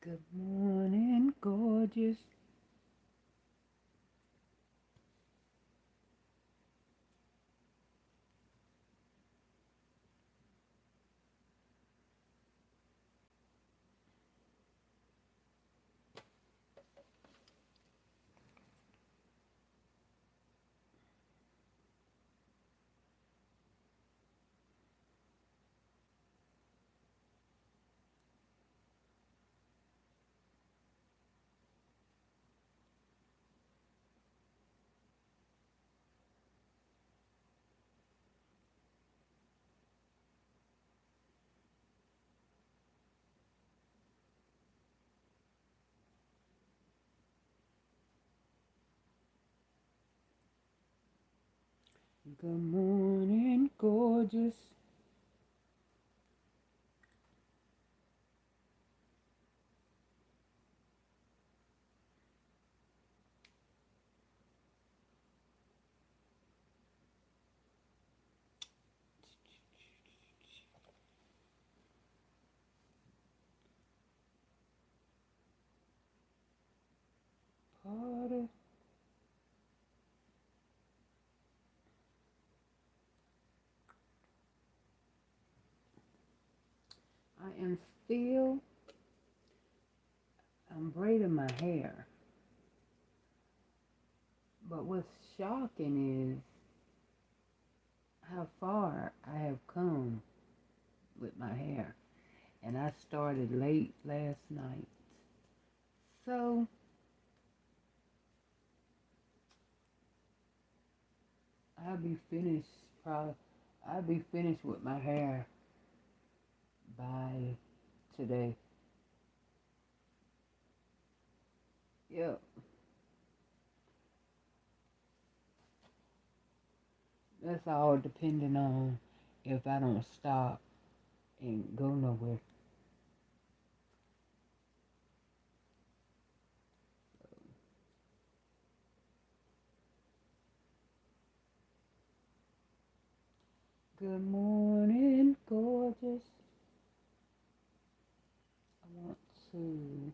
Good morning, gorgeous. Good morning, gorgeous. Party. I am still, I'm braiding my hair. But what's shocking is how far I have come with my hair. And I started late last night. So I'll be finished probably I'll be finished with my hair by today. Yep. That's all depending on if I don't stop and go nowhere. Good morning, gorgeous. I want to.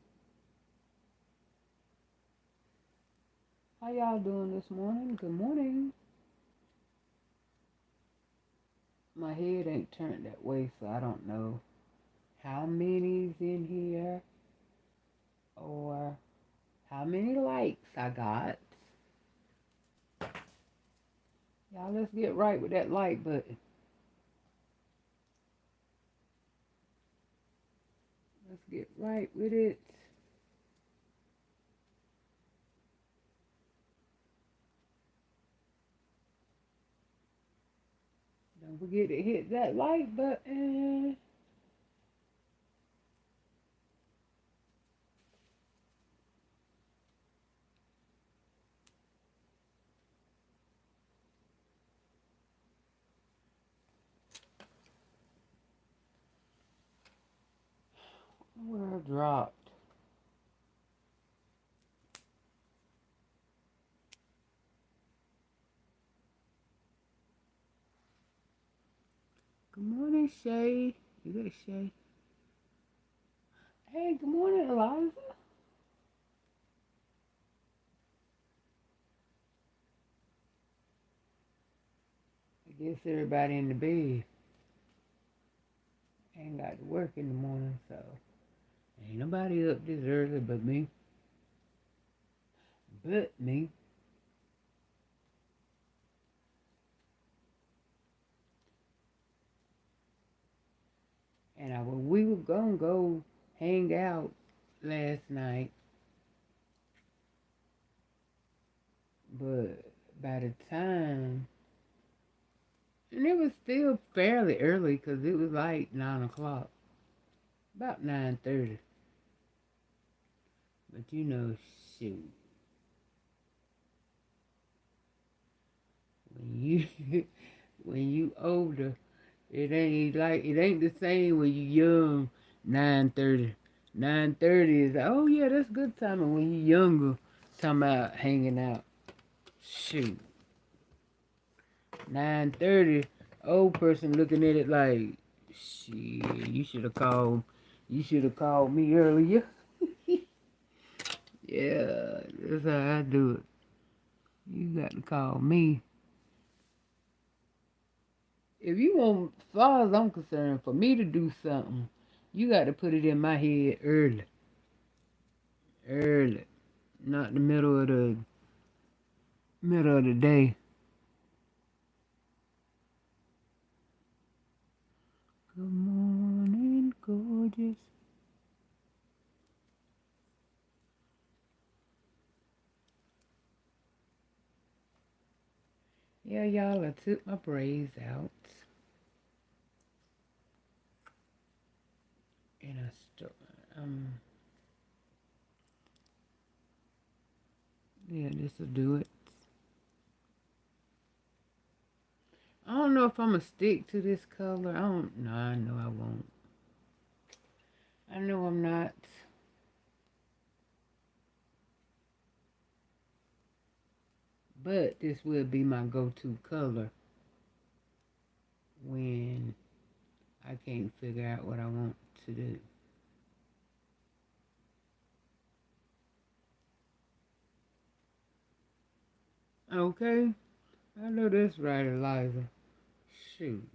How y'all doing this morning? Good morning. My head ain't turned that way, so I don't know how many's in here or how many likes I got. Y'all, let's get right with that like button. Let's get right with it. Don't forget to hit that like button. Where I dropped. Good morning, Shay. You got Shay? Hey, good morning, Eliza. I guess everybody in the bed ain't got to work in the morning, so ain't nobody up this early but me. But me. And we were gonna go hang out last night, but by the time, and it was still fairly early because it was like 9 o'clock, about 9:30. But you know, shoot, when you when you older, it ain't the same when you young. 9:30, 9:30 is oh yeah, that's good timing when you younger. Talking about hanging out. Shoot, 9:30. Old person looking at it like, shit. You should have called. You should have called me earlier. Yeah, that's how I do it. You got to call me. If you want, as far as I'm concerned, for me to do something, you got to put it in my head early, early, not the middle of the day. Good morning, gorgeous. Yeah, y'all, I took my braids out and I start. Yeah, this will do it. I don't know if I'm gonna stick to this color. I don't. No, I know I won't. I know I'm not. But this will be my go-to color when I can't figure out what I want to do. Okay, I know that's right, Eliza. Shoot.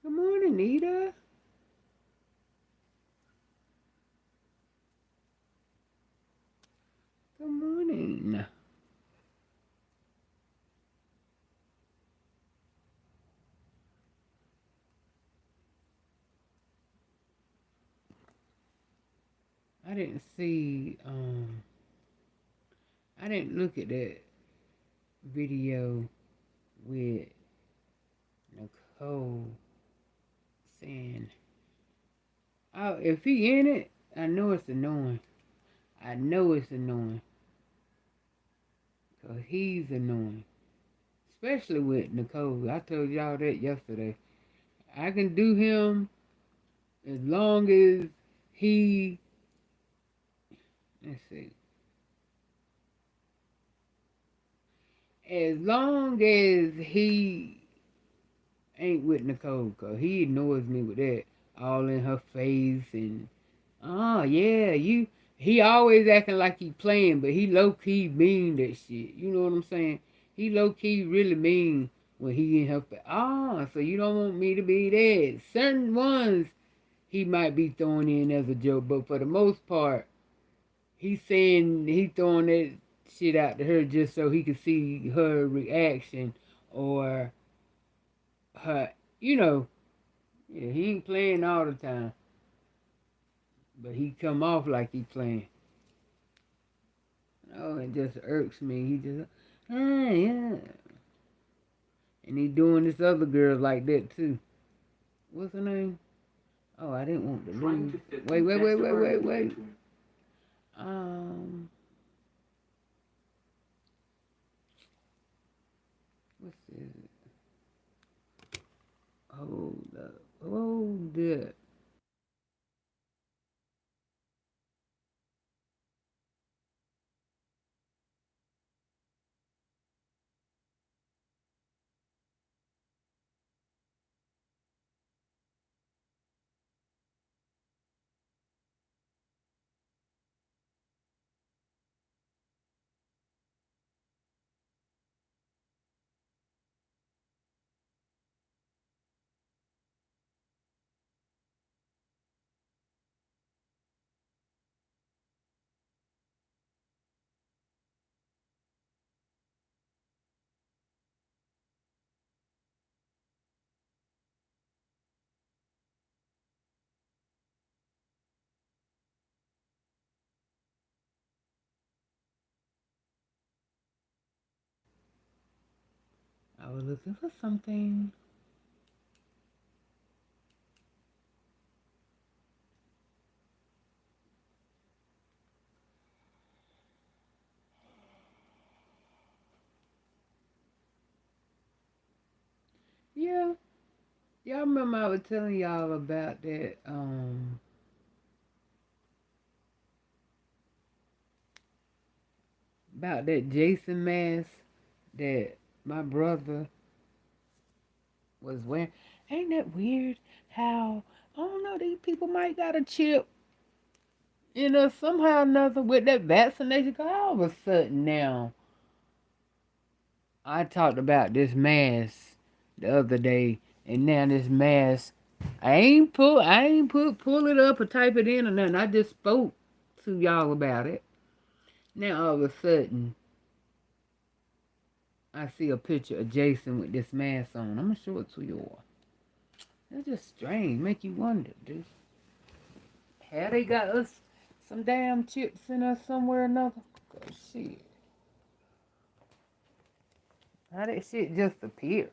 Good morning, Nita. Good morning. I didn't see. I didn't look at that video with Nicole saying, "Oh, if he in it, I know it's annoying. I know it's annoying, 'cause he's annoying, especially with Nicole. I told y'all that yesterday. I can do him as long as he. Let's see. As long as he ain't with Nicole, 'cause he ignores me with that all in her face and oh yeah, he always acting like he playing, but he low key mean that shit. You know what I'm saying? He low key really mean when he in her face. Ah, so you don't want me to be there. Certain ones he might be throwing in as a joke, but for the most part, he's saying he throwing that shit out to her just so he could see her reaction or her, you know. Yeah, he ain't playing all the time, but he come off like he playing. Oh, it just irks me. He just, yeah. And he doing this other girl like that too. What's her name? Oh, I didn't want to lose. Wait. Um, what's this? Hold up. Hold up. I was looking for something. Yeah. Y'all remember I was telling y'all about that Jason mask that my brother was wearing. Ain't that weird how, I don't know, these people might got a chip in us somehow or another with that vaccination. Cause all of a sudden now, I talked about this mask the other day, and now this mask, I ain't pull it up or type it in or nothing. I just spoke to y'all about it. Now all of a sudden, I see a picture of Jason with this mask on. I'm gonna show it to you all. It's just strange, make you wonder, dude. Have they got us some damn chips in us somewhere or another? Cause shit, how that shit just appear?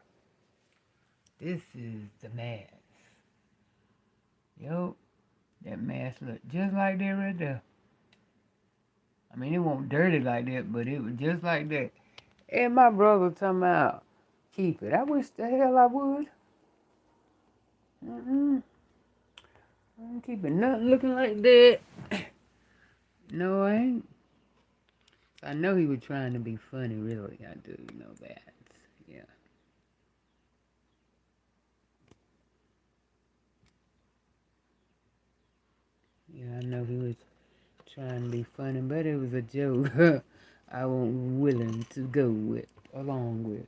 This is the mask. Yup, that mask look just like that right there. I mean, it won't dirty like that, but it was just like that. And my brother talking about keep it. I wish the hell I would. I ain't keeping nothing looking like that. No, I ain't. I know he was trying to be funny, really. I do know that. Yeah. Yeah, I know he was trying to be funny, but it was a joke I wasn't willing to go with, along with.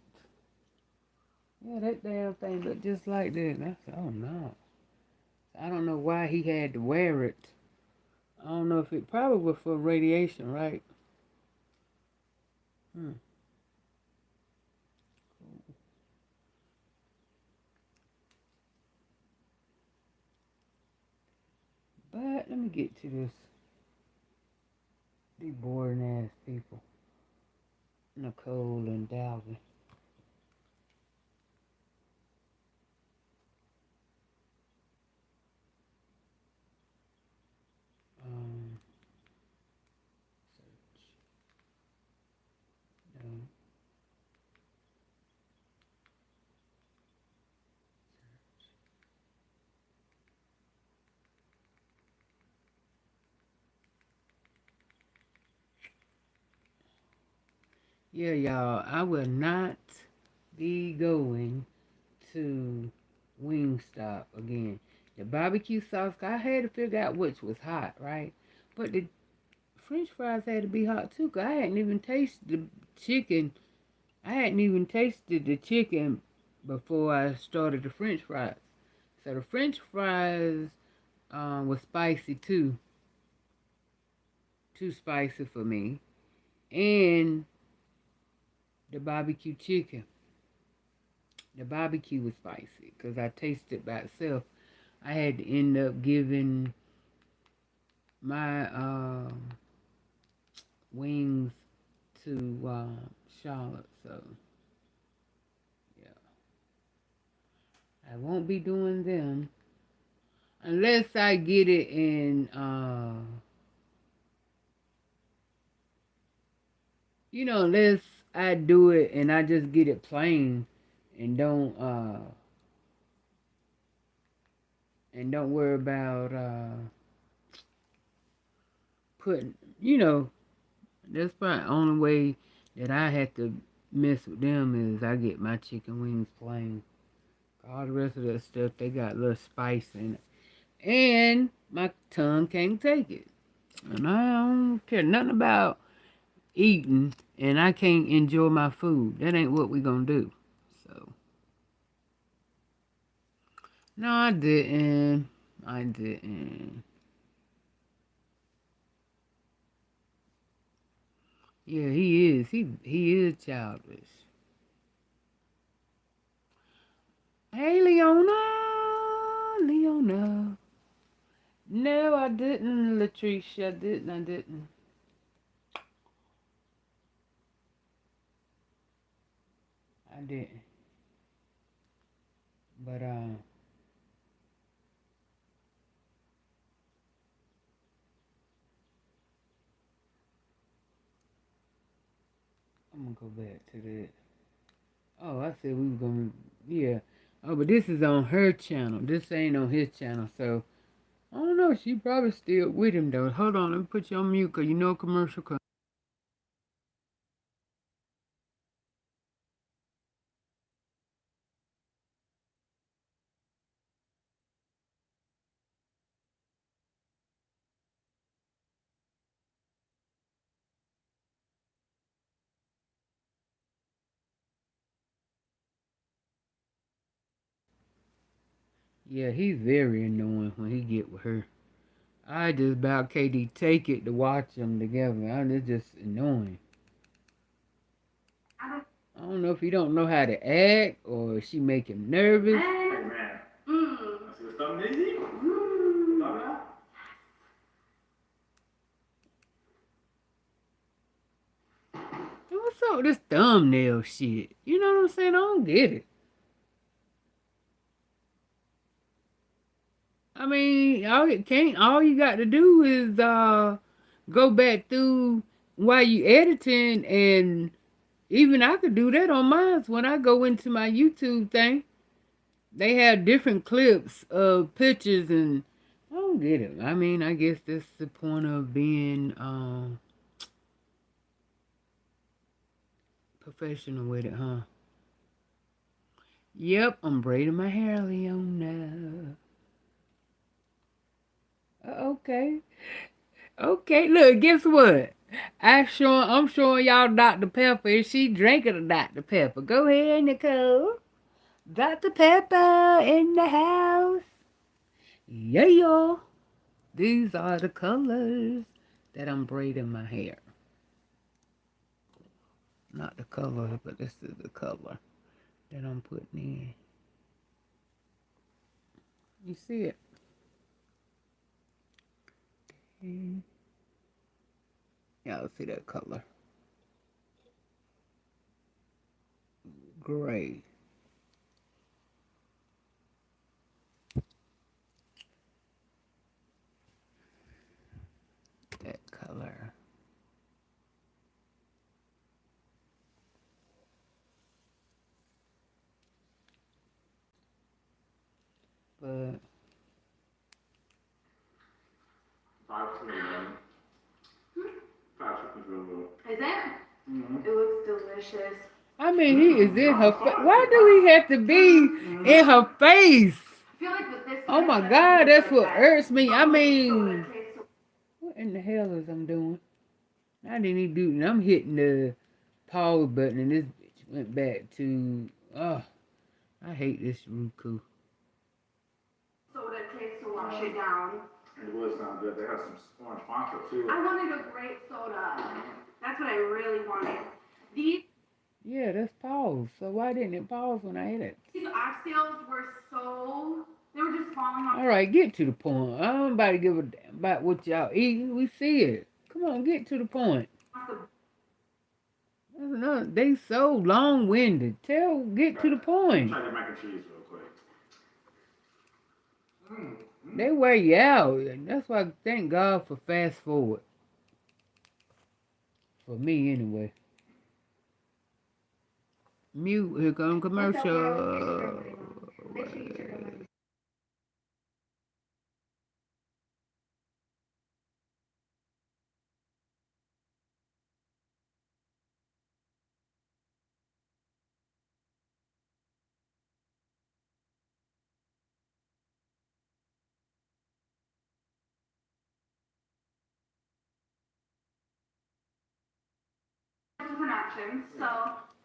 Yeah, that damn thing looked just like that. And I said, oh no. I don't know why he had to wear it. I don't know if it probably was for radiation, right? Hmm. But let me get to this. These boring ass people. Nicole and Dalvin. Um, search. No. Yeah, y'all, I will not be going to Wingstop again. The barbecue sauce, I had to figure out which was hot, right? But the French fries had to be hot too, 'cause I hadn't even tasted the chicken. I hadn't even tasted the chicken before I started the French fries. So the French fries was spicy too spicy for me. And the barbecue chicken. The barbecue was spicy because I tasted it by itself. I had to end up giving my wings to Charlotte. So yeah, I won't be doing them unless I get it in. Unless I do it and I just get it plain and don't worry about putting. That's probably the only way that I have to mess with them is I get my chicken wings plain. All the rest of that stuff, they got a little spice in it. And my tongue can't take it. And I don't care nothing about eating and I can't enjoy my food. That ain't what we gonna do. So, no, I didn't. I didn't. Yeah, he is. He is childish. Hey, Leona. Leona. No, I didn't, Latricia. I didn't. I didn't. But I'm gonna go back to that. Oh, I said we were gonna. Yeah, Oh, but this is on her channel. This ain't on his channel, so I don't know. She probably still with him though. Hold on, let me put you on mute, cause you know commercial. Yeah, he's very annoying when he get with her. I just about KD take it to watch them together. It's just annoying. I don't know if he don't know how to act or she make him nervous. Hey man. What's up with this thumbnail shit? You know what I'm saying? I don't get it. I mean, all you got to do is go back through while you editing, and even I could do that on mine when I go into my YouTube thing. They have different clips of pictures, and I don't get it. I mean, I guess that's the point of being professional with it, huh? Yep, I'm braiding my hair, Leona. Okay. Okay, look, guess what? I'm showing y'all Dr. Pepper, and she drinking a Dr. Pepper. Go ahead, Nicole. Dr. Pepper in the house. Yeah, y'all. These are the colors that I'm braiding my hair. Not the color, but this is the color that I'm putting in. You see it? Okay. Y'all see that color? Gray. That color. But fried chicken, fried chicken's real good. Is it? Mm-hmm. It looks delicious. I mean, he is in her face. Why do he have to be in her face? I feel like with this, oh my God, that's what irks me. I mean, what in the hell is I'm doing? I didn't even do. I'm hitting the pause button, and this bitch went back to. Oh, I hate this Roku. Soda takes to wash it down. It was not good. They had some orange Fanta too. I wanted a grape soda. That's what I really wanted. These. Yeah, that's pause. So why didn't it pause when I hit it? These oxtails were so. They were just falling off. All right, get to the point. I'm about to give a damn about what y'all eating. We see it. Come on, get to the point. No, they so long-winded. Get to the point. Try the mac and cheese real quick. They wear you out. That's why I thank God for fast forward. For me, anyway. Mute. Here come commercial.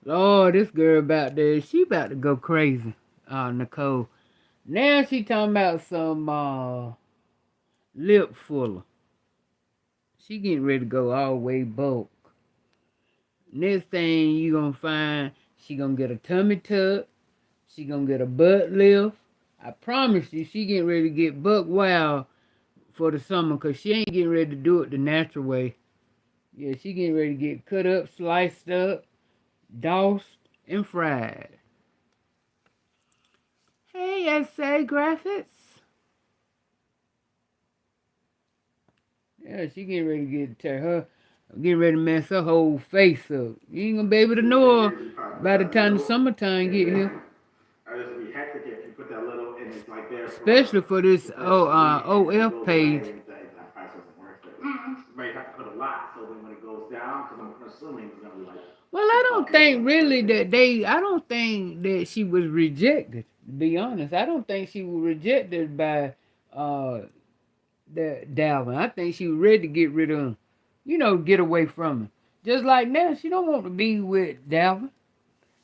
Lord, this girl about there, she about to go crazy. Nicole. Now she talking about some lip fuller. She getting ready to go all the way bulk. Next thing you gonna find, she gonna get a tummy tuck. She gonna get a butt lift. I promise you, she getting ready to get buck wild for the summer, because she ain't getting ready to do it the natural way. Yeah, she getting ready to get cut up, sliced up, doused, and fried. Hey, SA Graphics. Yeah, she getting ready to getting ready to mess her whole face up. You ain't gonna be able to know her by the time the summertime get here. I just be hectic especially for this OF page. Well, I don't think really that I don't think that she was rejected. To be honest, I don't think she was rejected by uh the Dalvin. I think she was ready to get rid of him. You know, get away from him. Just like now, she don't want to be with Dalvin.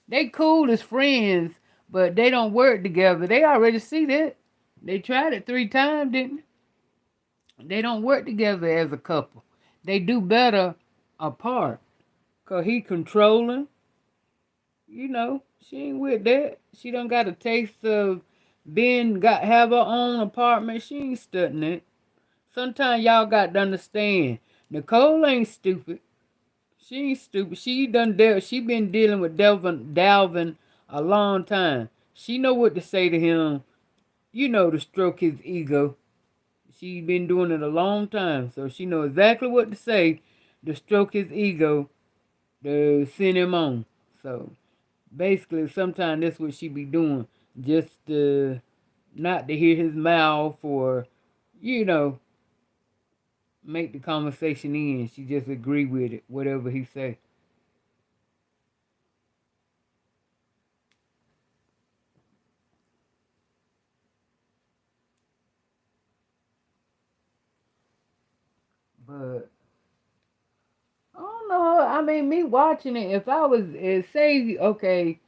They cool as friends, but they don't work together. They already see that. They tried it 3 times, didn't they? They don't work together as a couple. They do better apart. Cause he controlling. You know, she ain't with that. She done got a taste of have her own apartment. She ain't studying it. Sometimes y'all got to understand. Nicole ain't stupid. She ain't stupid. She been dealing with Dalvin a long time. She know what to say to him, you know, to stroke his ego. She been doing it a long time, so she know exactly what to say to stroke his ego to send him on. So basically, sometimes that's what she be doing, just not to hear his mouth or, you know, make the conversation end. She just agree with it, whatever he say. But I don't know. I mean, me watching it, if I was say, okay,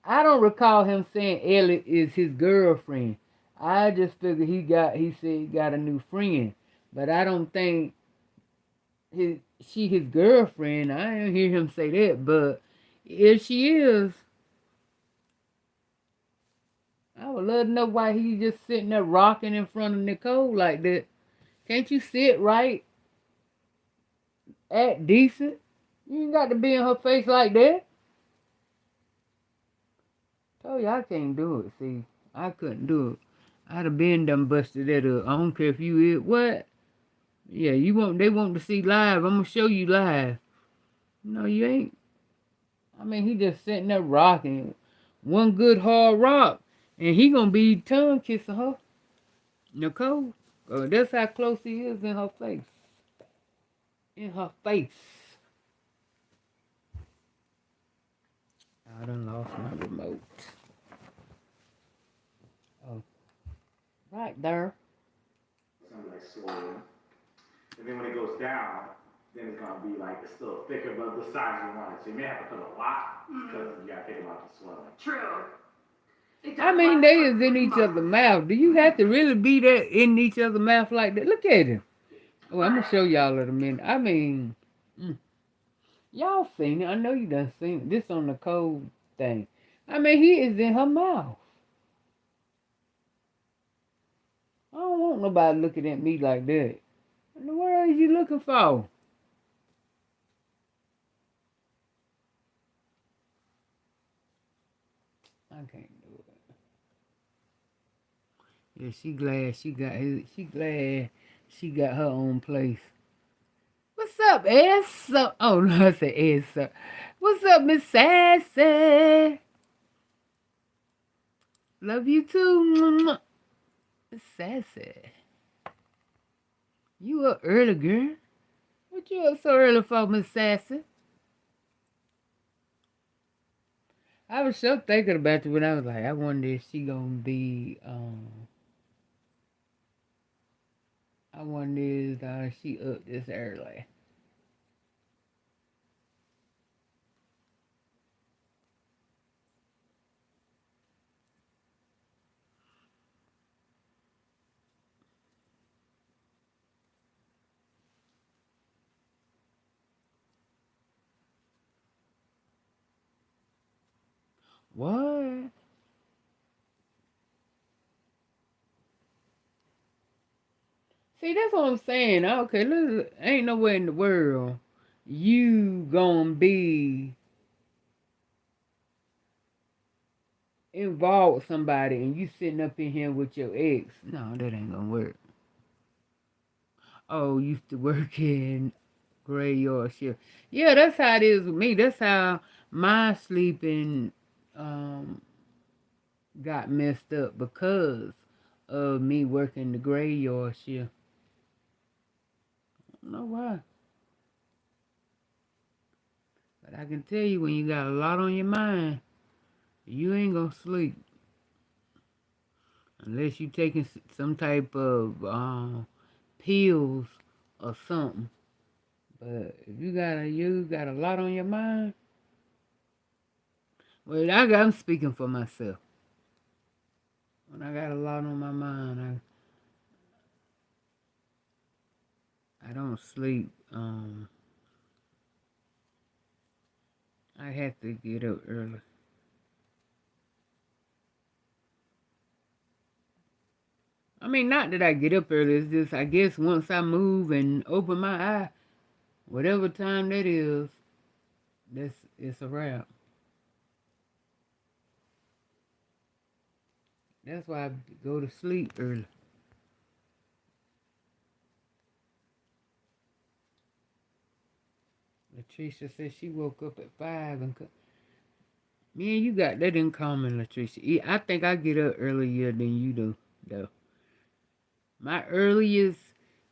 I don't recall him saying Ellie is his girlfriend. I just figured he said he got a new friend, but I don't think she his girlfriend. I didn't hear him say that, but if she is, I would love to know why he just sitting there rocking in front of Nicole like that. Can't you sit right, act decent? You ain't got to be in her face like that. Told you I can't do it. See, I couldn't do it. I'd have been done busted that up. I don't care if you is what. Yeah, they want to see live. I'm gonna show you live. No, you ain't. I mean, he just sitting there rocking. One good hard rock. And he gonna be tongue kissing her. Nicole. That's how close he is in her face. In her face. I done lost my remote. Oh. Right there. And then when it goes down, then it's gonna be like it's still thicker, but the size you want it. So you may have to put a lot because you gotta think about the swelling. True. I mean, they is in each other's mouth. Do you have to really be there in each other's mouth like that? Look at him. Oh, I'm gonna show y'all in a minute. I mean, y'all seen it. I know you done seen it. This on the cold thing. I mean, he is in her mouth. I don't want nobody looking at me like that. What in the world are you looking for? I can't do it. Yeah, she glad she got her own place. What's up, S? Oh no, I said S. What's up, Miss Sassy? Love you too. Miss Sassy. You up early, girl? What you up so early for, Miss Sassy? I was so thinking about you when I was like, I wonder if she gonna be, I wonder if she up this early. What? See, that's what I'm saying. Okay, look, ain't nowhere in the world you gonna be involved with somebody and you sitting up in here with your ex. No, that ain't gonna work. Oh, used to work in graveyard shift. Yeah, that's how it is with me. That's how my sleeping got messed up because of me working the graveyard shift. I don't know why. But I can tell you when you got a lot on your mind, you ain't gonna sleep. Unless you taking some type of pills or something. But if you got a lot on your mind, well, I'm speaking for myself. When I got a lot on my mind, I don't sleep. I have to get up early. I mean, not that I get up early. It's just I guess once I move and open my eye, whatever time that is, it's a wrap. That's why I go to sleep early. Latricia said she woke up at 5 and me and you got that in common, Latricia. I think I get up earlier than you do, though. My earliest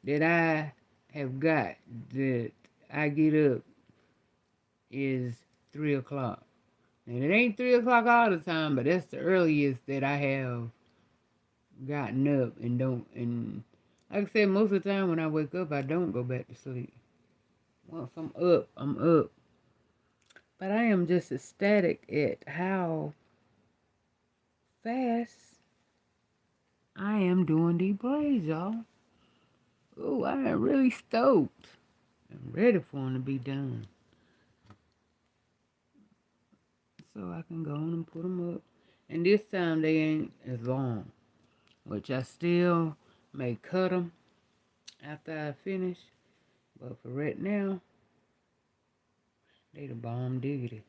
that I have got that I get up is 3 o'clock. And it ain't 3 o'clock all the time, but that's the earliest that I have gotten up and don't. And like I said, most of the time when I wake up, I don't go back to sleep. Once I'm up, I'm up. But I am just ecstatic at how fast I am doing these braids, y'all. Oh, I am really stoked. I'm ready for them to be done. So I can go on and put them up. And this time they ain't as long, which I still may cut them after I finish. But for right now, they the bomb diggity.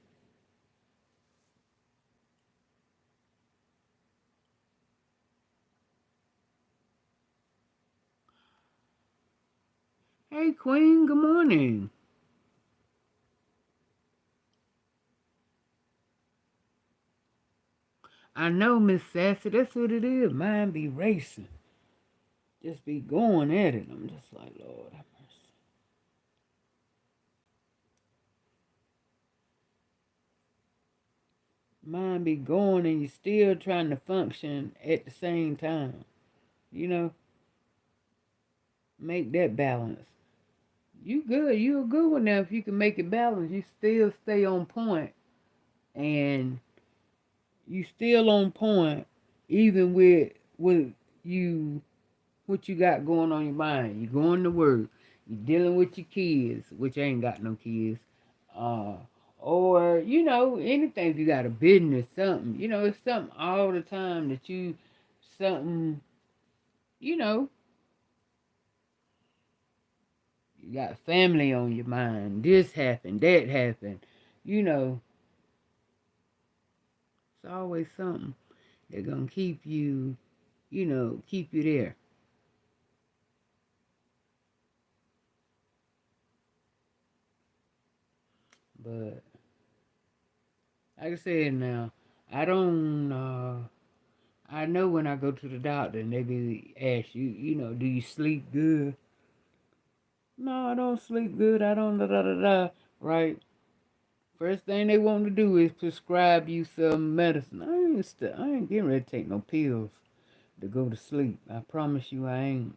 Hey, Queen, good morning. I know, Miss Sassy, that's what it is. Mine be racing. Just be going at it. I'm just like, Lord have mercy. Mine be going and you still trying to function at the same time. You know, make that balance. You good. You a good one now. If you can make it balance, you still stay on point, and you still on point, even with you what you got going on your mind. You going to work. You dealing with your kids, which I ain't got no kids. Uh, or you know anything. If you got a business, something. You know, it's something all the time that you something. You know, you got family on your mind. This happened. That happened. You know, it's always something that's gonna keep you, you know, keep you there. But like I said now, I don't I know when I go to the doctor and they be ask you, you know, do you sleep good? No, I don't sleep good. I don't da da da da. Right? First thing they want to do is prescribe you some medicine. I ain't getting ready to take no pills to go to sleep. I promise you I ain't.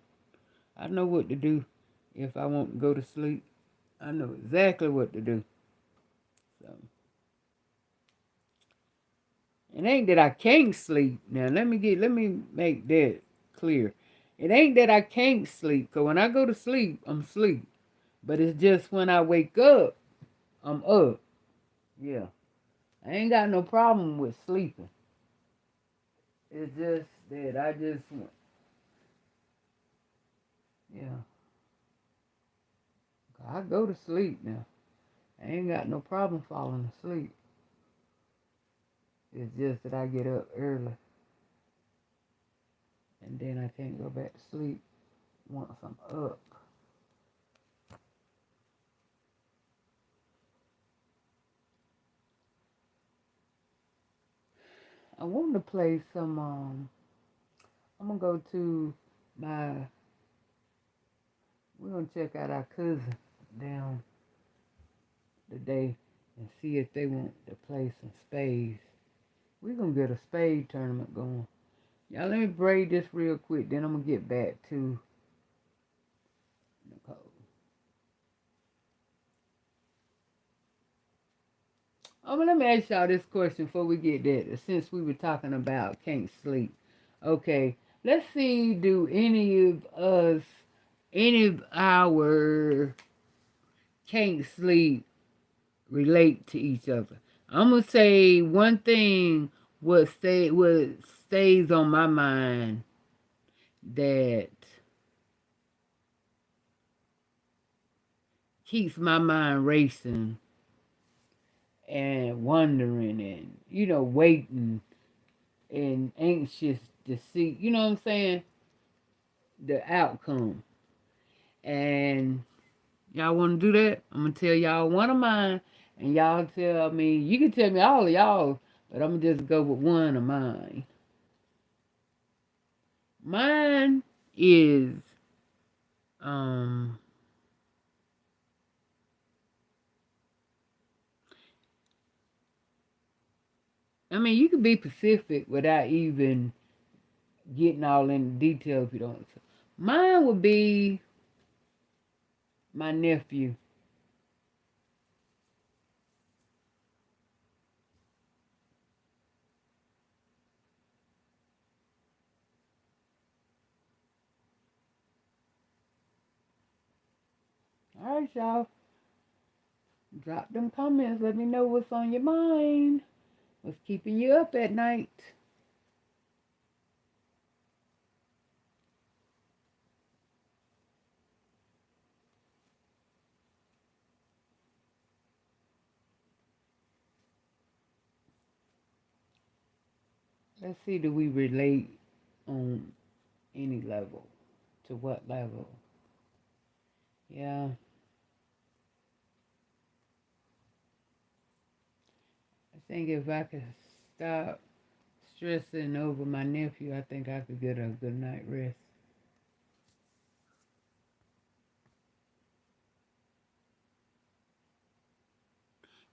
I know what to do if I want to go to sleep. I know exactly what to do. So it ain't that I can't sleep. Now let me make that clear. It ain't that I can't sleep, cause when I go to sleep, I'm asleep. But it's just when I wake up, I'm up. Yeah. I ain't got no problem with sleeping. It's just that I just yeah. I go to sleep now. I ain't got no problem falling asleep. It's just that I get up early and then I can't go back to sleep once I'm up. I want to play some I'm gonna go to my. We're gonna check out our cousin down today and see if they want to play some spades. We're gonna get a spade tournament going. Y'all, let me braid this real quick, then I'm gonna get back to Nicole. Oh, but let me ask y'all this question before we get there. Since we were talking about can't sleep. Okay, let's see, do any of us, any of our can't sleep relate to each other? I'm gonna say one thing what stays on my mind that keeps my mind racing and wondering and waiting and anxious to see, you know what I'm saying, the outcome. And y'all want to do that? I'm gonna tell y'all one of mine, and y'all tell me. You can tell me all of y'all, but I'm gonna just go with one of mine. Mine is um. I mean, you can be specific without even getting all in detail if you don't. Mine would be my nephew. All right, y'all. Drop them comments. Let me know what's on your mind. What's keeping you up at night. Let's see, do we relate on any level? To what level? Yeah. I think if I could stop stressing over my nephew, I think I could get a good night rest.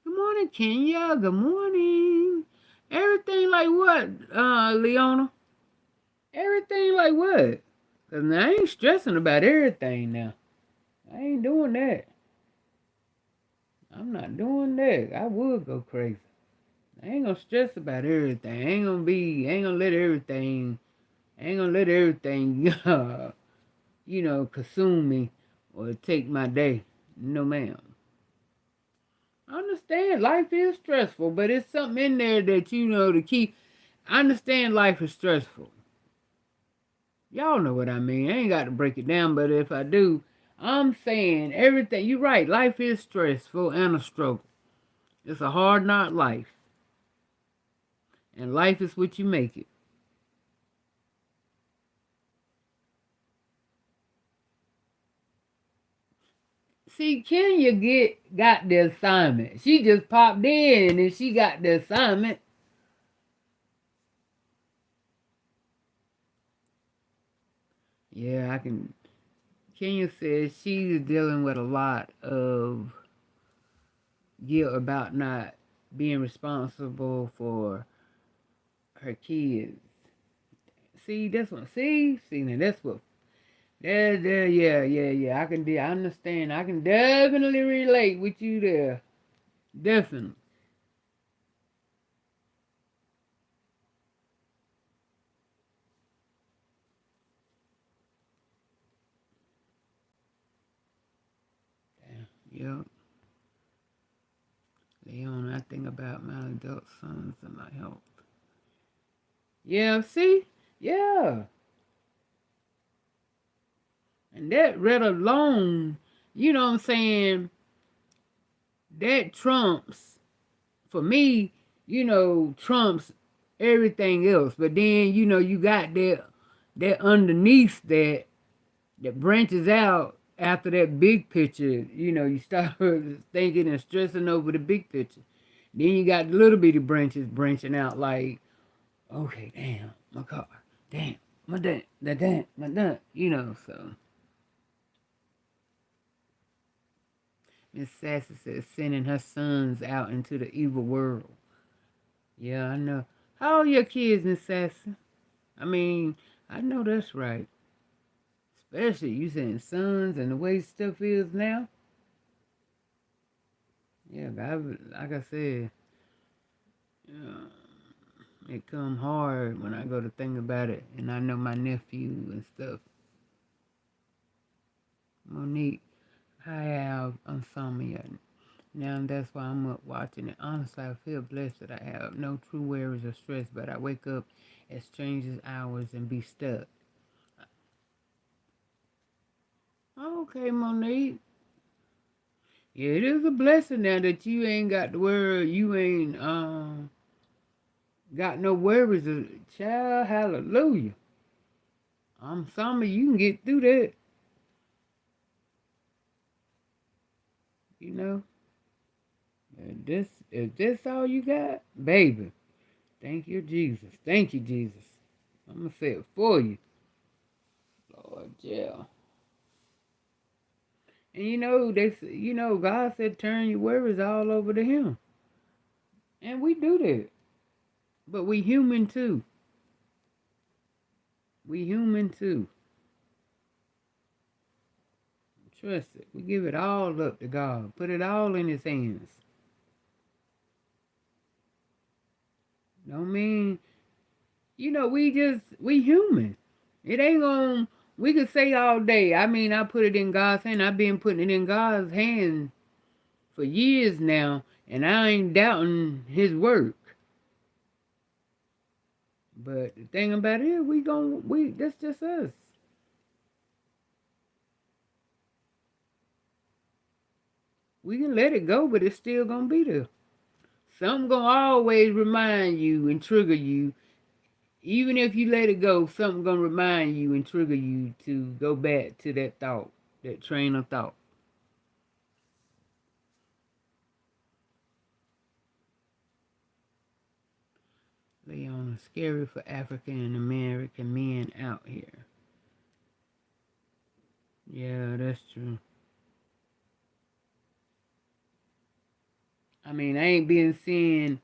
Good morning, Kenya. Good morning. Everything like what, Leona? Everything like what? Cause now I ain't stressing about everything now. I ain't doing that. I'm not doing that. I would go crazy. I ain't gonna stress about everything. I ain't gonna let everything, consume me or take my day. No, ma'am. I understand life is stressful, but it's something in there that, to keep. I understand life is stressful. Y'all know what I mean. I ain't got to break it down, but if I do, I'm saying everything. You're right. Life is stressful and a struggle. It's a hard knock life. And life is what you make it. See, Kenya got the assignment. She just popped in and she got the assignment. Yeah, I can. Kenya says she's dealing with a lot of guilt about not being responsible for her kids. See, that's what. See, now that's what. Yeah. I understand. I can definitely relate with you there. Definitely. Yep. Leon, I think about my adult sons and my health. Yeah, see? Yeah. And that read alone, you know what I'm saying, that trumps, for me, trumps everything else. But then, you got that underneath that branches out after that big picture. You start thinking and stressing over the big picture. Then you got the little bitty branches branching out like, okay, damn, my car. Damn, my dad, so. Miss Sassy says sending her sons out into the evil world. Yeah, I know. How old your kids, Miss Sassy? I mean, I know that's right. Especially you saying sons and the way stuff is now. Yeah, like I said, uh, it come hard when I go to think about it, and I know my nephew and stuff. Monique, I have insomnia. Now that's why I'm up watching it. Honestly, I feel blessed that I have no true worries or stress, but I wake up at strangers' hours and be stuck. Okay, Monique. Yeah, it is a blessing now that you ain't got to worry. You ain't got no worries. Child, hallelujah. I'm sorry you can get through that. You know, if this all you got, baby. Thank you, Jesus. Thank you, Jesus. I'm gonna say it for you, Lord. Yeah. And God said turn your worries all over to Him, and we do that. But we human too. We human too. Trust it. We give it all up to God. Put it all in His hands. Don't mean, we human. It ain't gonna, we could say all day. I mean, I put it in God's hand. I've been putting it in God's hand for years now, and I ain't doubting His work. But the thing about it, that's just us. We can let it go, but it's still gonna be there. Something gonna always remind you and trigger you. Even if you let it go, something gonna remind you and trigger you to go back to that thought, that train of thought. Leon, scary for African American men out here. Yeah, that's true. I mean, I ain't been seeing,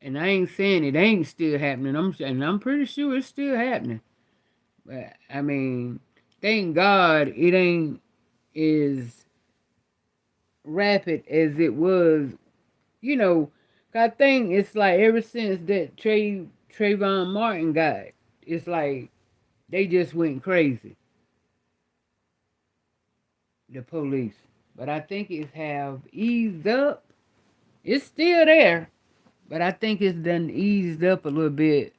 and I ain't saying it ain't still happening. I'm pretty sure it's still happening. But I mean, thank God it ain't as rapid as it was. You know, I think it's like ever since that Trayvon Martin got, it's like they just went crazy. The police, but I think it have eased up. It's still there, but I think it's done eased up a little bit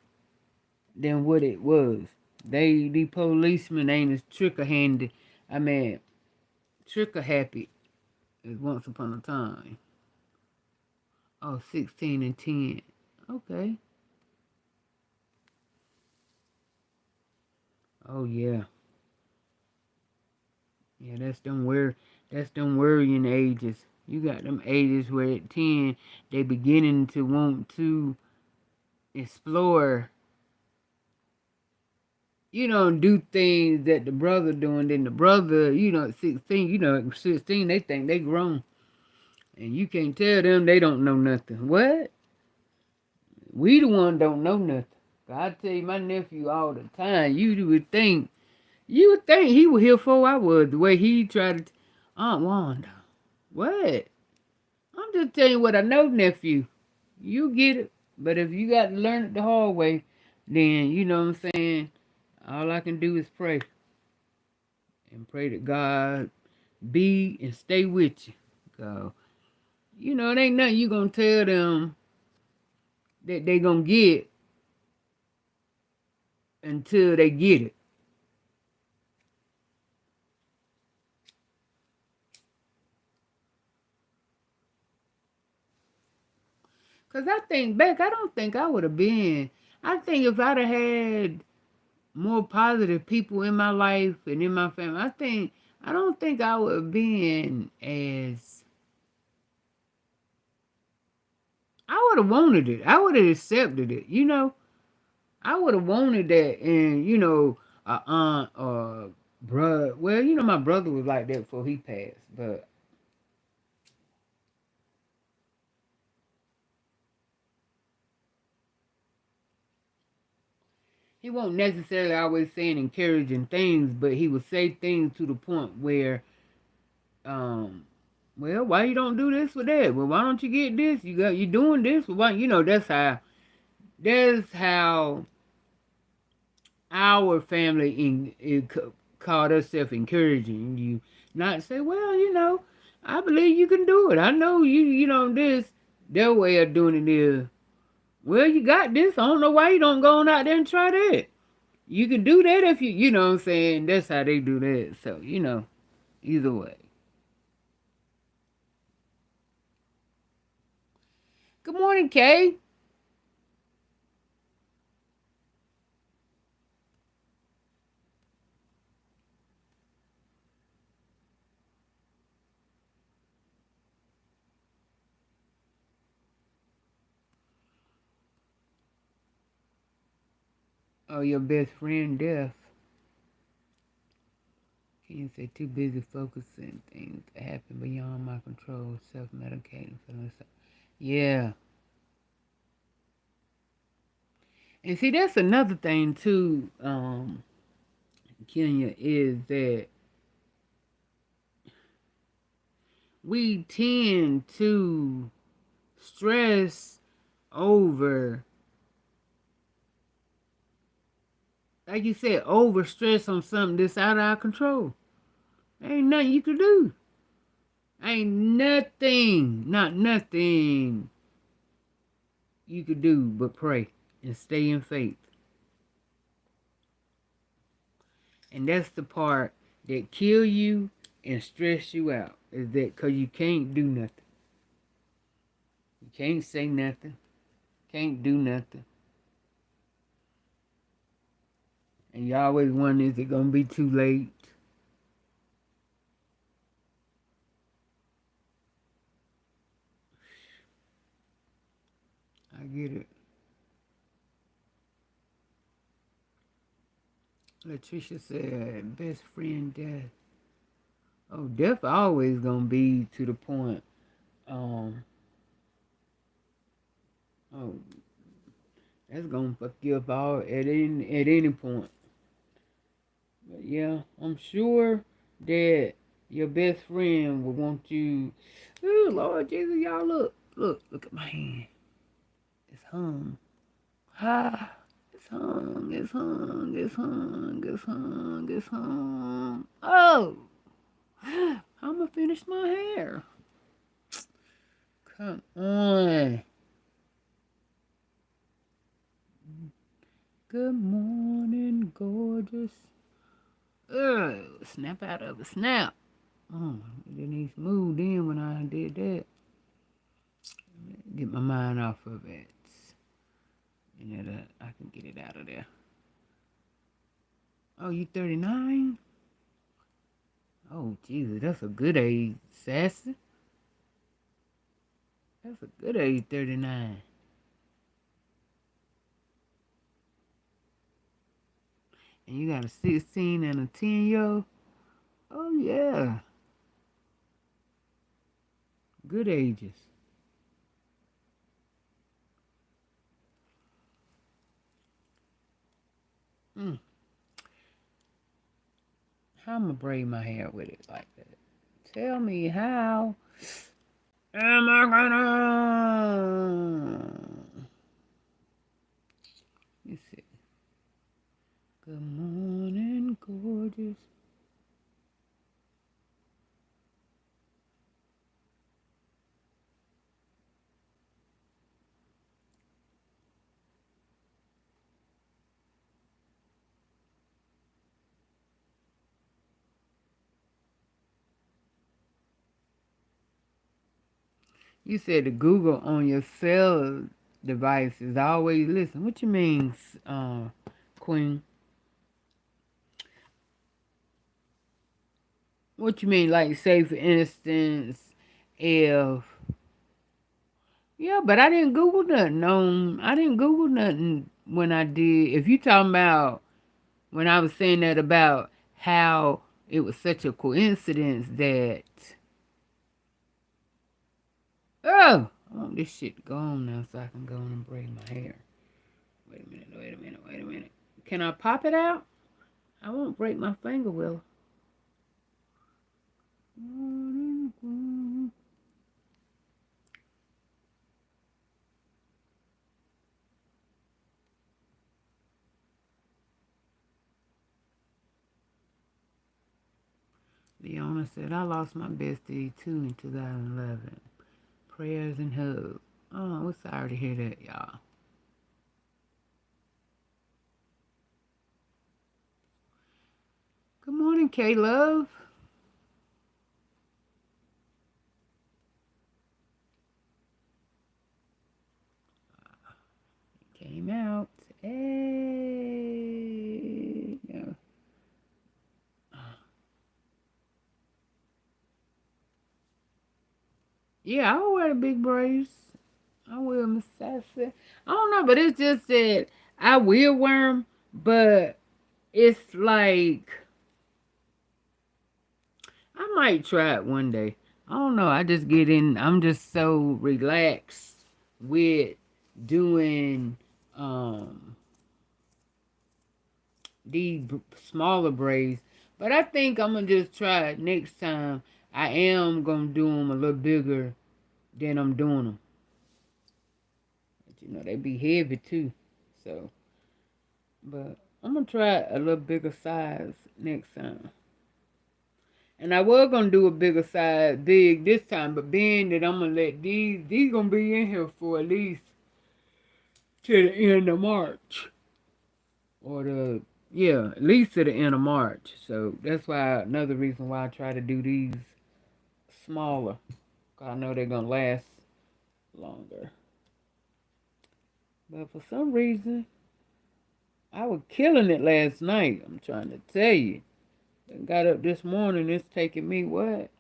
than what it was. The policemen ain't as tricker handed. I mean, tricker happy as once upon a time. Oh, 16 and 10. Okay. Oh yeah. Yeah, that's them worrying ages. You got them ages where at 10 they beginning to want to explore, do things that the brother doing. Then the brother, at 16, at 16 they think they grown. And you can't tell them they don't know nothing. What? We the one don't know nothing. I tell you, my nephew all the time, you would think he was here before I was, the way he tried to, Aunt Wanda. What? I'm just telling you what I know, nephew. You get it. But if you got to learn it the hard way, then, you know what I'm saying, all I can do is pray. And pray that God be and stay with you. So, it ain't nothing you going to tell them that they going to get until they get it. Because I think back, I don't think I would have been. I think if I'd have had more positive people in my life and in my family, I don't think I would have been as, I would have wanted it. I would have accepted it, I would have wanted that, and a aunt or bruh. Well, my brother was like that before he passed, but he won't necessarily always saying encouraging things, but he would say things to the point where, um, well, why you don't do this with that? Well, why don't you get this? You doing this? Well, why? That's how our family called herself encouraging you, not say, well, I believe you can do it. I know this. Their way of doing it is, well, you got this. I don't know why you don't go on out there and try that. You can do that if you know what I'm saying. That's how they do that. So, either way. Good morning, Kay. Oh, your best friend, Death. Can you say too busy focusing things that happen beyond my control, self-medicating, feeling so. Yeah. And see, that's another thing too, Kenya, is that we tend to stress over, like you said, over stress on something that's out of our control. Ain't nothing you can do. Ain't nothing, not nothing you could do but pray and stay in faith. And that's the part that kill you and stress you out, is that because you can't do nothing. You can't say nothing. Can't do nothing. And you always wonder, is it going to be too late? I get it. Latricia said, best friend death. Oh, death always going to be to the point. Oh, that's going to fuck you up all at any point. But yeah, I'm sure that your best friend will want you. Oh, Lord Jesus, y'all look at my hand. It's hung. Ah, it's hung, it's hung, it's hung, it's hung, it's hung. Oh, I'm gonna finish my hair. Come on. Good morning, gorgeous. Snap out of it, snap. It didn't even smooth in when I did that. Get my mind off of it. And that I can get it out of there. Oh, you 39? Oh, Jesus, that's a good age, Sassy. That's a good age, 39. And you got a 16 and a 10-year-old? Oh, yeah. Good ages. How am I braid my hair with it like that? Tell me how am I gonna? Let's see. Good morning, gorgeous. You said the Google on your cell device is always listen. What you mean, Queen? What you mean, like say for instance, if yeah, but I didn't Google nothing. I didn't Google nothing when I did, if you talking about when I was saying that about how it was such a coincidence that, oh, I want this shit gone now so I can go and braid my hair. Wait a minute, wait a minute, wait a minute. Can I pop it out? I won't break my finger, Will. Leona said, I lost my bestie too in 2011. Prayers and hugs. Oh, we're sorry to hear that, y'all. Good morning, K-Love. Came out. Hey. Yeah, I will wear the big braids. I will, Miss Sassy. I don't know, but it's just that I will wear them, but it's like I might try it one day. I don't know. I just get in. I'm just so relaxed with doing these smaller braids. But I think I'm gonna just try it next time. I am gonna do them a little bigger than I'm doing them. But you know they be heavy too. So, but I'm gonna try a little bigger size next time. And I was gonna do a bigger size, big this time, but being that I'm gonna let these gonna be in here for at least to the end of March, or at least to the end of March. So that's why another reason why I try to do these smaller. 'Cause I know they're gonna last longer. But for some reason, I was killing it last night. I'm trying to tell you. I got up this morning. It's taking me what?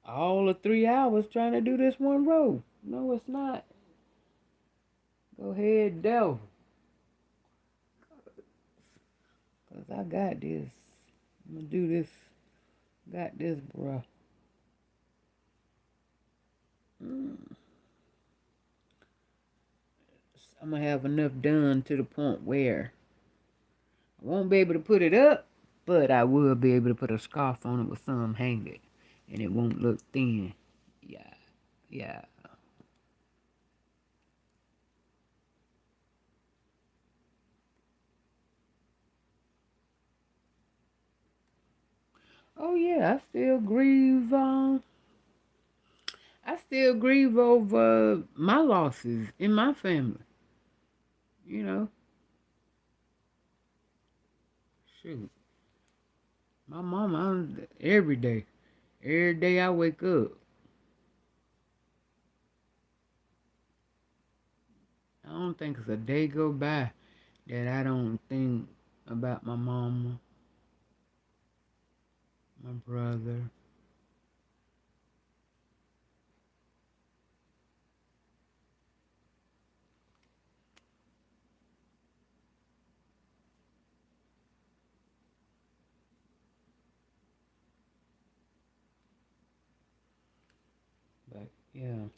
All of 3 hours trying to do this one row. No, it's not. Go ahead, Delve. Cause I got this. I'm gonna do this. Got this, bro. I'm gonna have enough done to the point where I won't be able to put it up, but I will be able to put a scarf on it with some hanging, and it won't look thin. Yeah, yeah. Oh yeah, I still grieve. I still grieve over my losses in my family. You know, shoot, my mama every day I wake up. I don't think it's a day go by that I don't think about my mama, my brother. But yeah.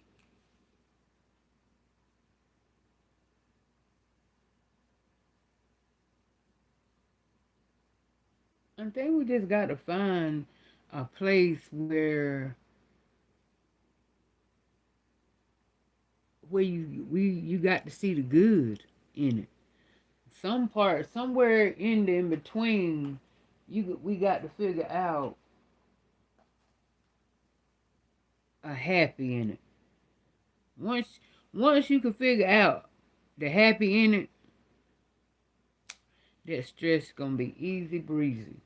I think we just got to find a place where you got to see the good in it. Some part somewhere in the in between, we got to figure out a happy in it. Once you can figure out the happy in it, that stress gonna be easy breezy.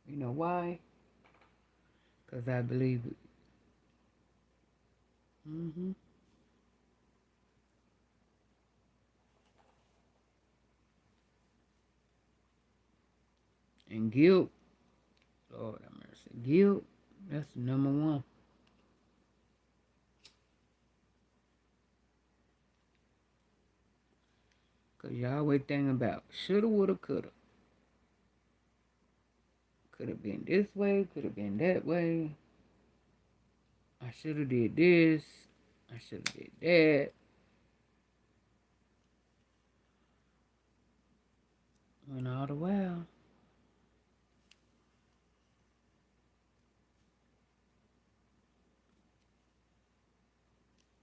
You know why? Cause I believe it. Hmm. And guilt, Lord have mercy, guilt. That's number one. Cause y'all always thinking about shoulda, woulda, coulda. Could have been this way, could have been that way. I should have did this. I should have did that. When all the while,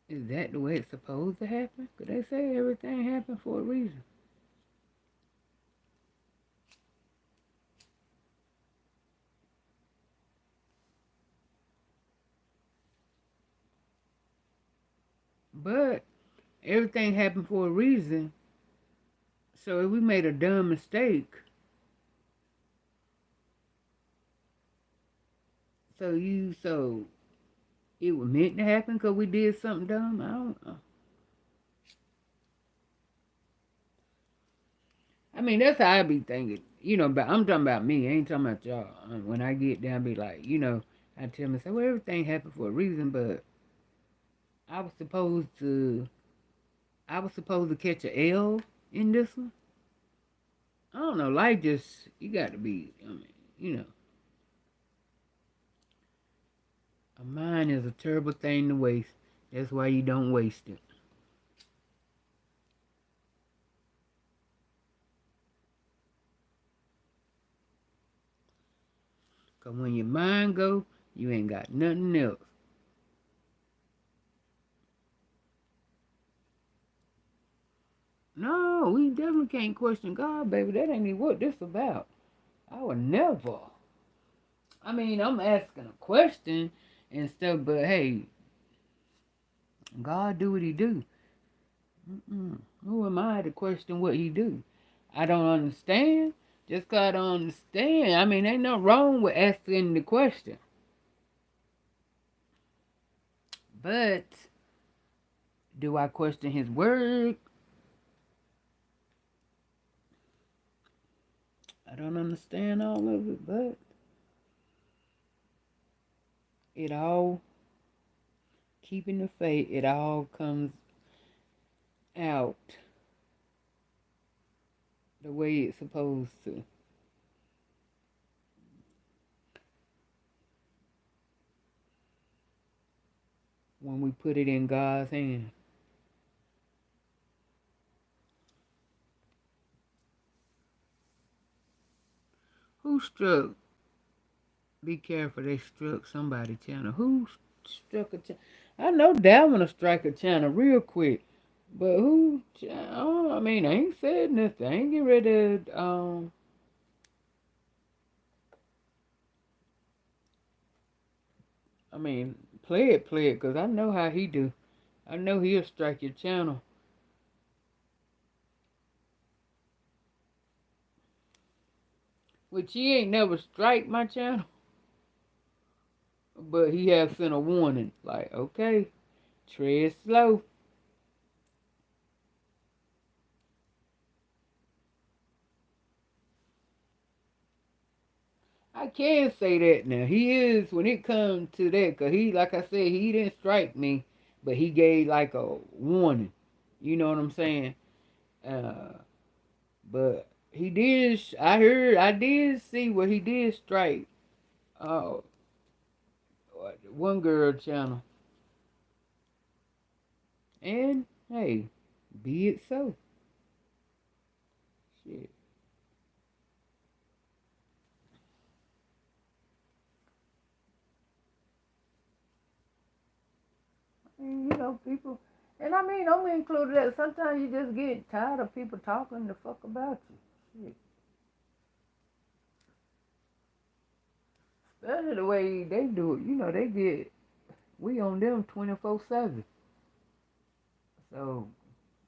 is that the way it's supposed to happen? Cause they say everything happened for a reason. But everything happened for a reason. So if we made a dumb mistake, so it was meant to happen because we did something dumb. I don't know. I mean, that's how I be thinking. But I'm talking about me. I ain't talking about y'all. When I get down, I be like, I tell myself, well, everything happened for a reason, but I was supposed to, I was supposed to catch a L in this one. I don't know. Life just, you got to be. A mind is a terrible thing to waste. That's why you don't waste it. Cause when your mind go, you ain't got nothing else. No, we definitely can't question God, baby. That ain't even what this about. I would never. I mean, I'm asking a question and stuff, but hey, God do what he do. Who am I to question what he do? I don't understand. Just 'cause I don't understand. I mean, ain't no wrong with asking the question. But do I question his word? I don't understand all of it, but it all, keeping the faith, it all comes out the way it's supposed to. When we put it in God's hand. Who struck? Be careful, they struck somebody channel. Who struck a channel? I know that one to strike a channel real quick. But who? Oh, I mean, I ain't said nothing. I ain't get ready to, I mean, play it, because I know how he do. I know he'll strike your channel. Which he ain't never strike my channel. But he have sent a warning. Like, okay, tread slow. I can say that now. He is, when it comes to that, because he, like I said, he didn't strike me, but he gave like a warning. You know what I'm saying? But he did, I did see where he did strike uh, one girl channel. And, hey, be it so. Shit. And, people, and I mean, I'm included that. Sometimes you just get tired of people talking the fuck about you. Shit. Especially the way they do it. They get, we on them 24/7. So,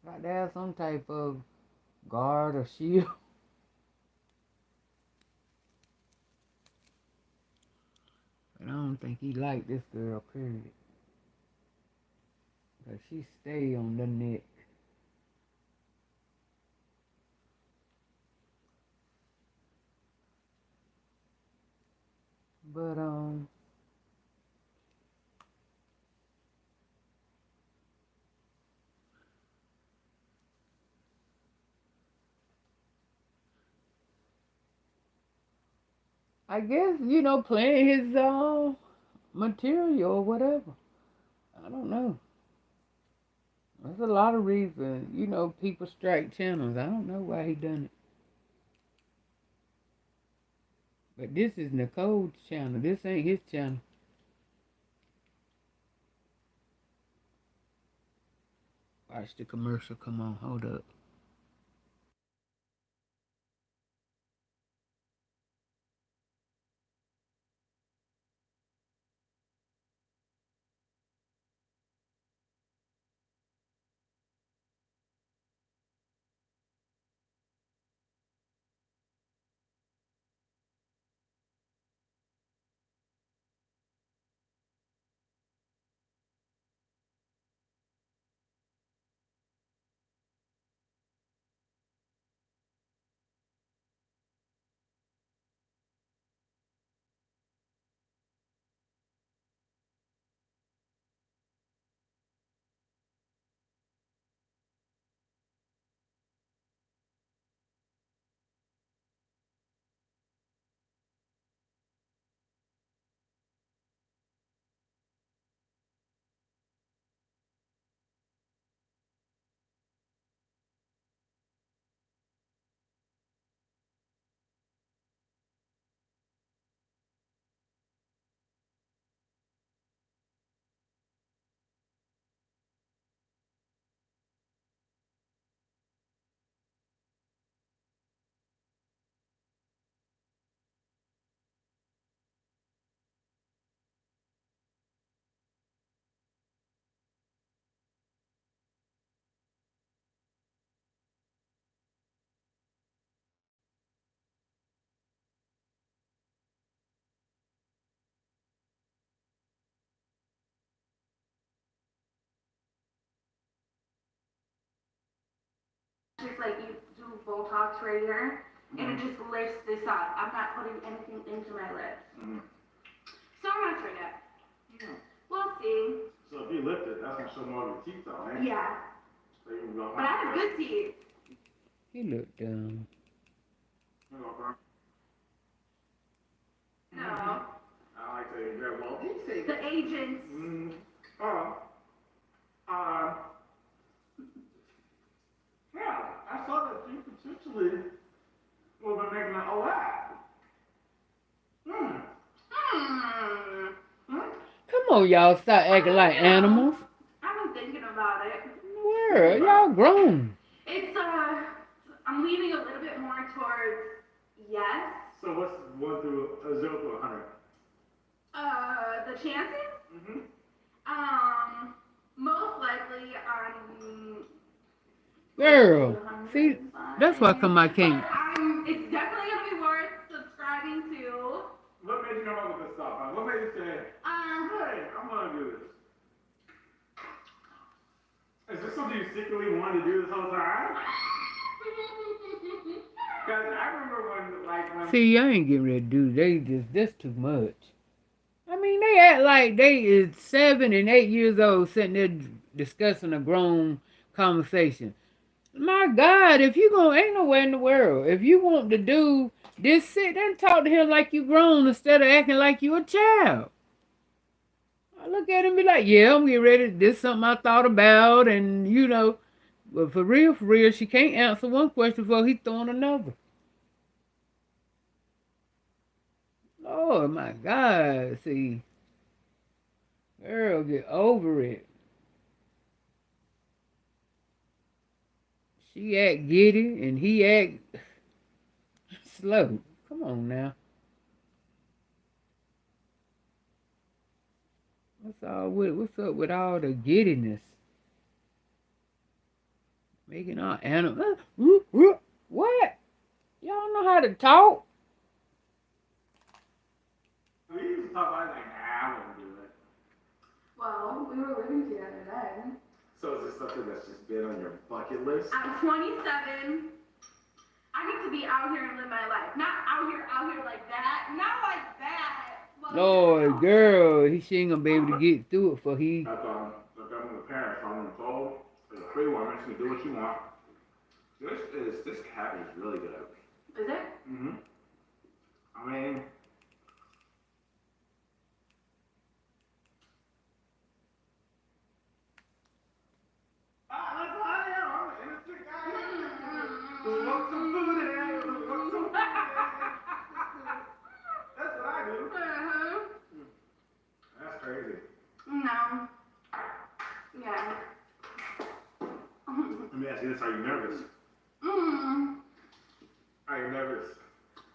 got to have some type of guard or shield. And I don't think he liked this girl, period. Because she stay on the neck. But, I guess, playing his material or whatever. I don't know. There's a lot of reasons, people strike channels. I don't know why he done it. But this is Nicole's channel. This ain't his channel. Watch the commercial come on. Hold up. Just like you do Botox right here, and it just lifts this up. I'm not putting anything into my lips. So I'm gonna try that. Yeah. We'll see. So if you lift it, that's gonna show more of your teeth though, right? Yeah. So you can go. But I have good teeth. He looked dumb. No. I like to very well. Did you say the agents? Yeah, I saw that you potentially will be making a lot. Come on, y'all. Stop acting like animals. I've been thinking about it. Where? Y'all grown. It's I'm leaning a little bit more towards yes. So what's 1 through 0 to 100? The chances? Most likely on. Girl, see, that's why come I can't. It's definitely gonna be worth subscribing to. What made you come up with this stuff? What made you say, hey, I'm gonna do this? Is this something you secretly wanted to do this whole time? Because I remember when. See, I ain't getting ready to do that's too much. I mean, they act like they is 7 and 8 years old sitting there discussing a grown conversation. My God, if you ain't nowhere in the world. If you want to do this, sit there and talk to him like you grown instead of acting like you a child. I look at him and be like, yeah, I'm getting ready. This is something I thought about, and but for real, she can't answer one question before he's throwing another. Oh my God, see, girl, get over it. She act giddy and he act slow. Come on now. What's up with all the giddiness? Making all animals. What? Y'all know how to talk? We used to talk like I wouldn't do it. Well, we were living together then. So is this something that's just been on your bucket list? I'm 27. I need to be out here and live my life. Not out here like that. Not like that. Lord, girl, she ain't gonna be able to get through it for he. I thought, look, I'm with the parents. I'm Nicole. She's a free woman. She can do what you want. This cabbage is really good. Is it? I mean, this, are you nervous? Mm. Are you nervous?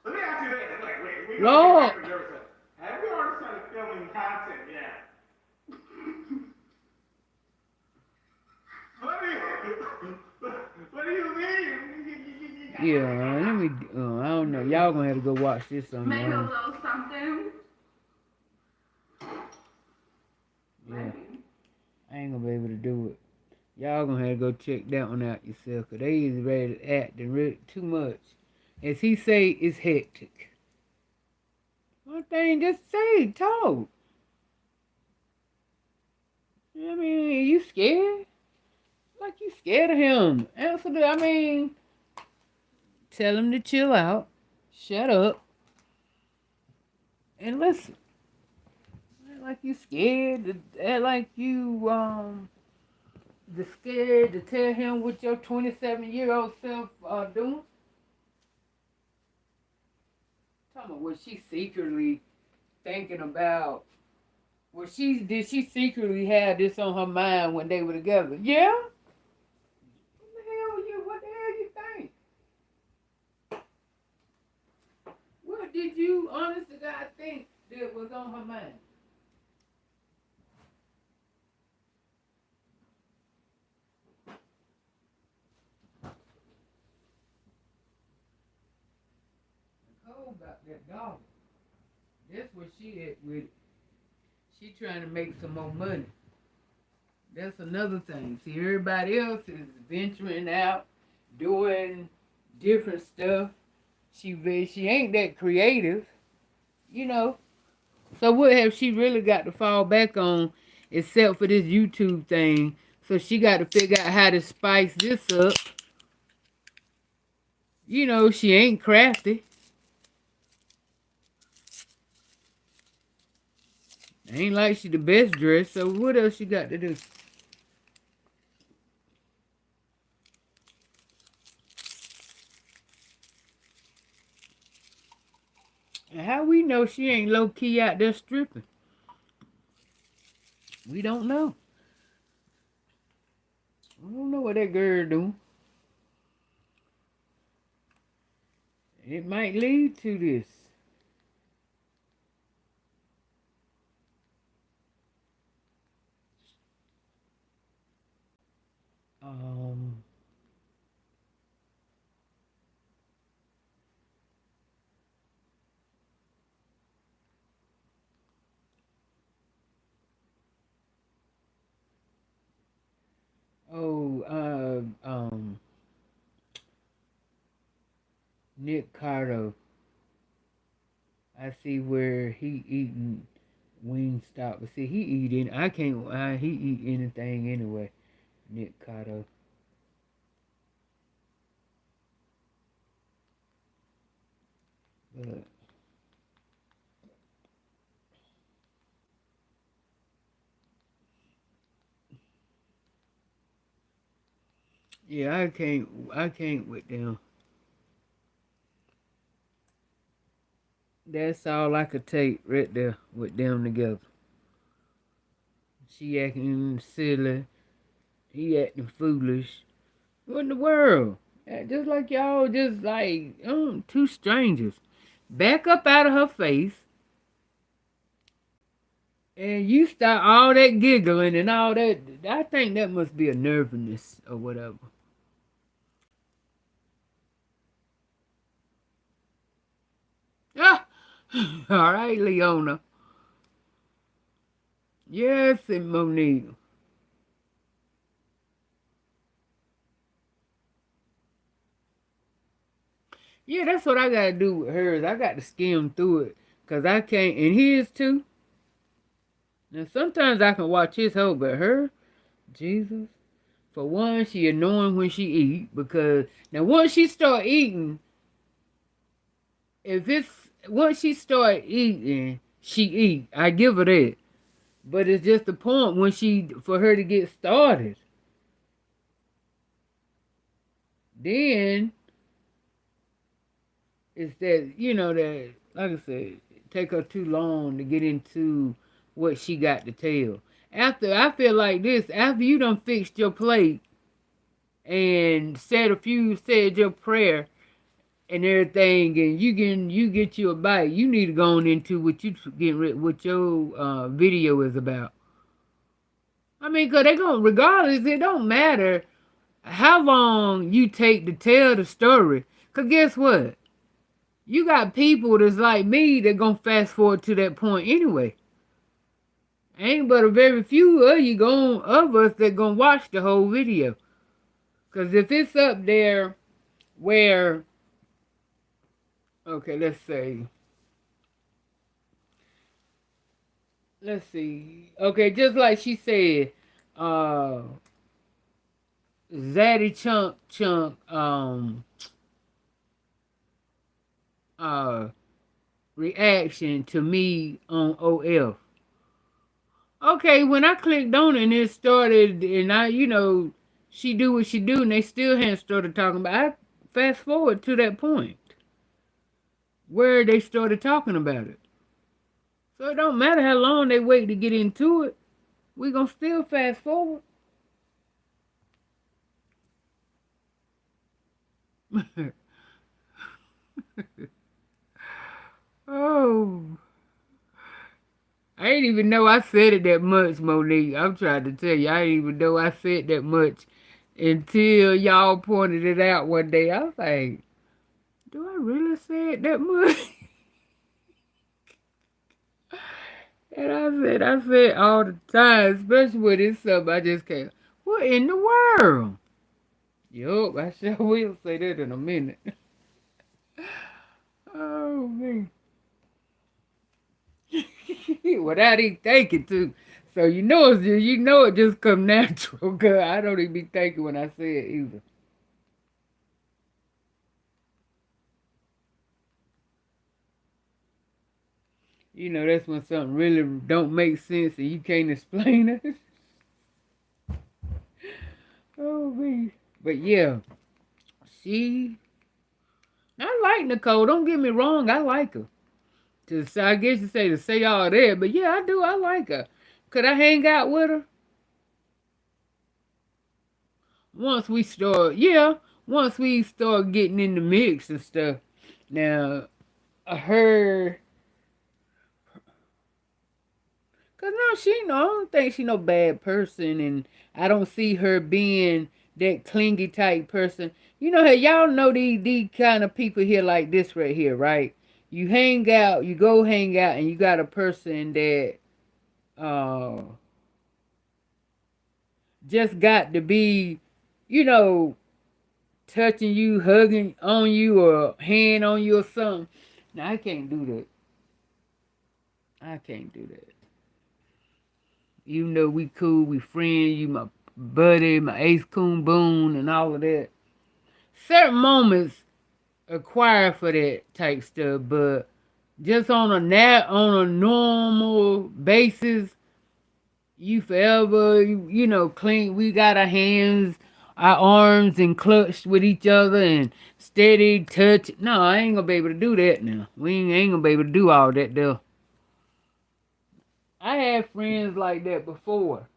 Let me ask you this. Wait, we Lord. gonna get nervous. Have you already started filming content yet? What do you mean? Yeah, let me. I don't know. Y'all gonna have to go watch this on Maybe a your own. little something. Yeah, I ain't gonna be able to do it. Y'all gonna have to go check that one out yourself, cause they is ready to act and really too much. As he say, it's hectic. One thing, just say, talk. I mean, you scared? Like you scared of him? Answer the. I mean, tell him to chill out, shut up, and listen. Act like you scared. Act like you the scared to tell him what your 27-year-old self doing. Tell me what she secretly thinking about. Did she secretly have this on her mind when they were together? Yeah. What the hell you think? What did you, honest to God, think that was on her mind? Nicole got that dog. That's what she at with it. She trying to make some more money. That's another thing. See, everybody else is venturing out, doing different stuff. She ain't that creative, you know. So what have she really got to fall back on except for this YouTube thing? So she got to figure out how to spice this up. You know, she ain't crafty. Ain't like she the best dressed, so what else she got to do? And how we know she ain't low-key out there stripping? We don't know. I don't know what that girl doing. It might lead to this. Um, Nick Carter. I see where he eating Wingstop. But see, he eating. I can't. He eat anything anyway. Nick Carter. But yeah, I can't. I can't with them. That's all I could take right there with them together. She acting silly. He acting foolish. What in the world? Just like y'all, just like two strangers. Back up out of her face. And you start all that giggling and all that. I think that must be a nervousness or whatever. Ah! All right, Leona. Yes, and Monique. Yeah, that's what I gotta do with hers. I got to skim through it. Cause I can't, and his too. Now sometimes I can watch his whole, but her, Jesus. For one, she annoying when she eat because now once she start eating, once she start eating, she eat. I give her that. But it's just the point for her to get started. Then it's that, that, like I said, it take her too long to get into what she got to tell. I feel like this, after you done fixed your plate, and said your prayer and everything, and you get you a bite, you need to go on into what your video is about. I mean, cause they gonna, regardless, it don't matter how long you take to tell the story. Cause guess what? You got people that's like me that gonna fast forward to that point anyway. Ain't but a very few of us that gonna watch the whole video. Cause if it's up there where, okay, let's see. Okay, just like she said, Zaddy Chunk uh reaction to me on OF. Okay, when I clicked on it and it started, and she do what she do, and they still hadn't started talking about. I fast forward to that point where they started talking about it. So it don't matter how long they wait to get into it. We gonna still fast forward. Oh, I didn't even know I said it that much, Monique. I'm trying to tell you, I didn't even know I said that much until y'all pointed it out one day. I was like, do I really say it that much? And I said all the time, especially when it's something I just can't. What in the world? Yup, I sure will say that in a minute. Oh, man. Without even thinking to. So you know it just come natural, cause I don't even be thinking when I say it either. You know, that's when something really don't make sense and you can't explain it. Oh man. But yeah. I like Nicole. Don't get me wrong, I like her. I guess you say to say all that, but yeah, I do. I like her. Could I hang out with her? Once we start getting in the mix and stuff. Now, her, cause no, I don't think she no bad person, and I don't see her being that clingy type person. You know, hey, y'all know these kind of people here like this right here, right? You go hang out, and you got a person that uh just got to be, you know, touching you, hugging on you, or hand on you or something. Now I can't do that. I can't do that. You know we cool, we friends, you my buddy, my ace coon boon, and all of that. Certain moments acquire for that type stuff, but just on a normal basis, you forever, clean. We got our hands, our arms, and clutched with each other and steady touch. No, I ain't gonna be able to do that now. We ain't gonna be able to do all that though. I had friends like that before,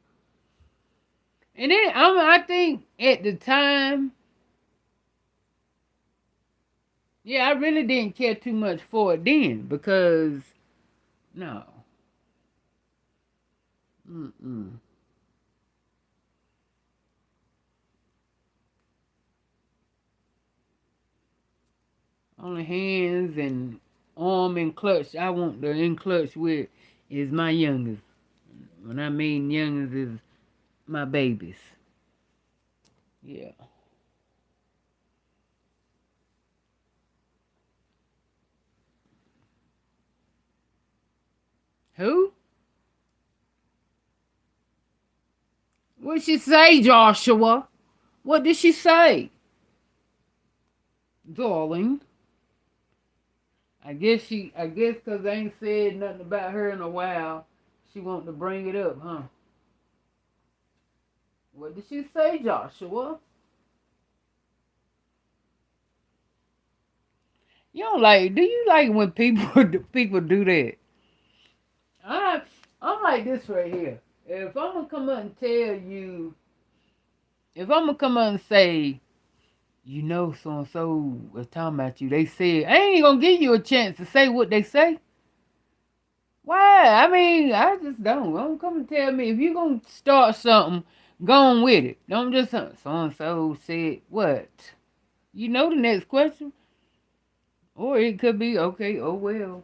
and then I think at the time, yeah, I really didn't care too much for it then because no, mm-mm. Only hands and arm and clutch I want to in clutch with is my youngest. When I mean youngest is my babies. Yeah. Who? What'd she say, Joshua? What did she say? Darling. I guess because I ain't said nothing about her in a while, she want to bring it up, huh? What did she say, Joshua? Do you like when people do that? I'm like this right here. If I'm gonna come up and tell you if I'm gonna come out and say, you know, so and so was talking about you, they said, I ain't gonna give you a chance to say what they say. Why? I mean, I just don't come and tell me if you gonna start something, go on with it. Don't just so and so said what. You know the next question, or it could be okay. Oh well.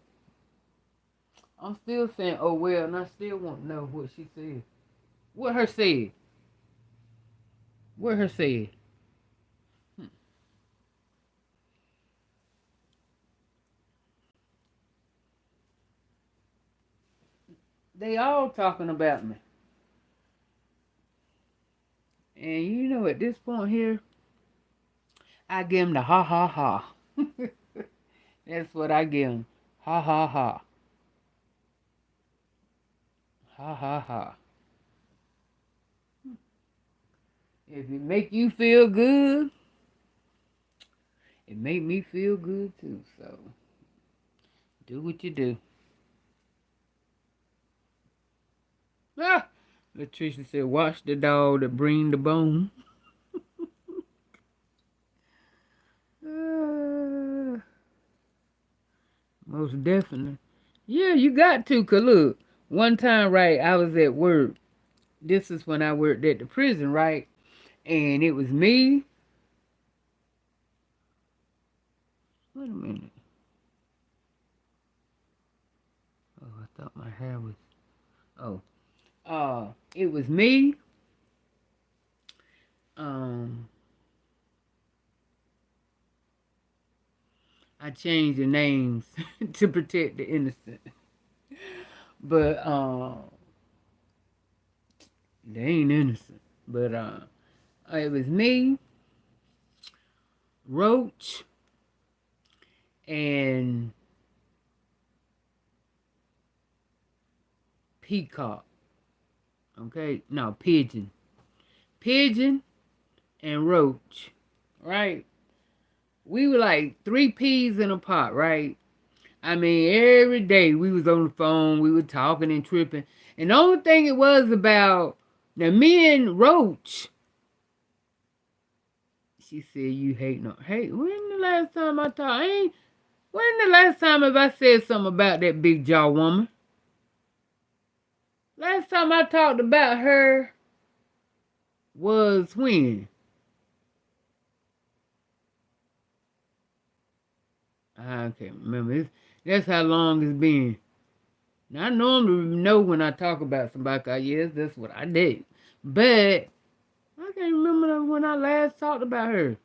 I'm still saying oh well, and I still want to know what she said. What her said. What her said. They all talking about me. And you know, at this point here, I give them the ha ha ha. That's what I give them. Ha ha ha. Ha ha ha. If it make you feel good, it make me feel good too. So, do what you do. Ah! Latricia said, watch the dog that bring the bone. Most definitely. Yeah, you got to. Cause look, one time, right, I was at work. This is when I worked at the prison, right? And it was me. Wait a minute. Oh, I thought my hair was. Oh. It was me. I changed the names to protect the innocent. But they ain't innocent. But it was me, Roach, and Peacock. Okay? No, Pigeon. Pigeon and Roach. Right? We were like 3 peas in a pot, right? I mean, every day we was on the phone, we were talking and tripping. And the only thing it was about, now me and Roach, she said, you hate no. Hey, when the last time I talked? When the last time have I said something about that big jaw woman? Last time I talked about her was when? I can't remember. That's how long it's been. Now, I normally know when I talk about somebody, cause yes, that's what I did. But I can't remember when I last talked about her.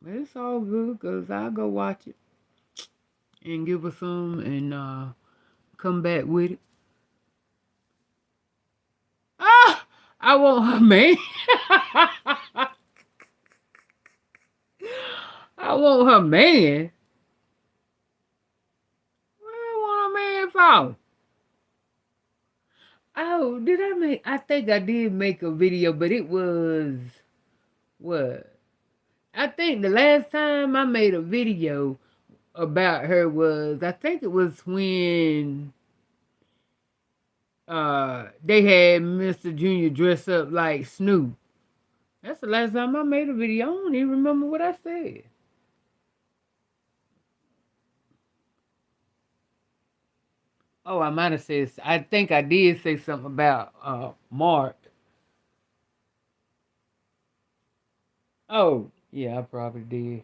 But it's all good, because I'll go watch it and give her some and come back with it. Ah! I want her man. I want her man. What I want a man for? Oh, I think I did make a video, but it was, what? I think the last time I made a video about her was, I think it was when they had Mr. Junior dress up like Snoop. That's the last time I made a video. I don't even remember what I said. Oh, I might have said, I think I did say something about Mark. Oh, yeah, I probably did.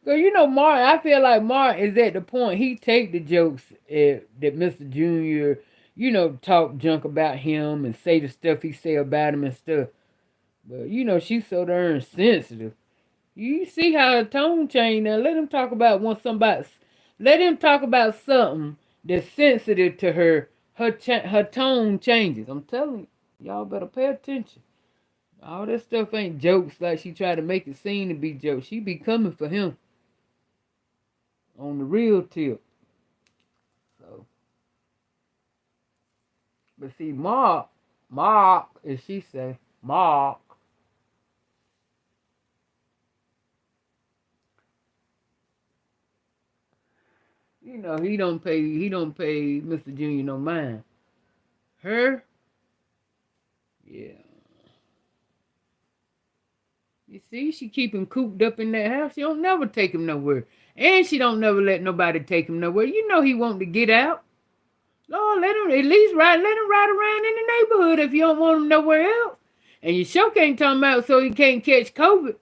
So, you know, Mark, I feel like Mark is at the point he take the jokes that Mr. Junior, you know, talk junk about him and say the stuff he say about him and stuff. But, you know, she's so darn sensitive. You see how her tone changed now. Let him talk about let him talk about something that's sensitive to her. Her tone changes. I'm telling you, y'all better pay attention. All that stuff ain't jokes like she tried to make it seem to be jokes. She be coming for him on the real tip. So, but see, Mark, as she say, Mark. You know, he don't pay Mr. Junior no mind. Her, yeah. You see, she keep him cooped up in that house. She don't never take him nowhere. And she don't never let nobody take him nowhere. You know he want to get out. Lord, let him at least let him ride around in the neighborhood if you don't want him nowhere else. And you sure can't talk about so he can't catch COVID.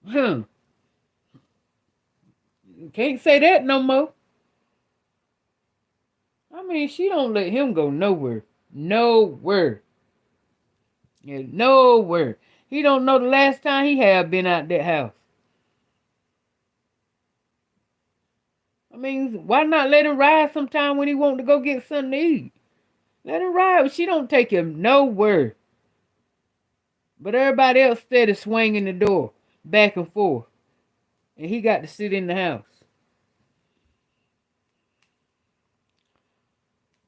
Huh. Can't say that no more. I mean, she don't let him go nowhere. Nowhere. Yeah, nowhere. He don't know the last time he had been out that house. I mean, why not let him ride sometime when he want to go get something to eat? Let him ride. She don't take him nowhere. But everybody else steady swinging the door back and forth. And he got to sit in the house.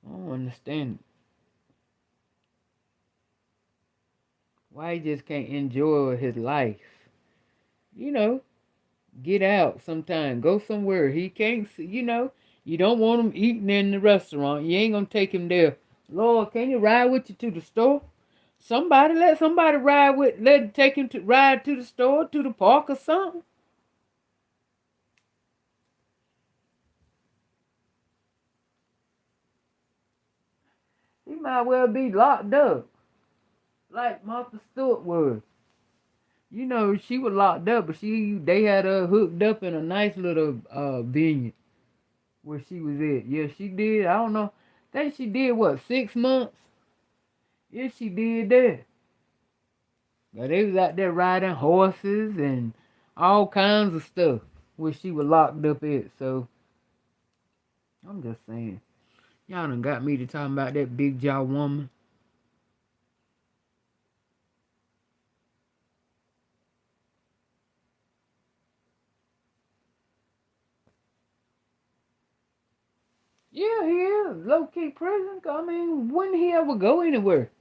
I don't understand why he just can't enjoy his life. You know, get out sometime. Go somewhere. He can't, you know, you don't want him eating in the restaurant. You ain't going to take him there. Lord, can you ride with you to the store? Let somebody ride with, take him to ride to the store, to the park or something. He might well be locked up, like Martha Stewart was. You know, she was locked up, but they had her hooked up in a nice little vineyard where she was at. Yeah, she did. I don't know. I think she did what, 6 months? Yeah, she did that. But they was out there riding horses and all kinds of stuff where she was locked up at. So I'm just saying, y'all done got me to talking about that big jaw woman. Yeah, he is. Low-key prison. I mean, when he ever go anywhere?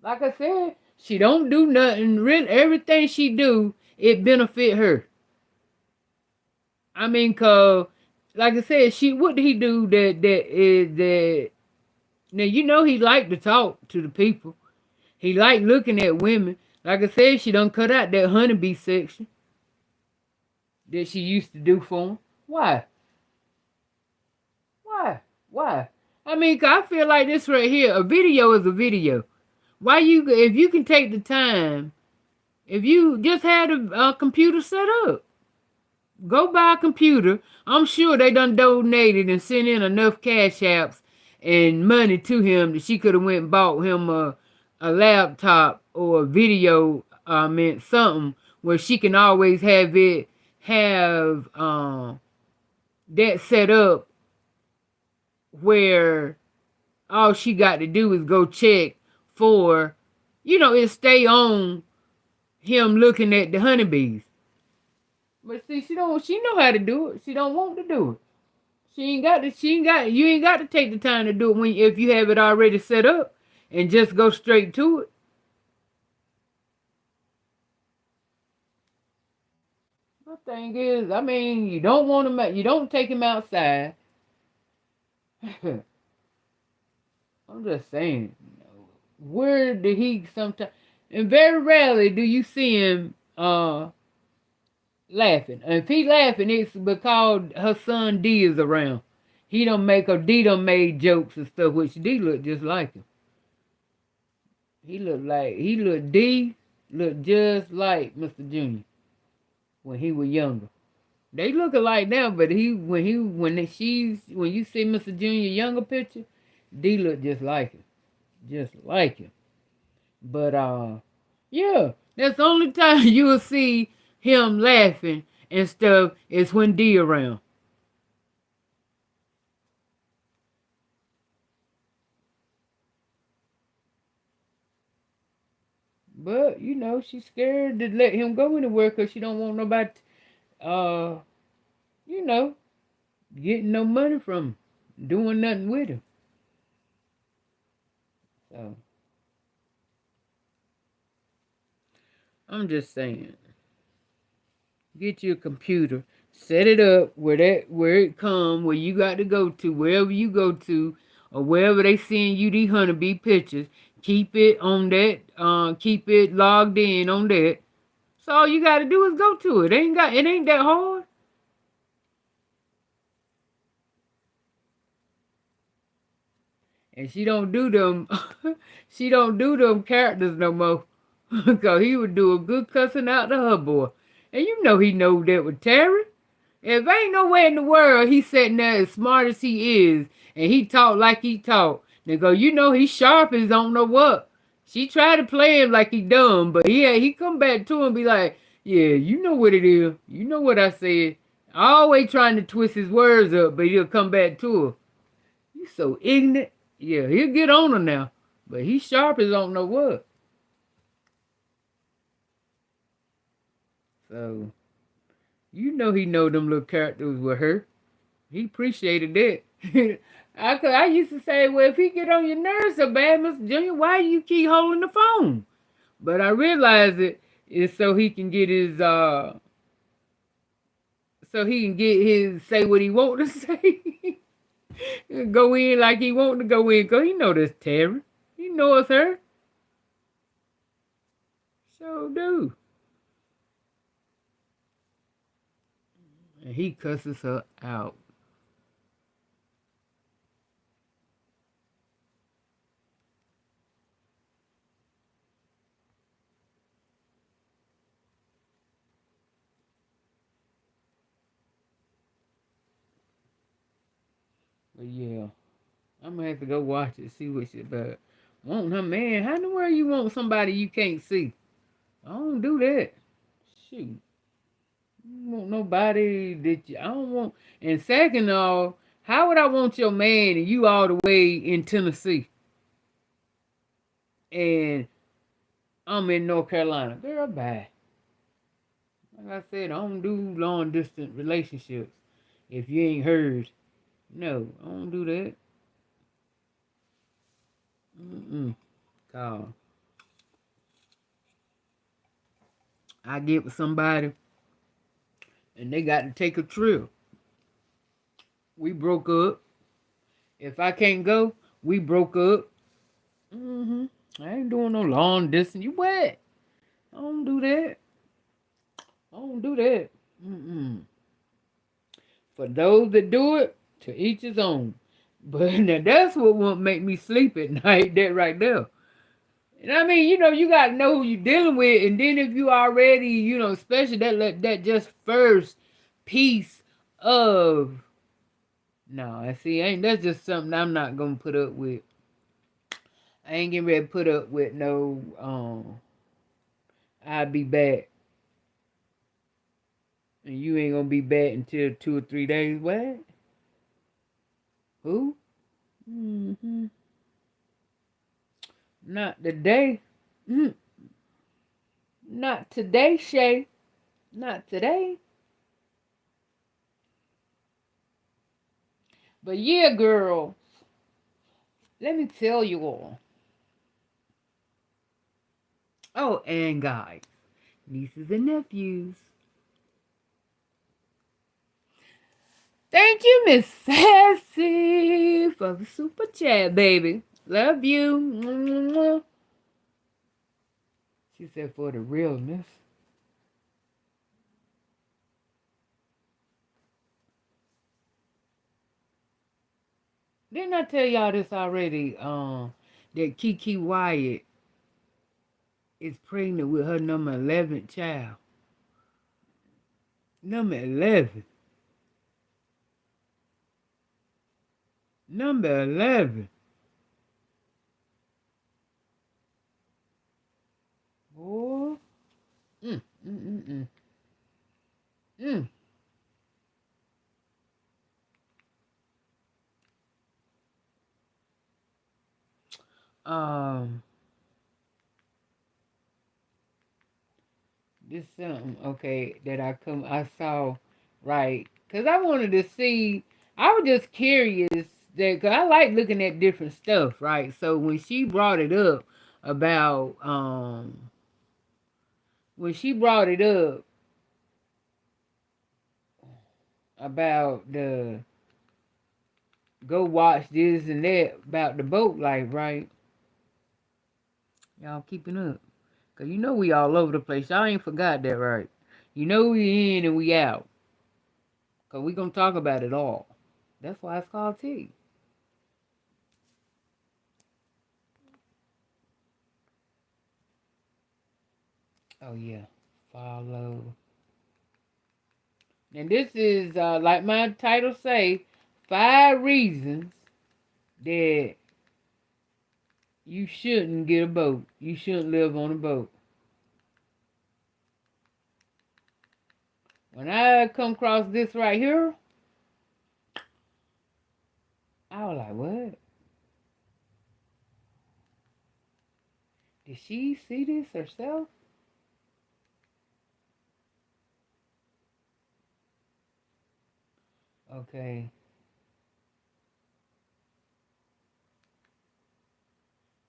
Like I said, she don't do nothing. Really, everything she do, it benefit her. I mean, cause like I said, what did he do that now you know he liked to talk to the people. He liked looking at women. Like I said, she done cut out that honeybee section that she used to do for him. Why? Why? Why? I mean, 'cause I feel like this right here, a video is a video. If you can take the time, if you just had a computer set up, go buy a computer. I'm sure they done donated and sent in enough cash apps and money to him that she could have went and bought him a laptop or a video, something where she can always have that set up where all she got to do is go check for, it stay on him looking at the honeybees. But see, she know how to do it. She don't want to do it. You ain't got to take the time to do it if you have it already set up and just go straight to it. The thing is, I mean, you don't take him outside. I'm just saying, where did he sometimes, and very rarely do you see him laughing. And if he laughing, it's because her son D is around. D done made jokes and stuff, which D look just like him. D looked just like Mr. Junior when he was younger. They look alike now, but when you see Mr. Junior younger picture, D look just like him. Just like him. But yeah, that's the only time you will see him laughing and stuff is when D around. But she's scared to let him go anywhere because she don't want nobody you know, getting no money from him, doing nothing with him. So I'm just saying, get you a computer. Set it up where it come, where you got to go to, wherever you go to, or wherever they send you these honeybee pictures. Keep it on that, keep it logged in on that. So all you gotta do is go to it. It ain't that hard. And she don't do them she don't do them characters no more. Cause he would do a good cussing out to her boy. And you know he know that with Terry. If ain't nowhere in the world he sitting there as smart as he is and he talk like he talk, they go, you know he sharp as don't know what. She tried to play him like he dumb, but he come back to him and be like, yeah, you know what it is. You know what I said. Always trying to twist his words up, but he'll come back to her. You so ignorant. Yeah, he'll get on her now. But he sharp as don't know what. So, you know he know them little characters with her. He appreciated that. I used to say, well, if he get on your nerves so bad, Mr. Junior, why do you keep holding the phone? But I realized it is so he can get his say what he want to say. Go in like he want to go in, cause he know that's Terry. He know it's her. So do. And he cusses her out. But yeah, I'm gonna have to go watch it, see what she about. Want her man? How in the world you want somebody you can't see? I don't do that. Shoot. I don't want nobody that I don't want. And second of all, how would I want your man and you all the way in Tennessee? And I'm in North Carolina. Girl, bye. Like I said, I don't do long distance relationships. If you ain't heard. No, I don't do that. God. I get with somebody and they got to take a trip. We broke up. If I can't go, we broke up. I ain't doing no long distance. You what? I don't do that. I don't do that. For those that do it, to each his own. But now that's what won't make me sleep at night, that right there. And I mean, you gotta know who you're dealing with, and then if you already, especially that just first piece of no, I see, ain't that's just something I'm not gonna put up with. I ain't getting ready to put up with no I'll be back. And you ain't gonna be back until 2 or 3 days. What? Who? Not today. Not today, Shay. Not today. But yeah, girl. Let me tell you all. Oh, and guys, nieces and nephews. Thank you, Miss Sassy, for the super chat, baby. Love you. She said for the realness. Didn't I tell y'all this already? That Kiki Wyatt is pregnant with her number 11th child. Number 11. Number 11. Oh. Mm. This something, okay, that I saw, right? Because I wanted to see, I was just curious, that, cause I like looking at different stuff, right? So when she brought it up about, when she brought it up, about the go watch this and that about the boat life, right? Y'all keeping up. Cause you know we all over the place. Y'all ain't forgot that, right? You know we in and we out. Cause we gonna talk about it all. That's why it's called tea. Oh yeah. Follow. And this is like my title say, 5 reasons that you shouldn't get a boat. You shouldn't live on a boat. When I come across this right here, I was like, what? Did she see this herself? Okay.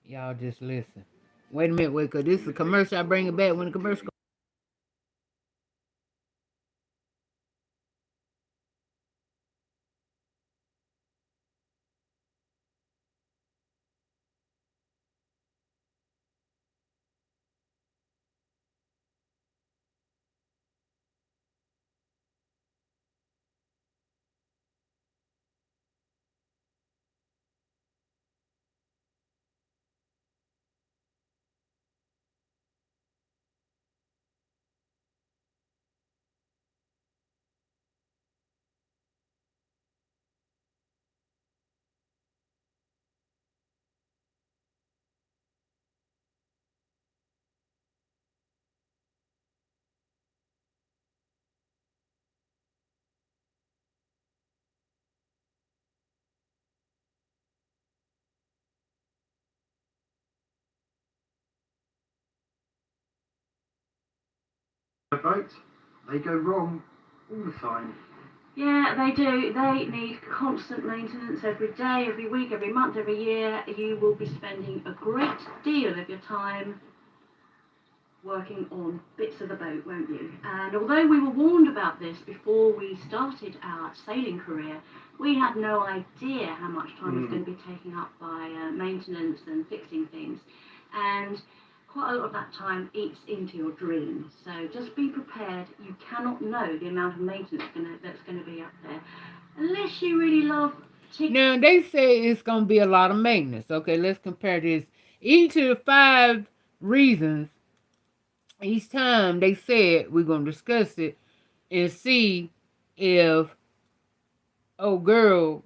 Y'all just listen. Wait a minute, wait, because this is a commercial. I bring it back when the commercial. Boat, they go wrong all the time. Yeah, they do. They need constant maintenance every day, every week, every month, every year. You will be spending a great deal of your time working on bits of the boat, won't you? And although we were warned about this before we started our sailing career, we had no idea how much time was going to be taken up by maintenance and fixing things. And quite a lot of that time eats into your dreams. So just be prepared. You cannot know the amount of maintenance that's going to be up there. Unless you really love... Now, they say it's going to be a lot of maintenance. Okay, let's compare this. Each of the 5 reasons, each time they said we're going to discuss it and see if old girl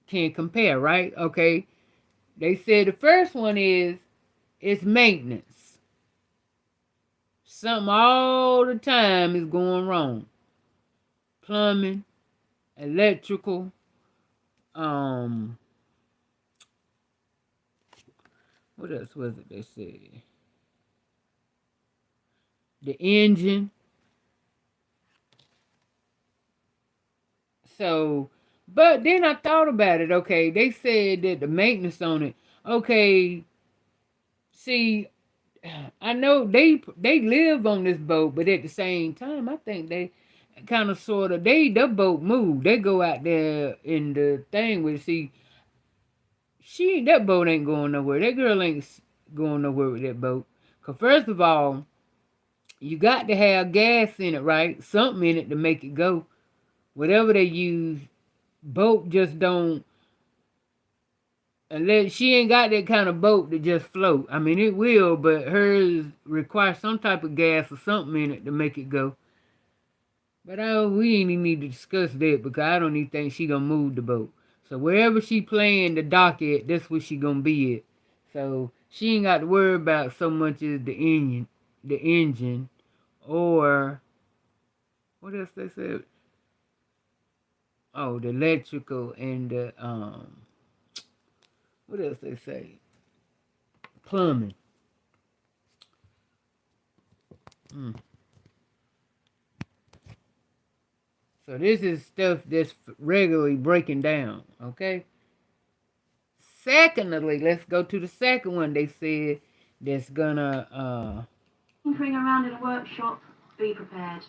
can compare, right? Okay. They said the first one is it's maintenance. Something all the time is going wrong. Plumbing, electrical, what else was it they said? The engine. So, but then I thought about it. Okay, they said that the maintenance on it. Okay, see, I know they live on this boat, but at the same time, I think they kind of sort of their boat move. They go out there in the thing with see. That boat ain't going nowhere. That girl ain't going nowhere with that boat. Cause first of all, you got to have gas in it, right? Something in it to make it go. Whatever they use, boat just don't. Unless she ain't got that kind of boat to just float. I mean, it will, but hers requires some type of gas or something in it to make it go. But we ain't even need to discuss that because I don't even think she gonna move the boat. So wherever she playing the dock at, that's where she gonna be at. So she ain't got to worry about so much as the engine, or what else they said? Oh, the electrical and the what else they say? Plumbing. Mm. So this is stuff that's regularly breaking down, okay? Secondly, let's go to the second one they said that's gonna tinkering around in a workshop, be prepared.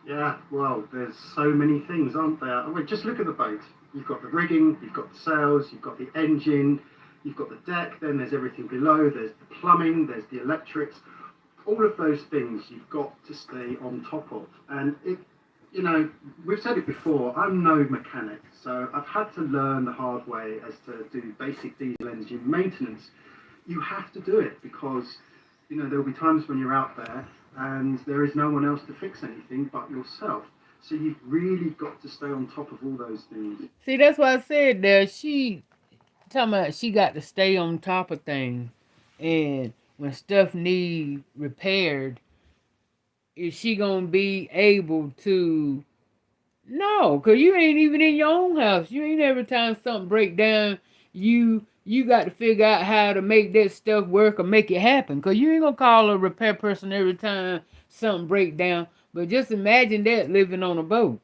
Yeah, well, there's so many things, aren't there? I mean, just look at the boat. You've got the rigging, you've got the sails, you've got the engine, you've got the deck, then there's everything below, there's the plumbing, there's the electrics. All of those things you've got to stay on top of. And it, you know, we've said it before, I'm no mechanic, so I've had to learn the hard way as to do basic diesel engine maintenance. You have to do it because, you know, there'll be times when you're out there and there is no one else to fix anything but yourself. So you've really got to stay on top of all those things. See, that's why I said that she talking about she got to stay on top of things, and when stuff need repaired, is she gonna be able to? No, cause you ain't even in your own house. You ain't every time something break down, you got to figure out how to make that stuff work or make it happen. Cause you ain't gonna call a repair person every time something break down. But just imagine that living on a boat.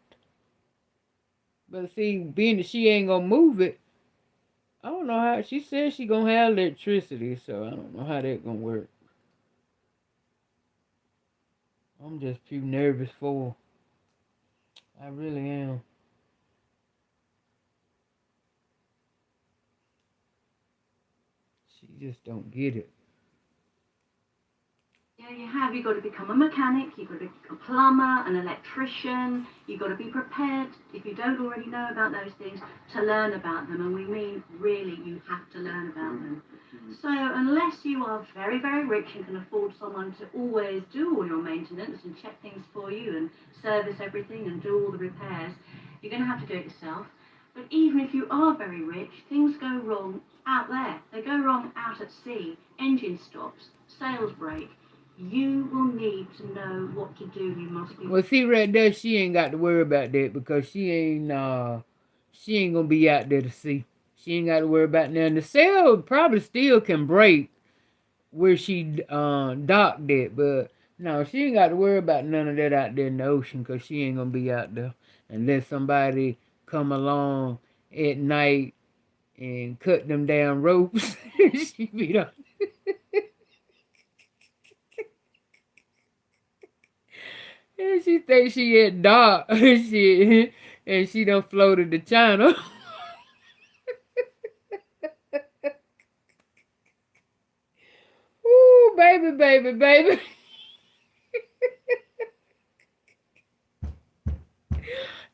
But see, being that she ain't gonna move it, I don't know how. She said she gonna have electricity, so I don't know how that gonna work. I'm just too nervous for her. I really am. She just don't get it. Yeah, you have. You've got to become a mechanic, you've got to be a plumber, an electrician, you've got to be prepared, if you don't already know about those things, to learn about them. And we mean, really, you have to learn about them. So unless you are very, very rich and can afford someone to always do all your maintenance and check things for you and service everything and do all the repairs, you're going to have to do it yourself. But even if you are very rich, things go wrong out there. They go wrong out at sea. Engine stops, sails break. You will need to know what to do. You must be. Well, see right there, she ain't got to worry about that because she ain't gonna be out there to sea. She ain't got to worry about that. And the sail probably still can break where she docked it, but no, she ain't got to worry about none of that out there in the ocean because she ain't gonna be out there unless somebody come along at night and cut them down ropes. She be done. And she thinks she at dock shit, and she done floated to China. Ooh, baby, baby, baby.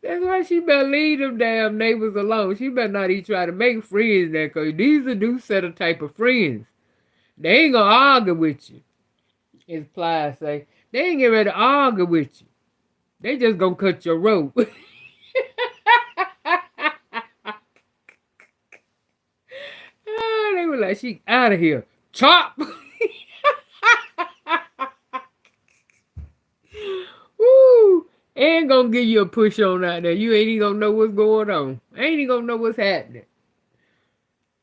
That's why she better leave them damn neighbors alone. She better not even try to make friends there, because these are new set of type of friends. They ain't gonna argue with you, as Ply say. They ain't getting ready to argue with you. They just gonna cut your rope. They were like, she out of here. Chop! Woo! Ain't gonna give you a push on out there. You ain't even gonna know what's going on. Ain't even gonna know what's happening.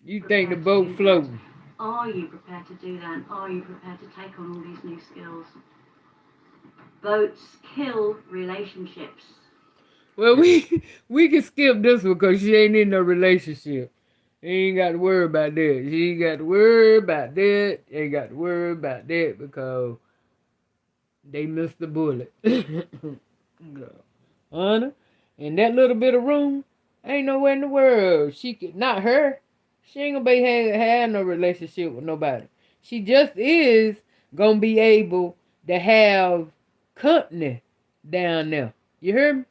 You think the boat floating. Are you prepared to do that? Are you prepared to take on all these new skills? Boats kill relationships. Well, we can skip this one because she ain't in no relationship. Ain't got to worry about that. She ain't got to worry about that. Ain't got to worry about that because they missed the bullet. Honor, in that little bit of room, ain't nowhere in the world she could, not her. She ain't gonna be have no relationship with nobody. She just is gonna be able to have company down there. You hear me?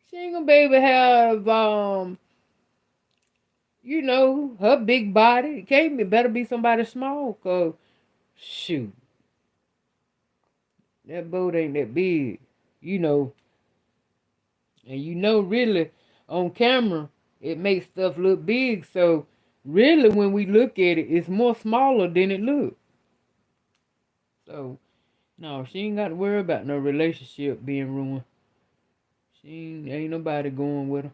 She ain't gonna be able to have you know, her big body. It can't be, better be somebody small, cause shoot, that boat ain't that big, you know. And you know, really, on camera, it makes stuff look big. So really, when we look at it, it's more smaller than it looks. So no, she ain't got to worry about no relationship being ruined. She ain't nobody going with her.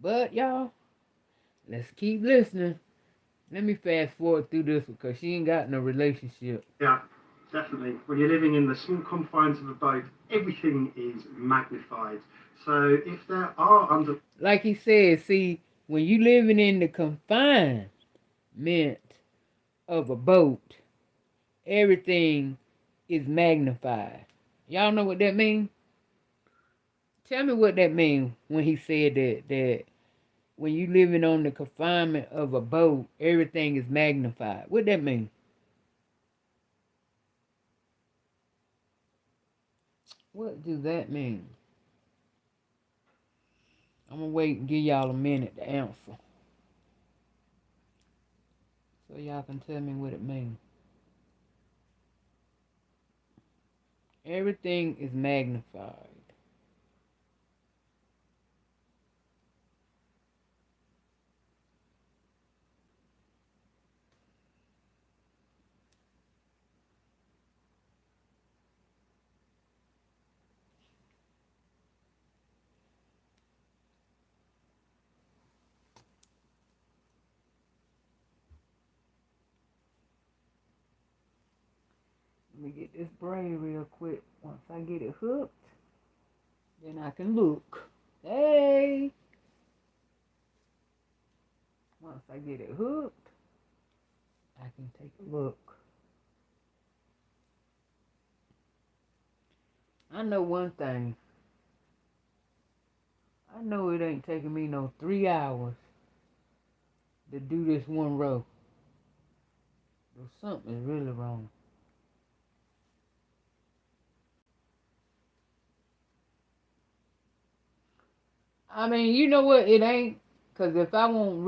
But y'all, let's keep listening. Let me fast forward through this because she ain't got no relationship. Yeah, definitely. When you're living in the small confines of a boat, everything is magnified. So if there are like he said, see, when you living in the confinement of a boat, everything is magnified. Y'all know what that means? Tell me what that means when he said that when you living on the confinement of a boat, everything is magnified. What that mean? What do that mean? I'm gonna wait and give y'all a minute to answer, so y'all can tell me what it means. Everything is magnified. Let me get this braid real quick. Once I get it hooked, then I can look. Hey! Once I get it hooked, I can take a look. I know one thing. I know it ain't taking me no 3 hours to do this one row. There's something really wrong. I mean, you know what? It ain't. Cause if I won't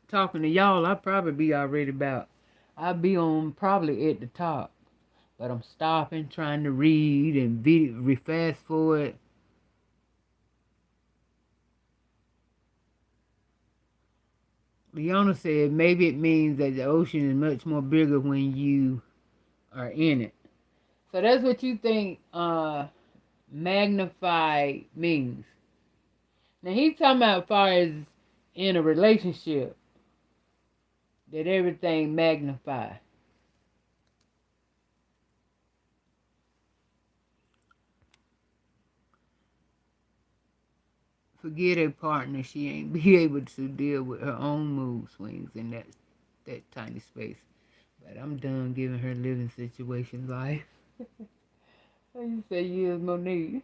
talking to y'all, I'd probably be already about. I'd be on probably at the top. But I'm stopping, trying to read and fast forward. Leona said maybe it means that the ocean is much more bigger when you are in it. So that's what you think magnified means. Now he's talking about as far as in a relationship that everything magnified. Forget a partner, she ain't be able to deal with her own mood swings in that tiny space. But I'm done giving her living situation life. How you say years, Monique?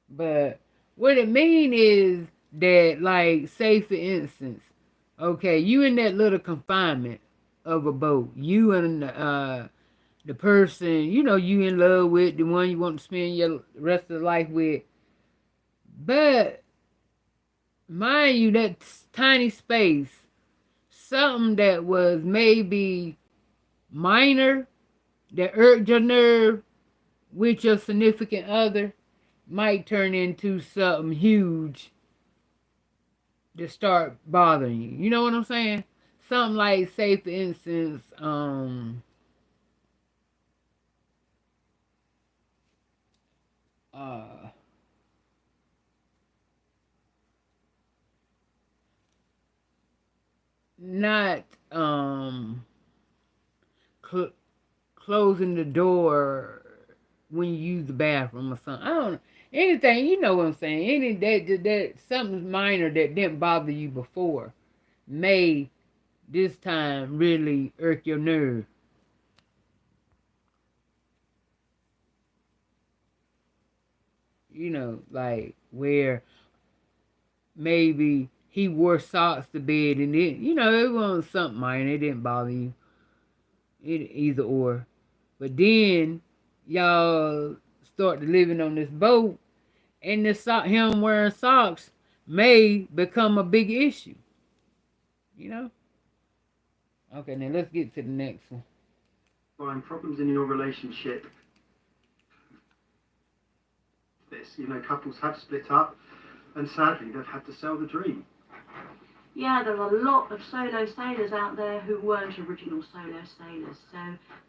But what it mean is that, like, say for instance, okay, you in that little confinement of a boat. You and the person, you know, you in love with, the one you want to spend your rest of the life with. But mind you, that tiny space, something that was maybe minor that irked your nerve with your significant other might turn into something huge to start bothering you. You know what I'm saying? Something like, say for instance, not closing the door when you use the bathroom or something. I don't know. Anything, you know what I'm saying? Any that something minor that didn't bother you before may this time really irk your nerve. You know, like where maybe he wore socks to bed and it, you know, it wasn't something minor. It didn't bother you. It either or. But then y'all start living on this boat, and him wearing socks may become a big issue. You know? Okay, now let's get to the next one. Find problems in your relationship. Couples have split up, and sadly they've had to sell the dream. Yeah, there are a lot of solo sailors out there who weren't original solo sailors. So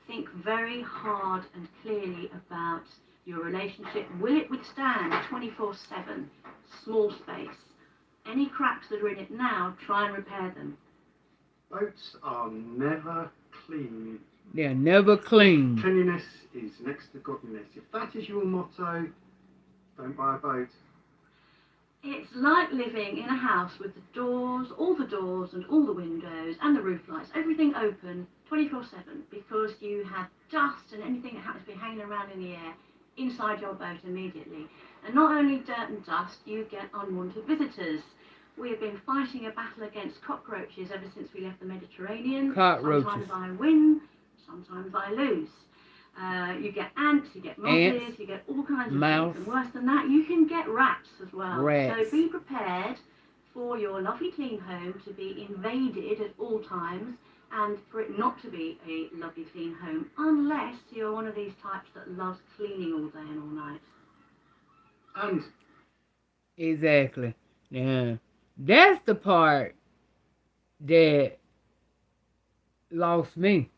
think very hard and clearly about your relationship. Will it withstand 24/7, small space? Any cracks that are in it now, try and repair them. Boats are never clean. They're never clean. Cleanliness is next to godliness. If that is your motto, don't buy a boat. It's like living in a house with the doors and all the windows and the roof lights, everything open 24/7, because you have dust and anything that happens to be hanging around in the air inside your boat immediately. And not only dirt and dust, you get unwanted visitors. We have been fighting a battle against cockroaches ever since we left the Mediterranean. Cockroaches. Sometimes I win, sometimes I lose. You get ants, you get mosses, you get all kinds of mouse. things. And worse than that, you can get rats as well. Rats. So be prepared for your lovely clean home to be invaded at all times, and for it not to be a lovely clean home, unless you're one of these types that loves cleaning all day and all night. And Exactly. Yeah. That's the part that lost me.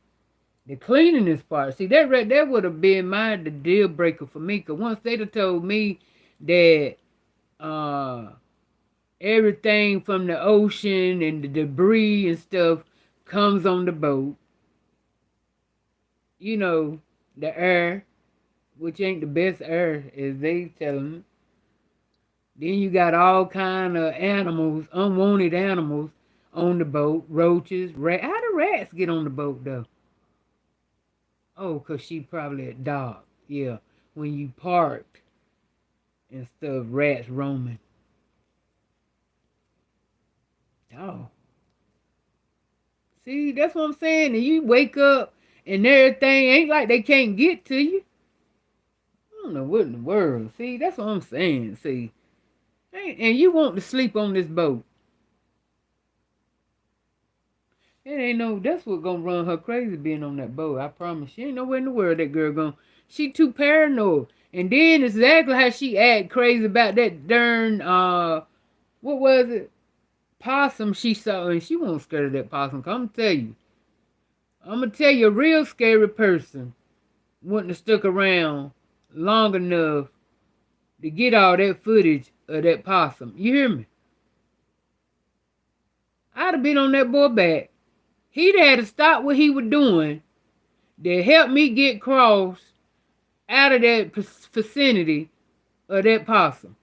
The cleanliness part. See, that would have been the deal breaker for me. Because once they'd have told me that everything from the ocean and the debris and stuff comes on the boat. You know, the air, which ain't the best air, as they telling me. Then you got all kind of animals, unwanted animals on the boat. Roaches, rats. How do rats get on the boat, though? Oh, 'cause she probably at dock. Yeah, when you parked and stuff, rats roaming. Oh. See, that's what I'm saying. And you wake up and everything ain't like they can't get to you. I don't know what in the world. See, that's what I'm saying. See. And you want to sleep on this boat. It ain't no, that's what gonna run her crazy being on that boat. I promise. She ain't nowhere in the world that girl gonna. She too paranoid. And then it's exactly how she act crazy about that darn, what was it? Possum she saw. And she won't scared of that possum. I'm gonna tell you, a real scary person wouldn't have stuck around long enough to get all that footage of that possum. You hear me? I'd have been on that boy back. He'd had to stop what he was doing to help me get cross out of that vicinity of that possum.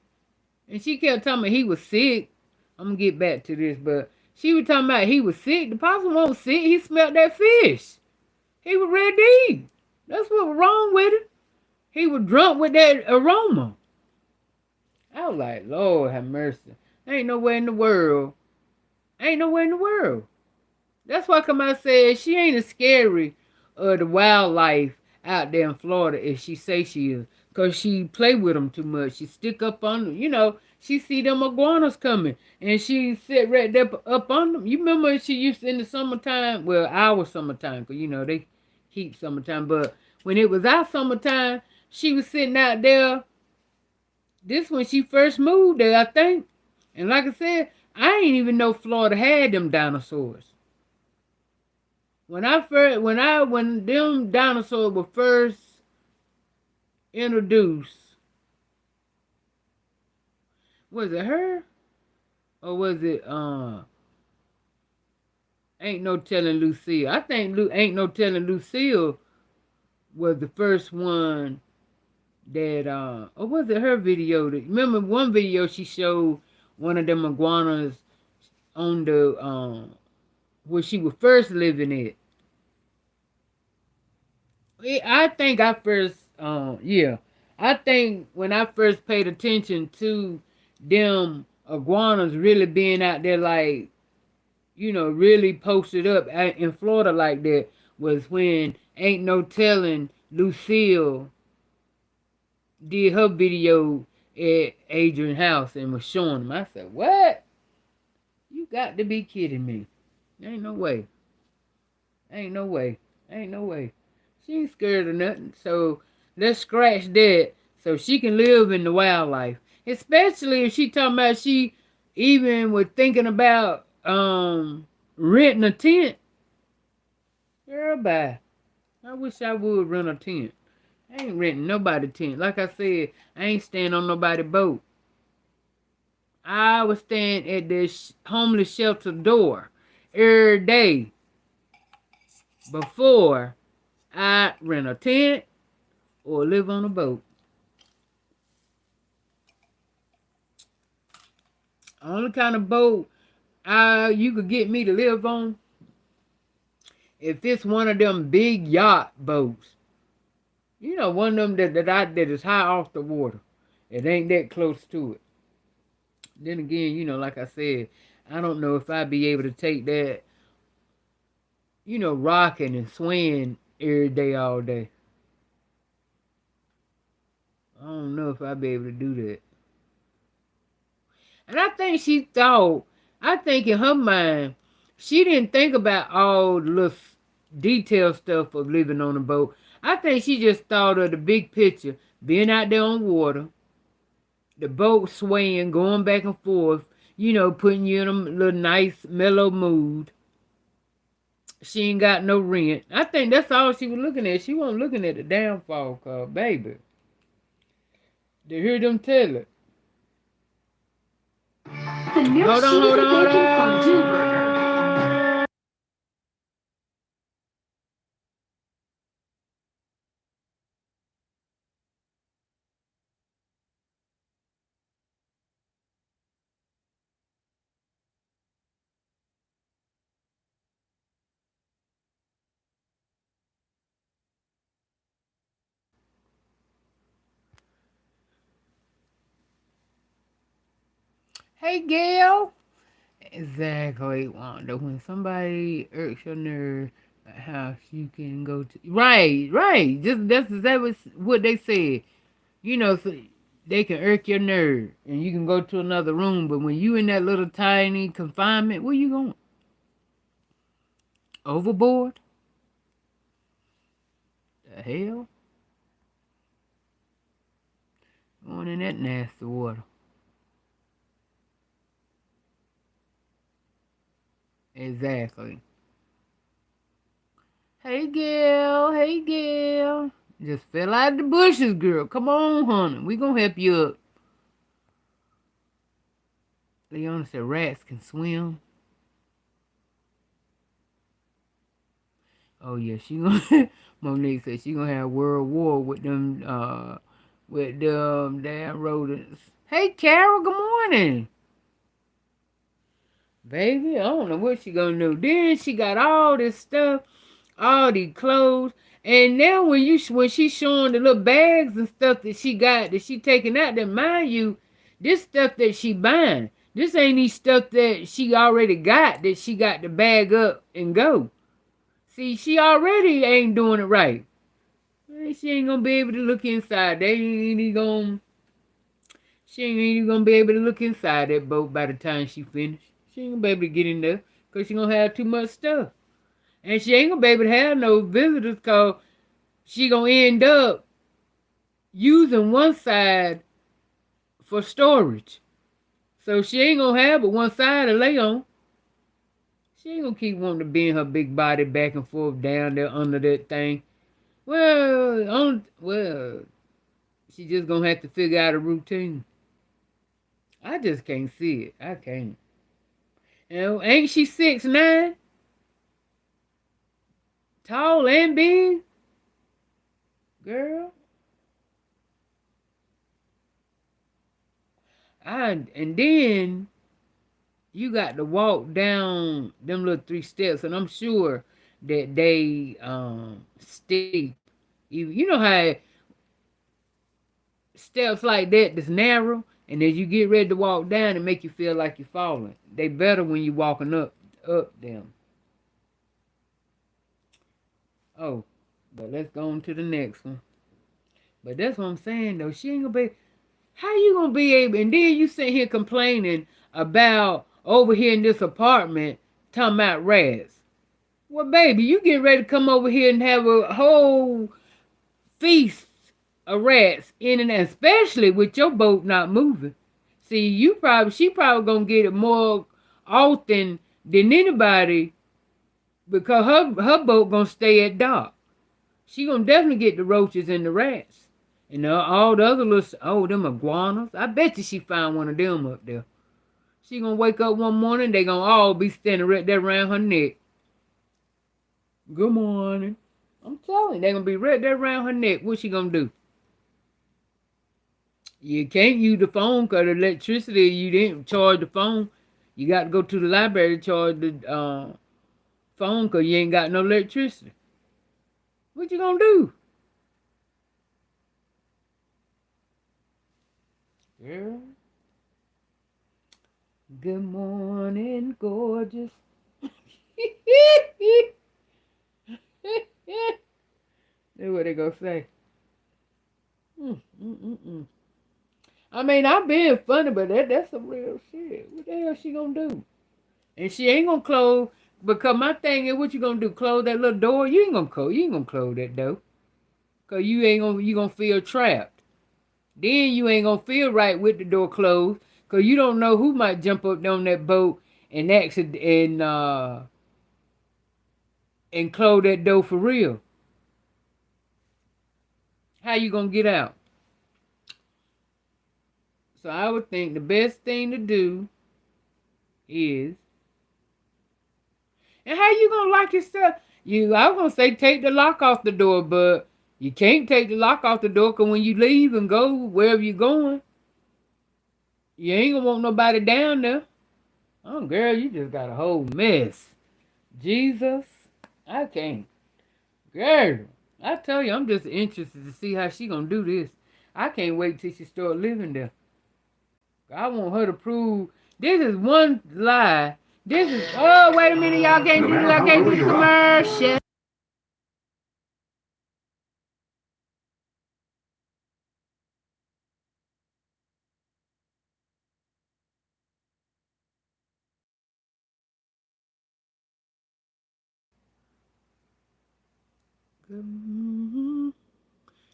And she kept telling me he was sick. I'm going to get back to this, but she was talking about he was sick. The possum wasn't sick. He smelled that fish. He was ready to eat. That's what was wrong with him. He was drunk with that aroma. I was like, Lord have mercy. Ain't nowhere in the world. Ain't nowhere in the world. That's why come I said she ain't as scary of the wildlife out there in Florida as she say she is. Because she play with them too much. She stick up on them. You know, she see them iguanas coming. And she sit right there up on them. You remember she used to in the summertime? Well, our summertime. Because, you know, they keep summertime. But when it was our summertime, she was sitting out there. This when she first moved there, I think. And like I said, I ain't even know Florida had them dinosaurs. When them dinosaurs were first introduced, was it her? Or was it Ain't No Telling Lucille? I think Ain't No Telling Lucille was the first one that or was it her video? Remember one video she showed one of them iguanas on the where she was first living at. I think I first I think when I first paid attention to them iguanas really being out there, like, you know, really posted up in Florida like that, was when Ain't No Telling Lucille did her video at Adrian's house and was showing them. I said, what? You got to be kidding me. Ain't no way. Ain't no way. Ain't no way. She ain't scared of nothing. So let's scratch that so she can live in the wildlife. Especially if she talking about she even was thinking about renting a tent. Girl, bye. I wish I would rent a tent. I ain't renting nobody tent. Like I said, I ain't staying on nobody's boat. I was staying at this homeless shelter door every day before I rent a tent or live on a boat. Only kind of boat you could get me to live on if it's one of them big yacht boats. You know, one of them that is high off the water. It ain't that close to it. Then again, you know, like I said, I don't know if I'd be able to take that, you know, rocking and swaying every day, all day. I don't know if I'd be able to do that. And I think in her mind, she didn't think about all the little detail stuff of living on a boat. I think she just thought of the big picture, being out there on water, the boat swaying, going back and forth, you know, putting you in a little nice, mellow mood. She ain't got no rent. I think that's all she was looking at. She wasn't looking at the downfall, cause baby, to hear them tell it. The new Hold on, cheesy hold on, hold bacon on. fondue burger. Hey, Gail. Exactly, Wanda. When somebody irks your nerve, a house you can go to. Right, right. Just that was what they said. You know, so they can irk your nerve, and you can go to another room. But when you in that little tiny confinement, where you going? Overboard? The hell? Going in that nasty water. Exactly. Hey, Gail. Hey, Gail. Just fell out of the bushes, girl. Come on, honey. We gonna help you up. Leona said rats can swim. Oh yeah, she gonna. Monique said she gonna have World War with them damn rodents. Hey, Carol. Good morning, baby. I don't know what she gonna do. Then she got all this stuff, all these clothes, and now when she's showing the little bags and stuff that she got that she taking out, then mind you, this stuff that she buying. This ain't any stuff that she already got that she got to bag up and go. See, she already ain't doing it right. She ain't gonna be able to look inside. She ain't even gonna be able to look inside that boat by the time she finished. She ain't gonna be able to get in there because she gonna have too much stuff. And she ain't gonna be able to have no visitors because she gonna end up using one side for storage. So she ain't gonna have but one side to lay on. She ain't gonna keep wanting to bend her big body back and forth down there under that thing. Well, she just gonna have to figure out a routine. I just can't see it. I can't. You know, ain't she 6'9"? Tall and big? Girl. And then you got to walk down them little 3 steps, and I'm sure that they steep. You know how steps like that's narrow, and as you get ready to walk down, it make you feel like you're falling. They better when you walking up them. Oh, but let's go on to the next one. But that's what I'm saying though. She ain't gonna be. How you gonna be able? And then you sit here complaining about over here in this apartment talking about rats. Well, baby, you get ready to come over here and have a whole feast of rats in and out, especially with your boat not moving. See, she probably gonna get it more often than anybody because her boat gonna stay at dock. She gonna definitely get the roaches and the rats. And all the other them iguanas. I bet you she found one of them up there. She gonna wake up one morning, they gonna all be standing right there around her neck. Good morning. I'm telling you, they gonna be right there around her neck. What she gonna do? You can't use the phone because the electricity, you didn't charge the phone. You got to go to the library to charge the phone because you ain't got no electricity. What you gonna do? Girl. Good morning, gorgeous. That's what they gonna say. Mm, mm, mm, mm. I mean, I'm being funny, but that's some real shit. What the hell she gonna do? And she ain't gonna close, because my thing is, what you gonna do? Close that little door? You ain't gonna close. You ain't gonna close that door, cause you gonna feel trapped. Then you ain't gonna feel right with the door closed, cause you don't know who might jump up on that boat and and close that door for real. How you gonna get out? So I would think the best thing to do is, and how you gonna lock yourself? I was gonna say take the lock off the door, but you can't take the lock off the door because when you leave and go wherever you're going, you ain't gonna want nobody down there. Oh, girl, you just got a whole mess. Jesus, I can't. Girl, I tell you, I'm just interested to see how she gonna do this. I can't wait till she start living there. I want her to prove this is one lie. This is, oh, wait a minute, y'all can't do commercial.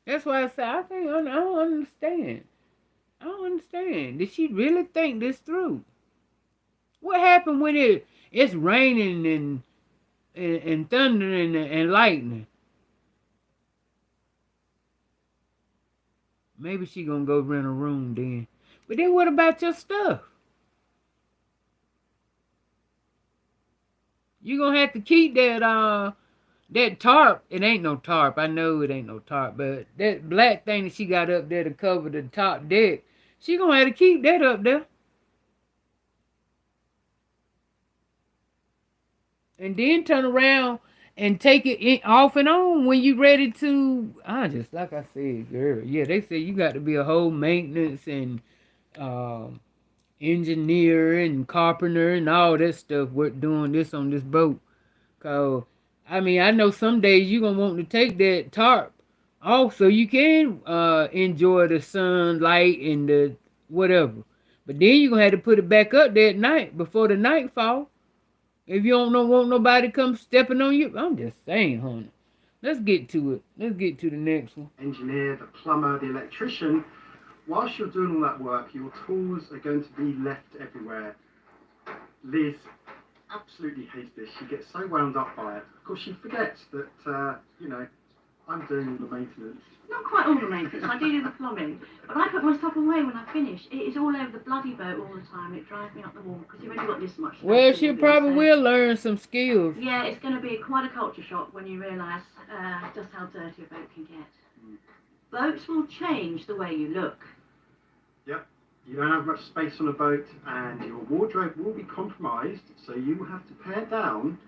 That's why I say I don't understand. I don't understand. Did she really think this through? What happened when it's raining and thundering and lightning? Maybe she gonna go rent a room then. But then what about your stuff? You gonna have to keep that tarp. It ain't no tarp. I know it ain't no tarp, but that black thing that she got up there to cover the top deck, she gonna have to keep that up there. And then turn around and take it off and on when you ready to. I just like I said, girl. Yeah, they say you got to be a whole maintenance and engineer and carpenter and all that stuff. Work doing this on this boat. Cause I mean, I know some days you gonna want to take that tarp off so you can enjoy the sunlight and the whatever. But then you gonna have to put it back up there at night before the night fall. If you don't want nobody come stepping on you, I'm just saying, honey. Let's get to it. Let's get to the next one. Engineer, the plumber, the electrician. Whilst you're doing all that work, your tools are going to be left everywhere. Liz absolutely hates this. She gets so wound up by it. Of course, she forgets that, I'm doing all the maintenance. Not quite all the maintenance, I do the plumbing, but I put my stuff away when I finish. It is all over the bloody boat all the time. It drives me up the wall because you've only got this much space. Well, she probably will learn some skills. Yeah, it's going to be quite a culture shock when you realise just how dirty a boat can get. Boats will change the way you look. Yep. You don't have much space on a boat, and your wardrobe will be compromised, so you will have to pare down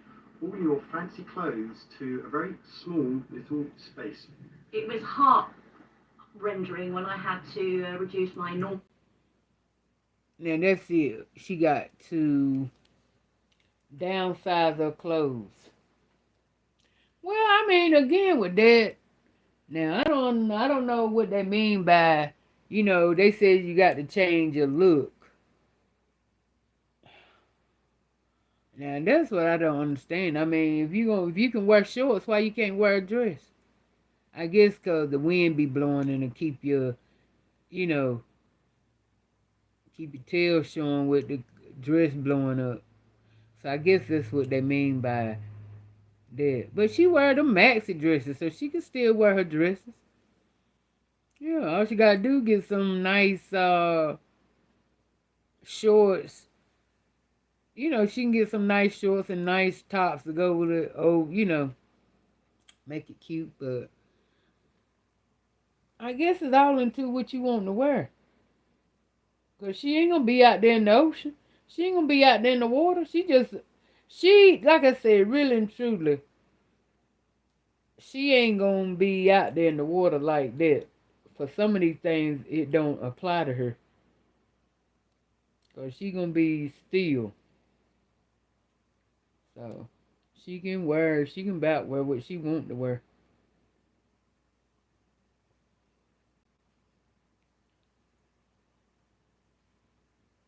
all your fancy clothes to a very small little space. It was heart-rendering when I had to reduce my normal. Now that's it. She got to downsize her clothes. Well, I mean, again with that, now I don't know what they mean by, they said you got to change your look. Now that's what I don't understand. I mean, if you can wear shorts, why you can't wear a dress? I guess 'cause the wind be blowing and it keep your, keep your tail showing with the dress blowing up. So I guess that's what they mean by that. But she wear the maxi dresses, so she can still wear her dresses. Yeah, all she gotta do get some nice shorts. She can get some nice shorts and nice tops to go with it. Oh, make it cute, but I guess it's all into what you want to wear. Because she ain't going to be out there in the ocean. She ain't going to be out there in the water. Like I said, really and truly, she ain't going to be out there in the water like that. For some of these things, it don't apply to her. Because she going to be still. So, she can about wear what she want to wear.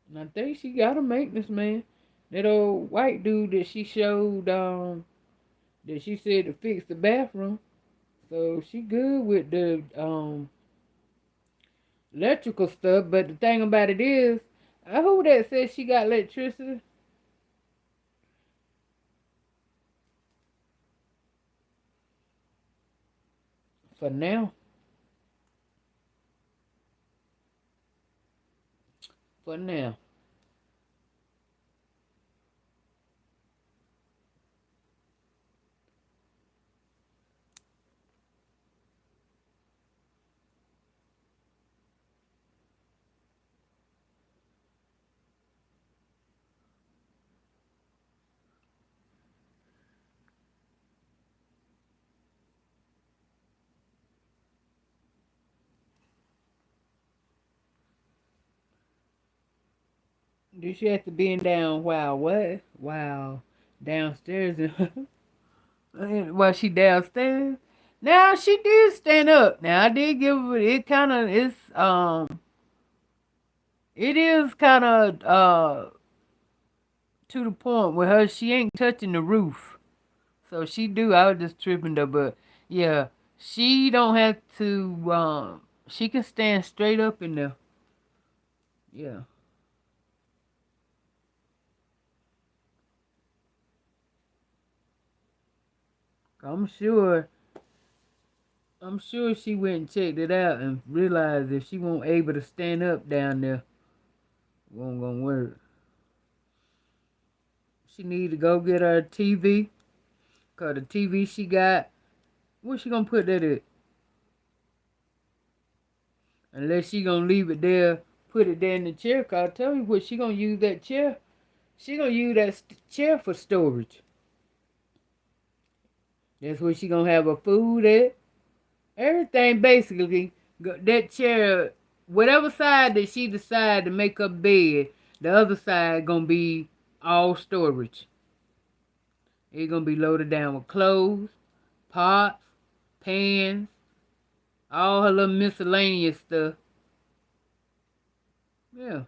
And I think she got a maintenance man. That old white dude that she showed, that she said to fix the bathroom. So she good with the electrical stuff. But the thing about it is, who that says she got electricity? For now. For now. Do she have to bend down while what? While downstairs while she downstairs? Now she did stand up. Now I did give her it is kinda to the point where she ain't touching the roof. So I was just tripping though, but yeah, she don't have to she can stand straight up in there. Yeah. I'm sure she went and checked it out and realized if she won't able to stand up down there, it won't gonna work. She need to go get her TV. Cause the TV she got, where she gonna put that at? Unless she gonna leave it there, put it there in the chair. Cause I tell you what, she gonna use that chair. She gonna use that chair for storage. That's where she gonna have her food at. Everything basically. That chair, whatever side that she decide to make her bed, the other side gonna be all storage. It's gonna be loaded down with clothes, pots, pans, all her little miscellaneous stuff. Yeah.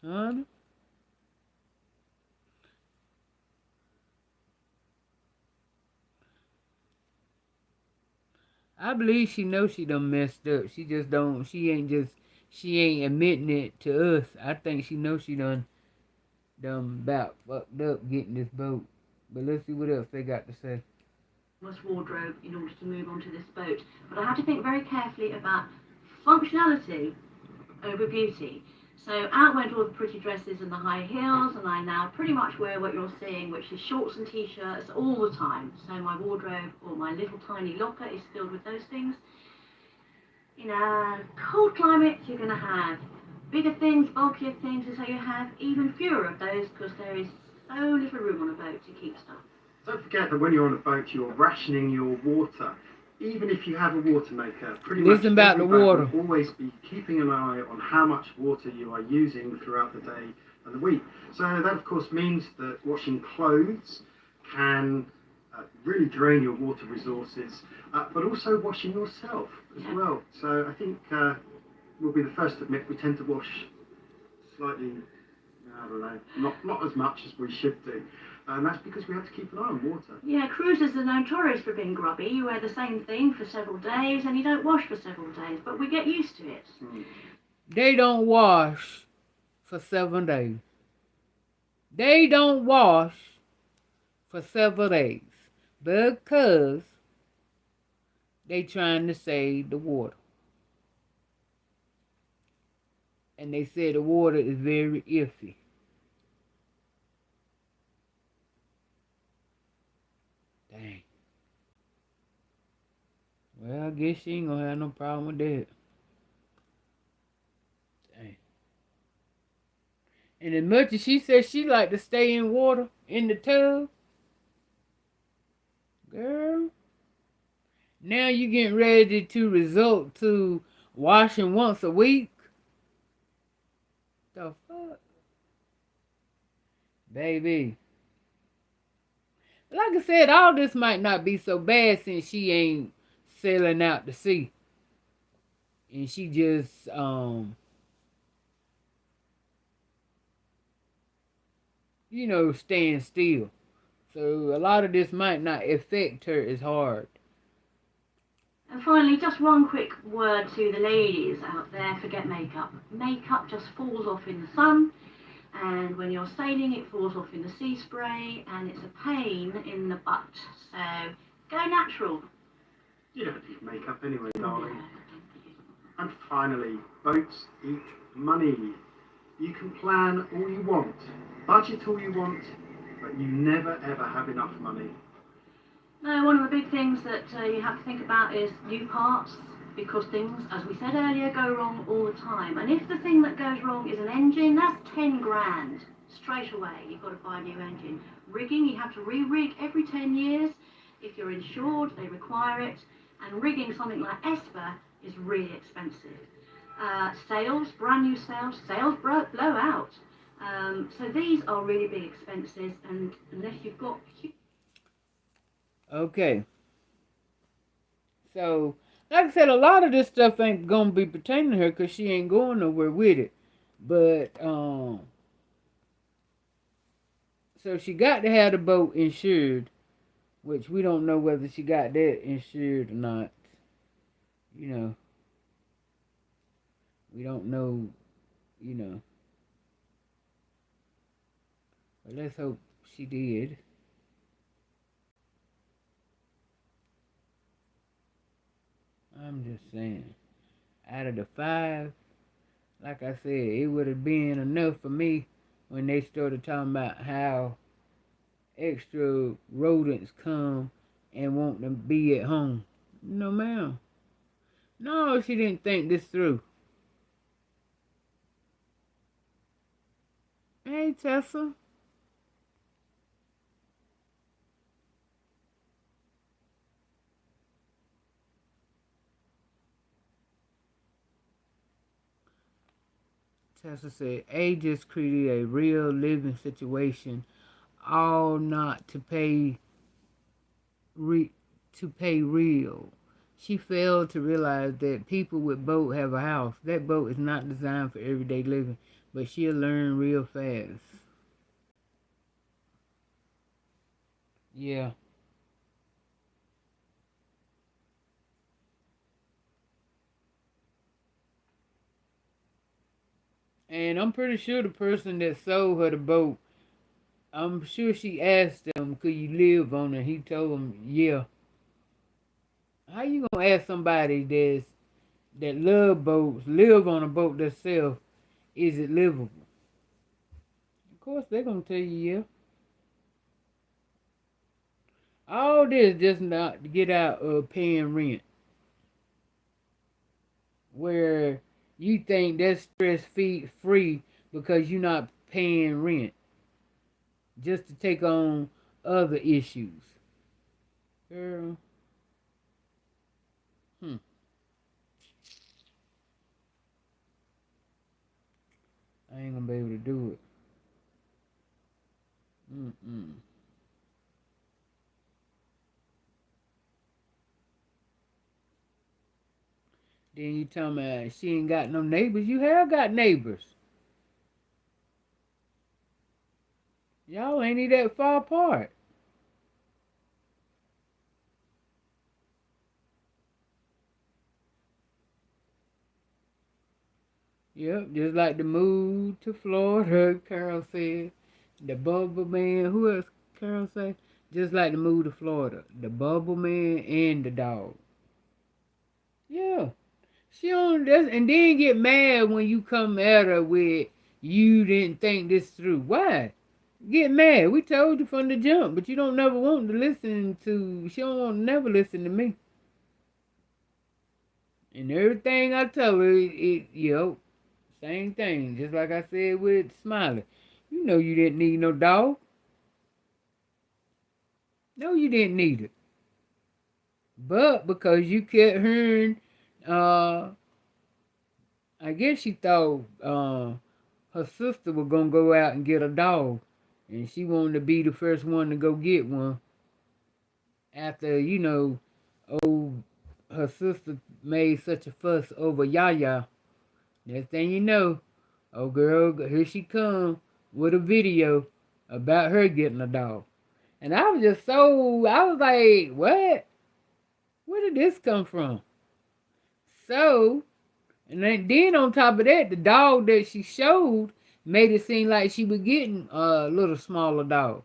Honey. I believe she knows she done messed up. She just don't, she ain't admitting it to us. I think she knows she done about fucked up getting this boat. But let's see what else they got to say. Wardrobe in order to move onto this boat. But I had to think very carefully about functionality over beauty. So out went all the pretty dresses and the high heels, and I now pretty much wear what you're seeing, which is shorts and t-shirts all the time. So my wardrobe or my little tiny locker is filled with those things. In a cold climate, you're going to have bigger things, bulkier things, and so you have even fewer of those because there is so little room on a boat to keep stuff. Don't forget that when you're on a boat, you're rationing your water. Even if you have a water maker, pretty much about the water. Will always be keeping an eye on how much water you are using throughout the day and the week. So that, of course, means that washing clothes can really drain your water resources, but also washing yourself as well. So I think we'll be the first to admit we tend to wash slightly, I don't know, not as much as we should do. And that's because we have to keep an eye on water. Yeah, cruisers are notorious for being grubby. You wear the same thing for several days and you don't wash for several days, but we get used to it. They don't wash for 7 days. They don't wash for several days because they trying to save the water. And they say the water is very iffy. Dang. Well, I guess she ain't gonna have no problem with that. Dang. And as much as she said she like to stay in water, in the tub, girl, now you getting ready to resort to washing once a week? The fuck? Baby. Like I said, all this might not be so bad since she ain't sailing out to sea. And she just, staying still. So a lot of this might not affect her as hard. And finally, just one quick word to the ladies out there, forget makeup. Makeup just falls off in the sun, and when you're sailing it falls off in the sea spray, and it's a pain in the butt. So go natural. You don't need makeup anyway, darling. And finally, boats eat money. You can plan all you want, budget all you want, but you never ever have enough money. No, one of the big things that you have to think about is new parts, because things, as we said earlier, go wrong all the time. And if the thing that goes wrong is an engine, that's 10 grand. Straight away, you've got to buy a new engine. Rigging, you have to re-rig every 10 years. If you're insured, they require it. And rigging something like Esper is really expensive. Sails, brand new sails blow out. So these are really big expenses, and unless you've got... Okay. So, like I said, a lot of this stuff ain't gonna be pertaining to her because she ain't going nowhere with it. But, so she got to have the boat insured, which we don't know whether she got that insured or not. We don't know, but let's hope she did. I'm just saying, out of the 5, like I said, it would have been enough for me when they started talking about how extra rodents come and want to be at home. No, ma'am. No, she didn't think this through. Hey, Tessa. Tessa said, A just created a real living situation, all not to pay real. She failed to realize that people with boat have a house. That boat is not designed for everyday living, but she'll learn real fast. Yeah. And I'm pretty sure the person that sold her the boat, I'm sure she asked him, could you live on it? He told him, yeah. How you gonna ask somebody that love boats, live on a boat themselves, is it livable? Of course they're gonna tell you yeah. All this just not to get out of paying rent. Where you think that's stress free because you're not paying rent. Just to take on other issues. Girl. I ain't gonna be able to do it. Then you tell me she ain't got no neighbors. You have got neighbors. Y'all ain't even that far apart. Yep, just like the move to Florida, Carol said. The Bubble Man, who else Carol said? Just like the move to Florida. The Bubble Man and the dog. Yeah. She on this and then get mad when you come at her with you didn't think this through. Why? Get mad. We told you from the jump, but you don't never want to listen to she don't want to never listen to me. And everything I tell her, same thing. Just like I said with Smiley. You know you didn't need no dog. No, you didn't need it. But because you kept hearing, I guess she thought her sister was going to go out and get a dog. And she wanted to be the first one to go get one. After, her sister made such a fuss over Yaya. Next thing you know, oh girl, here she come with a video about her getting a dog. And I was like, what? Where did this come from? So, and then on top of that, the dog that she showed made it seem like she was getting a little smaller dog.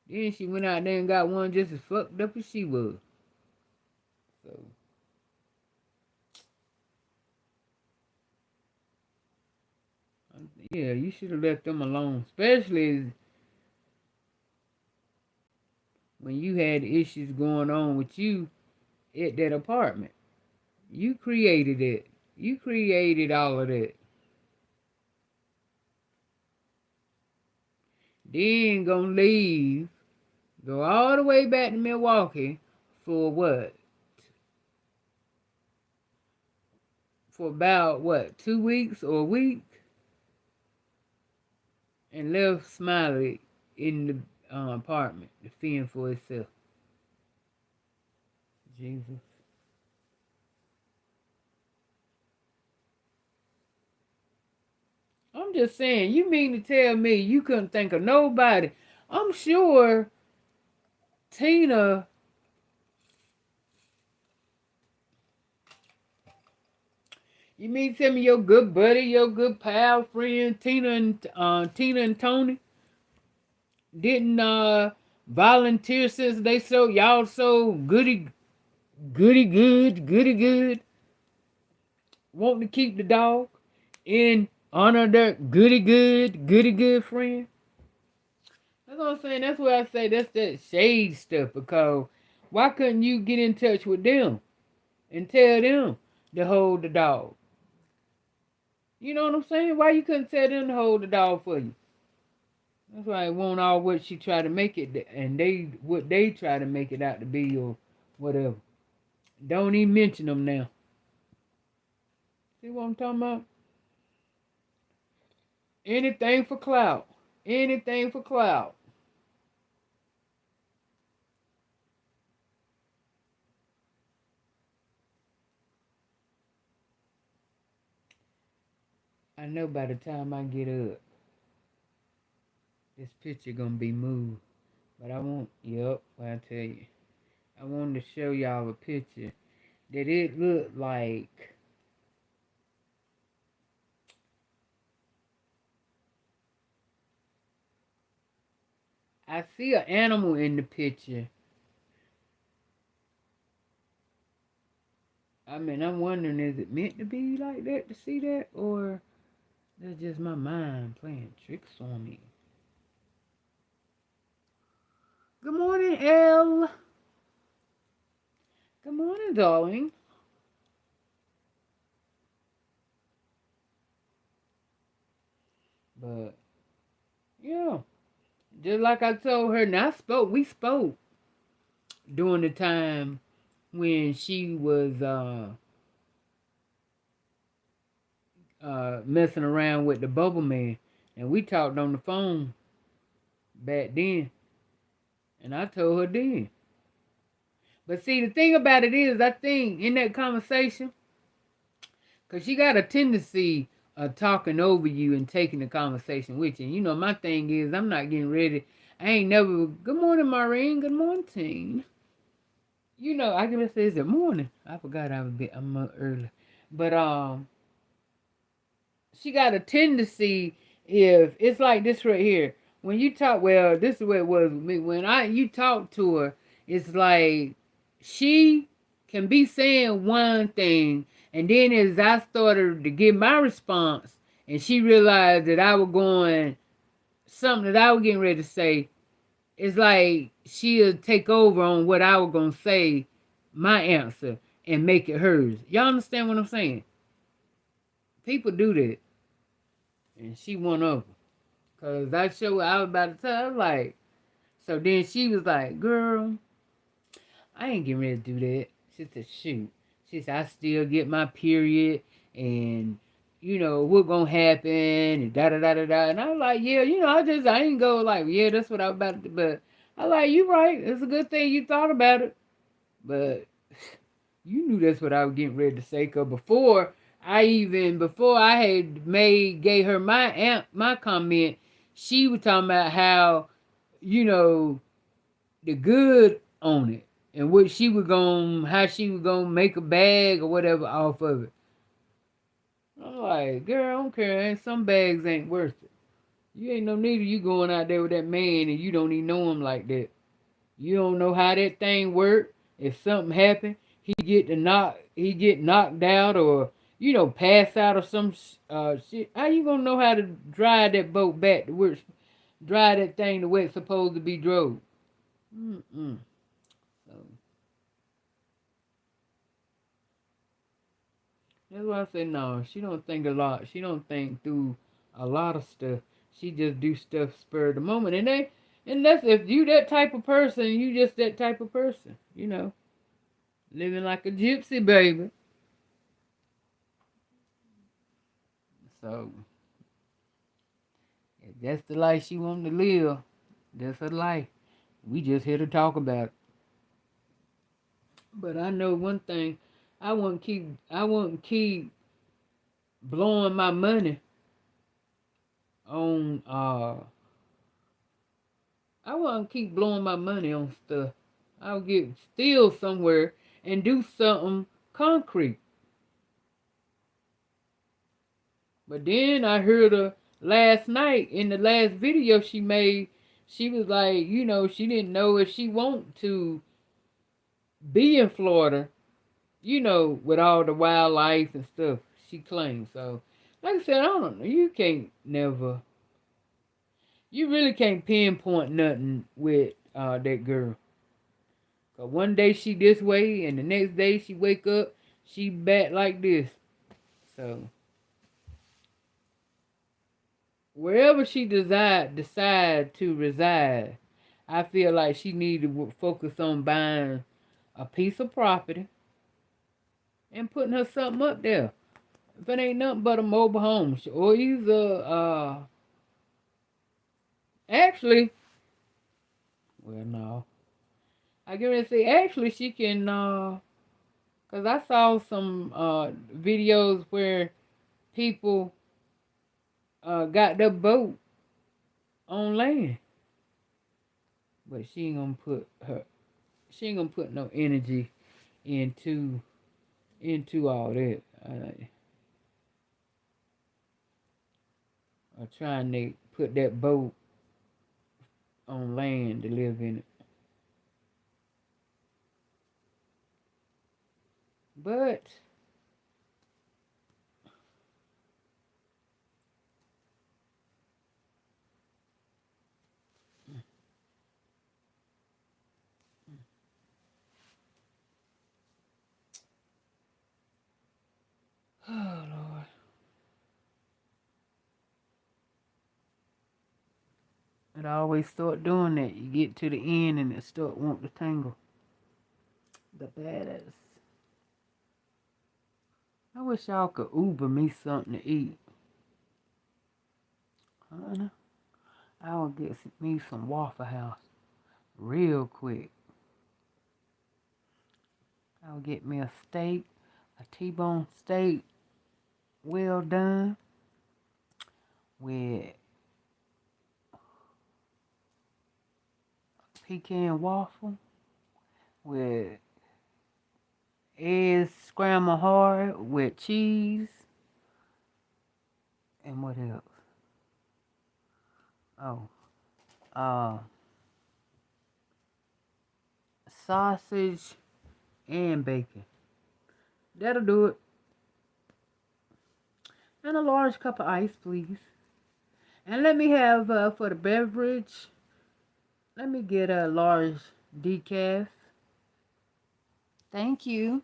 Then she went out there and got one just as fucked up as she was. So, yeah, you should have left them alone, especially when you had issues going on with you at that apartment. You created it. You created all of that. Then gonna leave, go all the way back to Milwaukee for what? For about what, 2 weeks or a week? And left Smiley in the apartment to fend for itself. Jesus. I'm just saying, you mean to tell me you couldn't think of nobody? I'm sure Tina, you mean to tell me your good buddy, your good pal, friend, Tina and Tony didn't volunteer since they y'all so goody good, wanting to keep the dog in honor of their goody good friend? That's what I'm saying. That's what I say. That's that shade stuff. Because why couldn't you get in touch with them and tell them to hold the dog? You know what I'm saying? Why you couldn't tell them to hold the dog for you? That's why it won't all what she tried to make it, and what they try to make it out to be or whatever. Don't even mention them now. See what I'm talking about? Anything for clout. Anything for clout. I know by the time I get up, this picture gonna be moved. But I want, I tell you. I wanted to show y'all a picture that it looked like I see an animal in the picture. I mean, I'm wondering, is it meant to be like that to see that? Or that's just my mind playing tricks on me? Good morning, Elle. Good morning, darling. But, yeah. Just like I told her, and we spoke during the time when she was messing around with the bubble man. And we talked on the phone back then. And I told her then. But see, the thing about it is, I think in that conversation, because she got a tendency of talking over you and taking the conversation with you. And you know, my thing is, I'm not getting ready. I ain't never, good morning, Maureen. Good morning. You know, I can just say, is it morning? I forgot I'm up early. But, she got a tendency, if it's like this right here. When you talk, well, this is what it was with me. When you talk to her, it's like she can be saying one thing, and then as I started to give my response, and she realized that I was going, something that I was getting ready to say, it's like she'll take over on what I was going to say my answer and make it hers. Y'all understand what I'm saying? People do that. And she one of them. Because I was about to tell her, like, so then she was like, girl, I ain't getting ready to do that. She said, shoot. She said, I still get my period and, you know, what gonna happen and da-da-da-da-da. And I was like, yeah, you know, I ain't go like, yeah, that's what I was about to do. But I like, you right. It's a good thing you thought about it. But you knew that's what I was getting ready to say. Because before I had gave her my comment, she was talking about how, you know, the good on it and how she was gonna make a bag or whatever off of it. I'm like, girl, I don't care. Some bags ain't worth it. You ain't no need of you going out there with that man and you don't even know him like that. You don't know how that thing work. If something happen, he get knocked out or pass out or some shit. How you gonna know how to drive that boat back to where drive that thing to where it's supposed to be drove? Mm-mm. So that's why I say no. She don't think a lot. She don't think through a lot of stuff. She just do stuff spur of the moment, and that's if you that type of person. You just that type of person. Living like a gypsy baby. So if that's the life she want to live, that's her life. We just here to talk about it. But I know one thing. I wouldn't keep blowing my money on I wouldn't keep blowing my money on stuff. I'll get still somewhere and do something concrete. But then I heard her last night in the last video she made. She was like, she didn't know if she want to be in Florida, with all the wildlife and stuff she claims. So, like I said, I don't know. You really can't pinpoint nothing with that girl. Cause one day she this way, and the next day she wake up, she back like this. So wherever she decide to reside, I feel like she need to focus on buying a piece of property and putting her something up there. If it ain't nothing but a mobile home, or either actually, well no, I get ready to say actually she can cause I saw some videos where people got their boat on land, but she ain't gonna put no energy into all that. Or trying to put that boat on land to live in it. But oh Lord. It always start doing that. You get to the end and it start wanting to tangle. The baddest. I wish y'all could Uber me something to eat. Honey, I will get me some Waffle House real quick. I'll get me a steak, a T-bone steak, well done, with pecan waffle, with eggs scrambled hard, with cheese, and what else? Oh, sausage and bacon. That'll do it. And a large cup of ice, please. And let me have, for the beverage, let me get a large decaf. Thank you.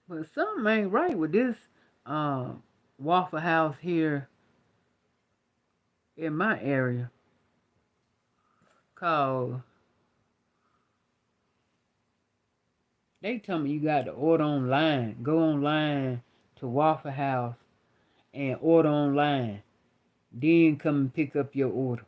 But something ain't right with this Waffle House here in my area. Cause they tell me you got to order online. Go online to Waffle House and order online. Then come and pick up your order.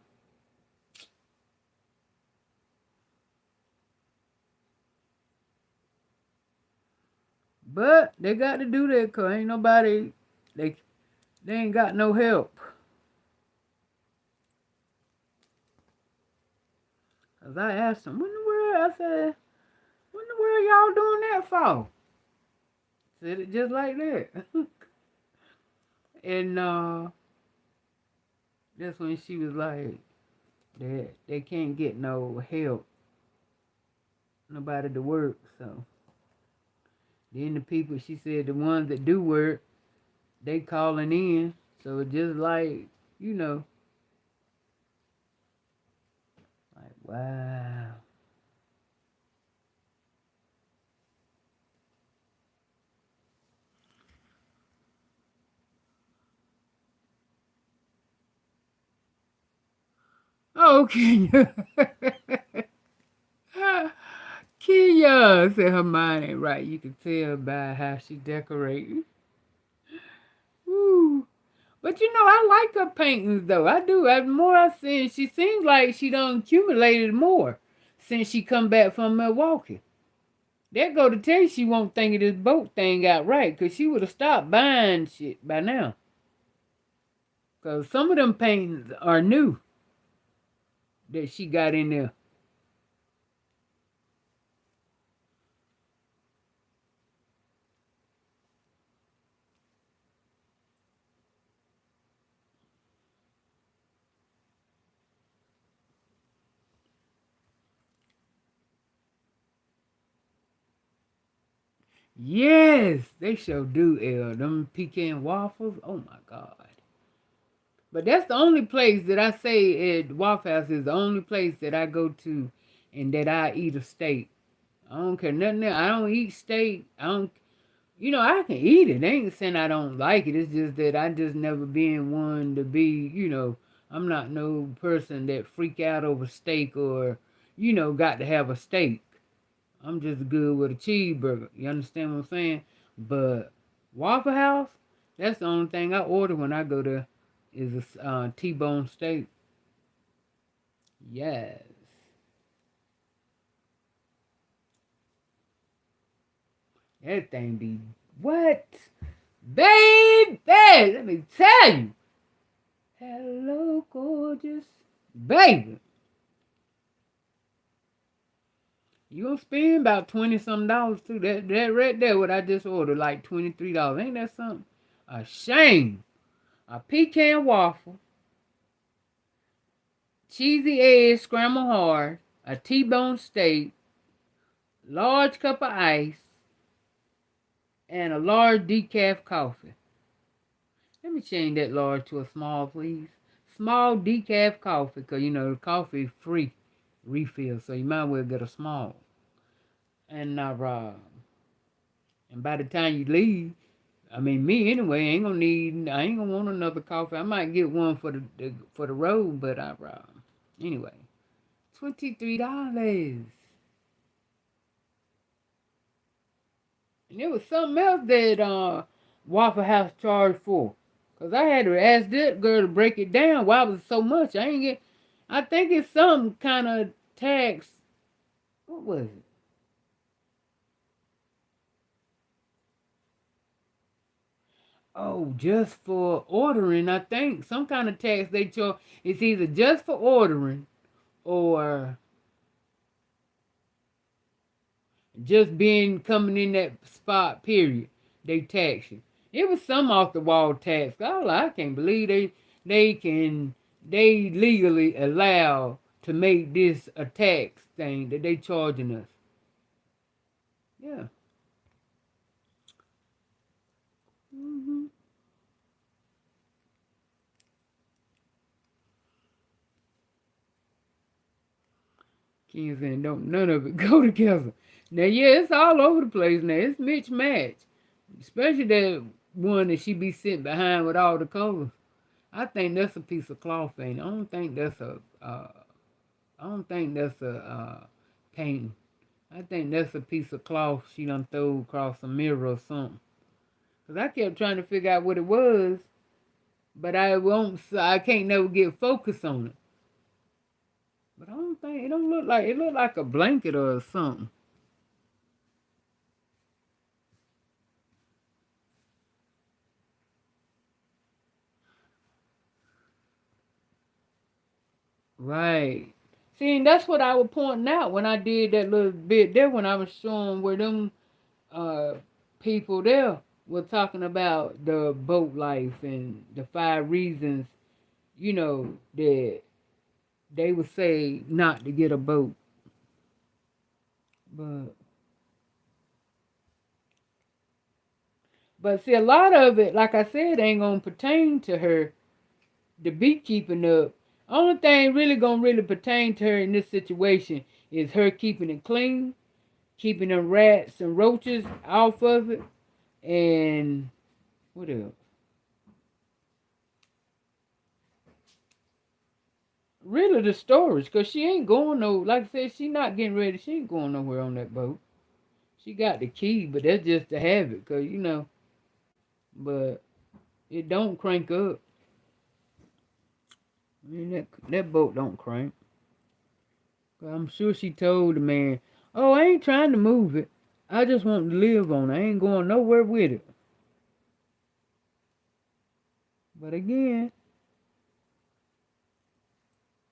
But they got to do that because ain't nobody, they ain't got no help. Because I asked them, what in the world? I said, what in the world y'all doing that for? Said it just like that. And that's when she was like, they can't get no help. Nobody to work, so. Then the people, she said, the ones that do work, they calling in. So it's just like, you know, like, wow. Oh, Kenya. Kenya said her mind ain't right. You can tell by how she decorating. Woo. But you know, I like her paintings though. I do. The more I see, she seems like she done accumulated more since she come back from Milwaukee. That go to tell you she won't think of this boat thing out right, cause she would have stopped buying shit by now. Cause some of them paintings are new that she got in there. Yes, they sure do, L. Them pecan waffles. Oh my God. But that's the only place that I say at Waffle House is the only place that I go to and that I eat a steak. I don't care nothing else. I don't eat steak. I don't, you know, I can eat it. They ain't saying I don't like it. It's just that I just never been one to be, you know, I'm not no person that freak out over steak or, you know, got to have a steak. I'm just good with a cheeseburger. You understand what I'm saying? But Waffle House, that's the only thing I order when I go there is a T-bone steak. Yes. That thing be what? Baby, let me tell you. Hello, gorgeous. Baby. You gonna spend about 20 some dollars too. That right there, what I just ordered, like $23. Ain't that something? A shame. A pecan waffle, cheesy eggs scrambled hard, a T-bone steak, large cup of ice, and a large decaf coffee. Let me change that large to a small, please. Small decaf coffee, because, you know, the coffee free refill, so you might well get a small. And and by the time you leave, I mean, me anyway, I ain't gonna want another coffee. I might get one for the road, but anyway, $23. And there was something else that Waffle House charged for. Cause I had to ask that girl to break it down. Why was it so much? I think it's some kind of tax. What was it? Oh, just for ordering, I think. Some kind of tax they charge. It's either just for ordering or just being coming in that spot, period. They tax you. It was some off the wall tax. I can't believe they legally allow to make this a tax thing that they charging us. Yeah. Hmm. Ken saying, don't none of it go together. Now, yeah, it's all over the place now. It's Mitch match. Especially that one that she be sitting behind with all the colors. I think that's a piece of cloth, ain't it? I don't think that's a painting. I think that's a piece of cloth she done throw across a mirror or something. Cause I kept trying to figure out what it was, but I can't never get focused on it. But I don't think it don't look like it look like a blanket or something. Right. See, and that's what I was pointing out when I did that little bit there when I was showing where them uh people there were talking about the boat life and the 5 reasons, that they would say not to get a boat. But see, a lot of it, like I said, ain't gonna pertain to her the beekeeping up. Only thing really pertain to her in this situation is her keeping it clean, keeping the rats and roaches off of it, and what else? Really the storage, cause she ain't going no. Like I said, she not getting ready. She ain't going nowhere on that boat. She got the key, but that's just to have it, cause But it don't crank up. I mean that boat don't crank. I'm sure she told the man, "Oh, I ain't trying to move it. I just want to live on it. I ain't going nowhere with it." But again,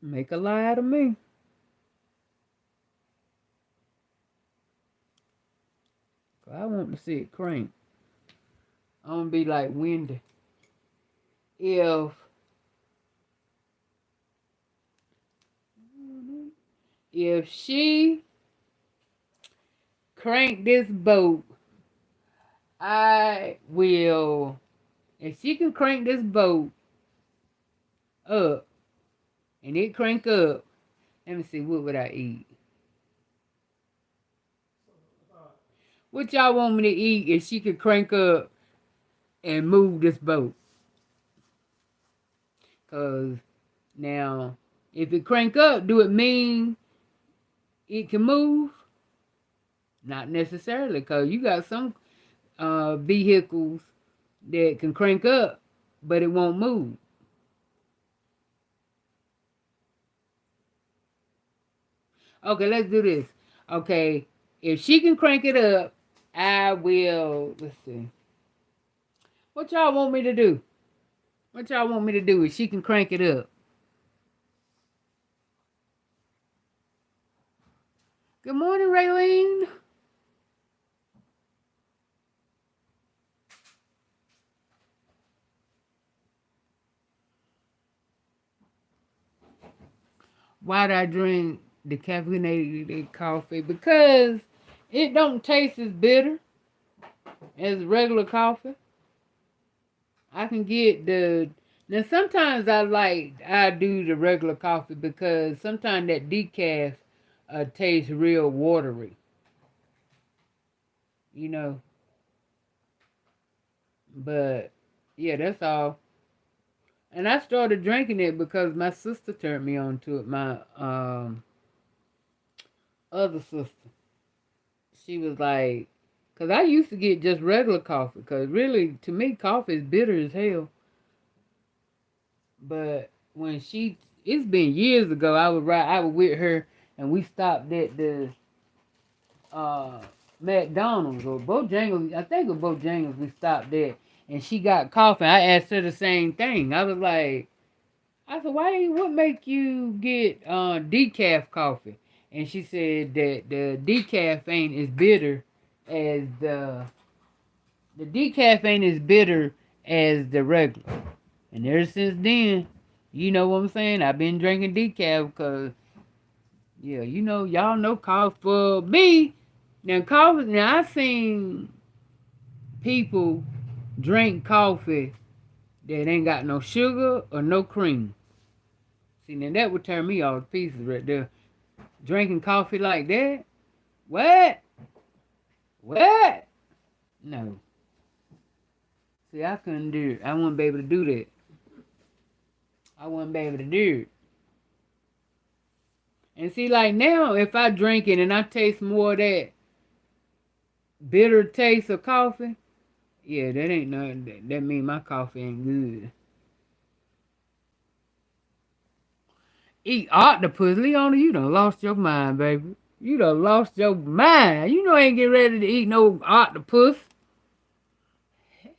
make a lie out of me. I want to see it crank. I'm gonna be like Wendy. If she crank this boat, I will. If she can crank this boat up and it crank up, let me see, what would I eat? What y'all want me to eat if she could crank up and move this boat? Cause now, if it crank up, do it mean it can move? Not necessarily, cause you got some vehicles that can crank up, but it won't move. Okay, let's do this. Okay, if she can crank it up, I will. Let's see. What y'all want me to do? What y'all want me to do if she can crank it up? Good morning, Raylene. Why do I drink decaffeinated coffee? Because it don't taste as bitter as regular coffee. I can get now sometimes I do the regular coffee because sometimes that decaf tastes real watery. But yeah, that's all. And I started drinking it because my sister turned me on to it. My other sister. She was like, because I used to get just regular coffee. Because really, to me, coffee is bitter as hell. But it's been years ago, I was with her and we stopped at the McDonald's or Bojangles. I think it was Bojangles we stopped at. And she got coffee. I asked her the same thing. I said, what make you get decaf coffee? And she said that the decaf ain't as bitter as the regular. And ever since then, you know what I'm saying? I've been drinking decaf because, yeah, y'all know coffee for me. Now I seen people drink coffee that ain't got no sugar or no cream. See, now that would turn me off to pieces right there. Drinking coffee like that? What? What? No. See, I couldn't do it. I wouldn't be able to do that. I wouldn't be able to do it. And see, like now, if I drink it and I taste more of that bitter taste of coffee, yeah, that ain't nothing. That mean my coffee ain't good. Eat octopus, Leona, you done lost your mind, baby. You done lost your mind. You know I ain't getting ready to eat no octopus.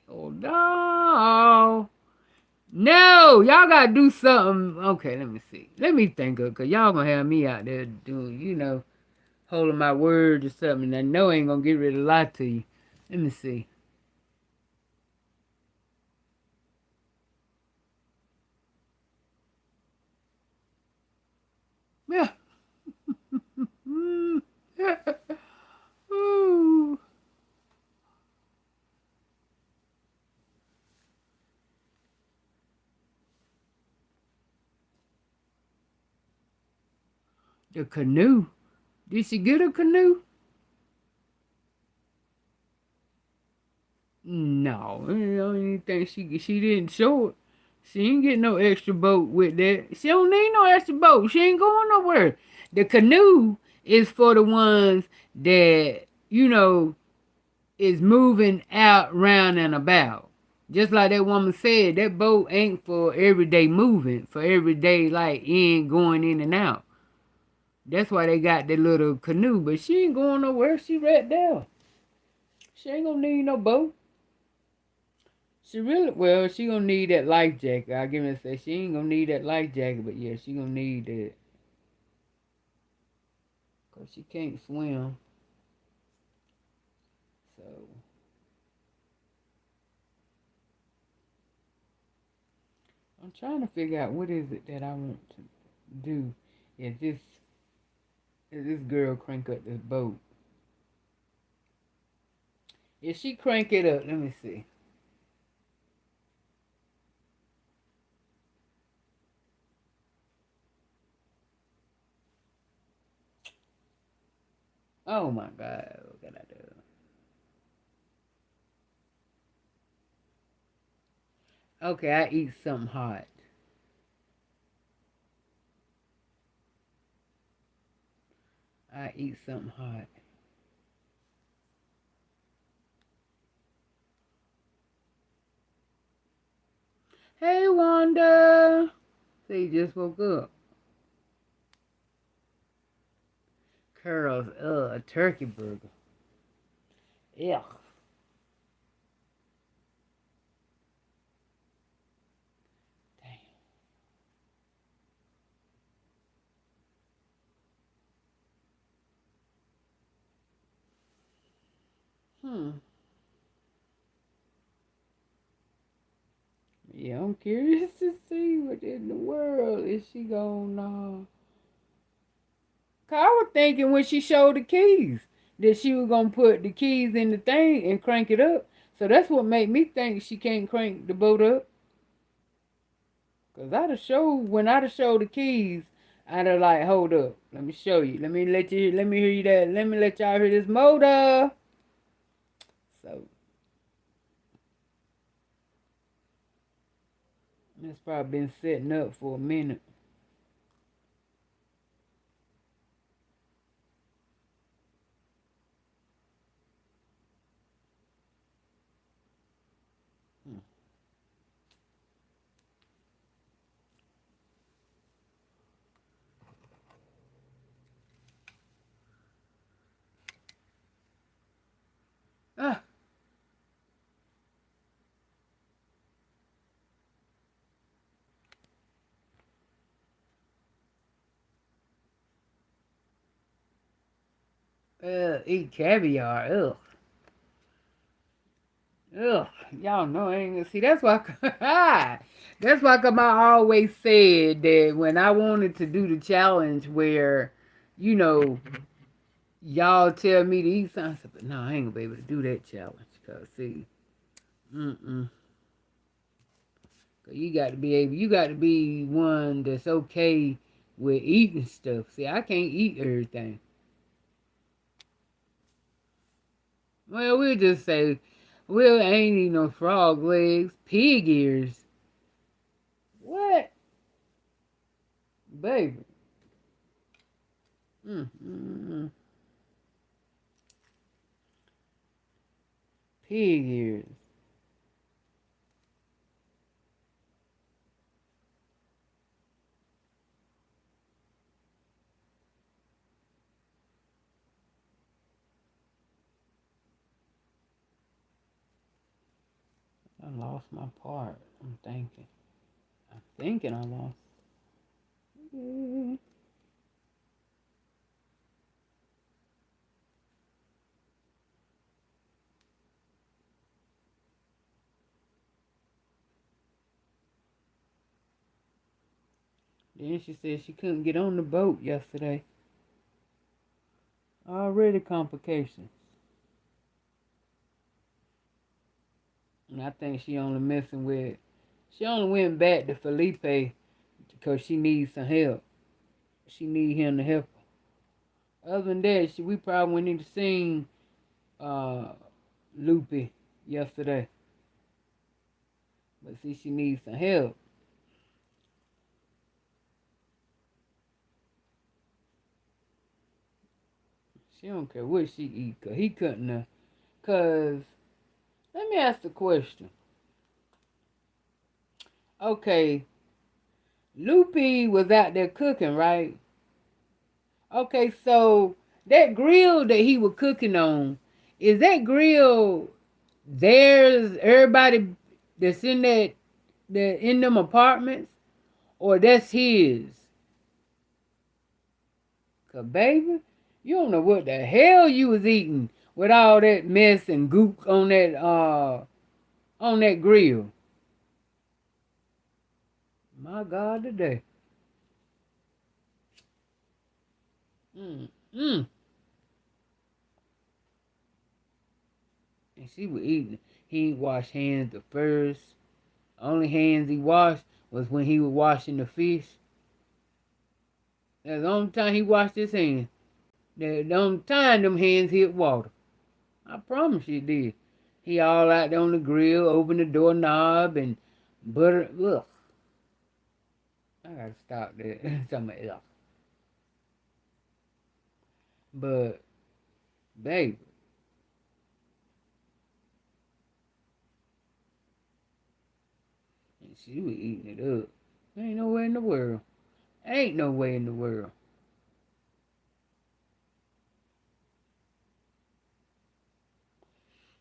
Oh no. No, y'all gotta do something. Okay, let me see. Let me think of, cause y'all gonna have me out there doing, holding my word or something. And I know I ain't gonna get ready to lie to you. Let me see. Yeah. Ooh. The canoe. Did she get a canoe? No, I don't even think she didn't show it. She ain't getting no extra boat with that. She don't need no extra boat. She ain't going nowhere. The canoe is for the ones that, is moving out, round, and about. Just like that woman said, that boat ain't for everyday moving, for everyday, like, going in and out. That's why they got that little canoe, but she ain't going nowhere. She right there. She ain't gonna need no boat. She gonna need that life jacket. I'll give her say she ain't gonna need that life jacket, but yeah, she gonna need that. Cause she can't swim. So I'm trying to figure out what is it that I want to do. Is this girl crank up this boat? If she crank it up, let me see. Oh my God, what can I do? Okay, I eat something hot. I eat something hot. Hey, Wanda. So you just woke up. Curls. A turkey burger. Ugh. Damn. Yeah, I'm curious to see what in the world is she gonna. Cause I was thinking when she showed the keys that she was gonna put the keys in the thing and crank it up. So that's what made me think she can't crank the boat up. Cause when I'd have showed the keys, I'd have like, hold up, let me show you. Let me hear you that. Let me let y'all hear this motor. So it's probably been setting up for a minute. Ah, eat caviar. Ugh. Ugh, y'all know I ain't gonna see. That's why. That's why come I always said that when I wanted to do the challenge where, you know, y'all tell me to eat something, I said, but no, I ain't gonna be able to do that challenge. Cause see, mm-mm. Cause you got to be one that's okay with eating stuff. See, I can't eat everything. Well, we'll just say, well, I ain't eating no frog legs, pig ears. What? Baby. Mm. Pig ears. I lost my part. I'm thinking I lost. Then she said she couldn't get on the boat yesterday. Already complications. And I think she only went back to Felipe because she needs some help. She need him to help her. Other than that, we probably wouldn't need to sing Loopy yesterday. But see, she needs some help. She don't care what she eat, cause he couldn't. Cause let me ask the question. Okay, Loopy was out there cooking, right? Okay, so that grill that he was cooking on, is that grill theirs? Everybody that's in them apartments, or that's his? Cause baby, you don't know what the hell you was eating with all that mess and goop on that grill. My God, today. Mm. And she was eating. He ain't washed hands the first. Only hands he washed was when he was washing the fish. That's the only time he washed his hands. The only time them hands hit water. I promise you did. He all out there on the grill, opened the doorknob and butter. Ugh. I gotta stop that. Something else. But, baby. And she was eating it up. Ain't no way in the world. Ain't no way in the world.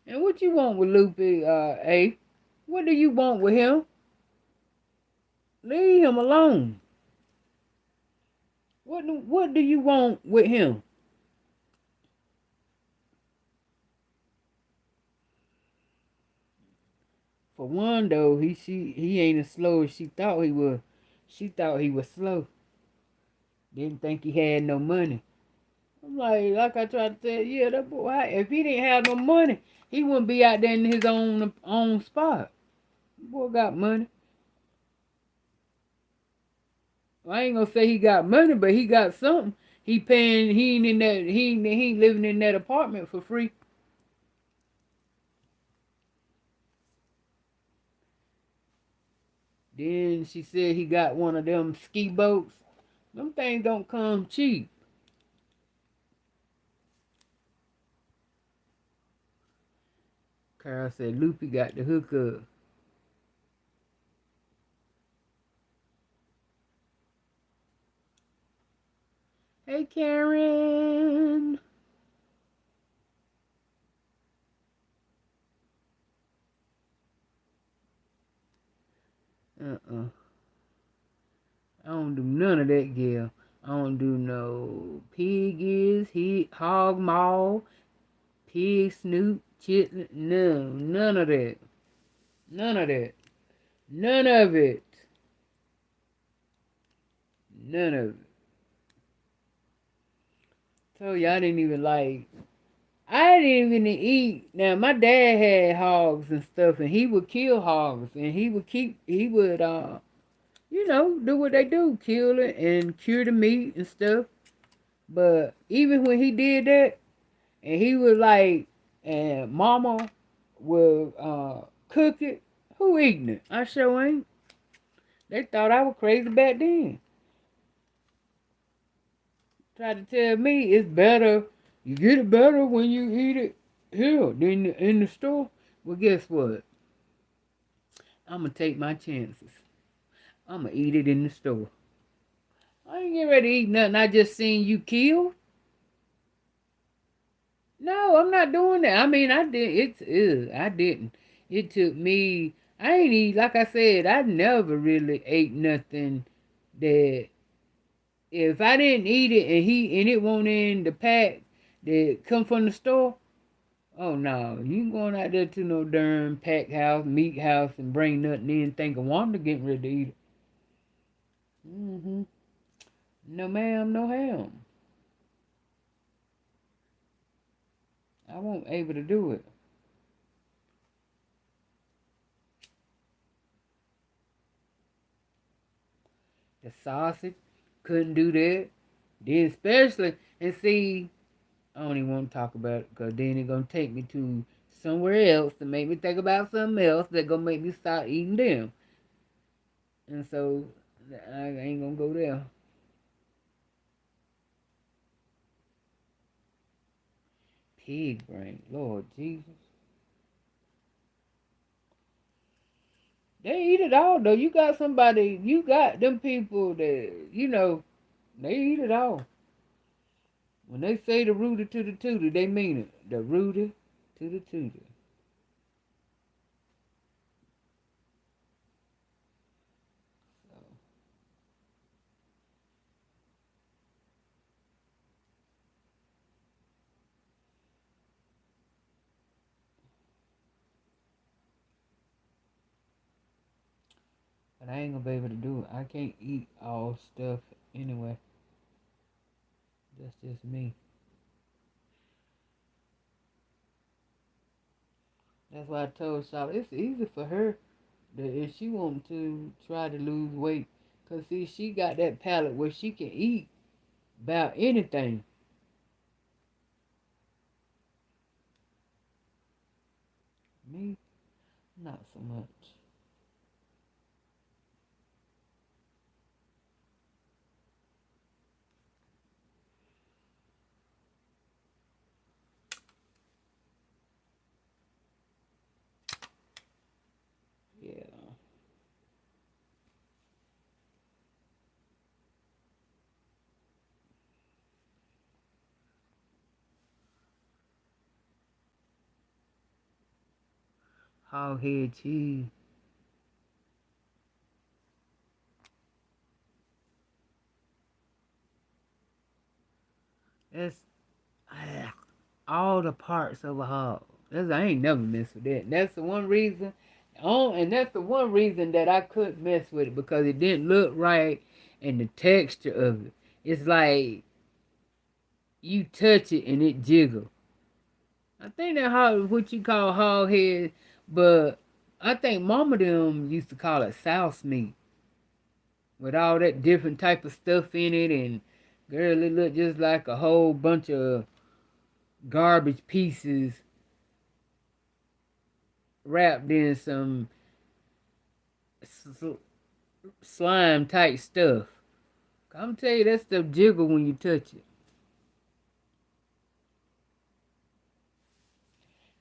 And what you want with Loopy, A? What do you want with him? Leave him alone. What do you want with him? For one, though, he ain't as slow as she thought he was. She thought he was slow. Didn't think he had no money. I'm like I tried to say, yeah, that boy, if he didn't have no money, he wouldn't be out there in his own spot. The boy got money. Well, I ain't gonna say he got money, but he got something. He paying. He ain't living in that apartment for free. Then she said he got one of them ski boats. Them things don't come cheap. Carl said Loopy got the hookup. Hey, Karen. I don't do none of that, girl. I don't do no pig ears, hog maw, pig snoot, chitlin. No, none of that. None of that. None of it. None of it. Told you I didn't even I didn't even eat. Now my dad had hogs and stuff, and he would kill hogs, and he would do what they do, kill it and cure the meat and stuff. But even when he did that, and he was like, and Mama will cook it, who eating it? I sure ain't. They thought I was crazy back then. Tried to tell me it's better, you get it better when you eat it here than in the store. Well, guess what? I'm going to take my chances. I'm going to eat it in the store. I ain't getting ready to eat nothing I just seen you kill. No, I'm not doing that. I mean, I did. I didn't. It took me. I ain't eat. Like I said, I never really ate nothing that if I didn't eat it and it won't in the pack that come from the store. Oh no, you ain't going out there to no darn pack house, meat house, and bring nothing in. Think of Wanda getting ready to eat it. No ma'am, no ham. I won't able to do it. The sausage, couldn't do that. Then especially, and see, I don't even want to talk about it because then it's going to take me to somewhere else to make me think about something else that's going to make me start eating them. And so, I ain't going to go there. Pig brain, Lord Jesus. They eat it all, though. You got them people that, they eat it all. When they say the rooter to the tooter, they mean it. The rooter to the tooter. So, but I ain't gonna be able to do it. I can't eat all stuff anyway. That's just me. That's why I told Charlotte it's easy for her that if she wants to try to lose weight. Because, see, she got that palate where she can eat about anything. Me, not so much. Yeah. Hog head cheese. That's all the parts of a hog. I ain't never messed with that. That's the one reason. And that's the one reason that I couldn't mess with it because it didn't look right and the texture of it. It's like you touch it and it jiggle. I think that what you call hog head, but I think Mama them used to call it souse meat with all that different type of stuff in it, and girl, it looked just like a whole bunch of garbage pieces wrapped in some slime type stuff. I'm tell you, that stuff jiggle when you touch it.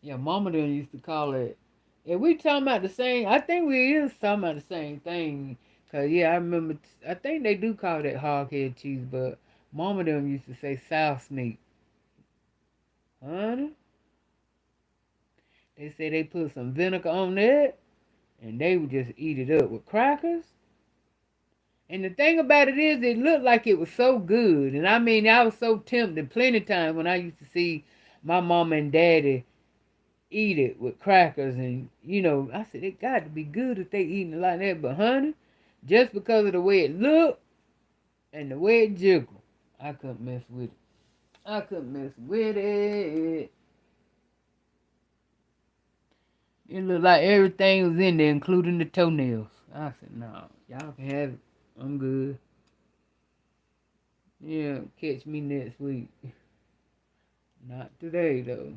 Yeah, Mama them used to call it. And we talking about the same. I think we is talking about the same thing. Cause yeah, I remember. I think they do call that hog head cheese, but Mama them used to say souse meat. Honey, they say they put some vinegar on that, and they would just eat it up with crackers. And the thing about it is, it looked like it was so good. And I mean, I was so tempted plenty of times when I used to see my mama and daddy eat it with crackers. And, I said, it got to be good if they eating it like that. But, honey, just because of the way it looked and the way it jiggled, I couldn't mess with it. I couldn't mess with it. It looked like everything was in there, including the toenails. I said, no, y'all can have it. I'm good. Yeah, catch me next week. Not today, though.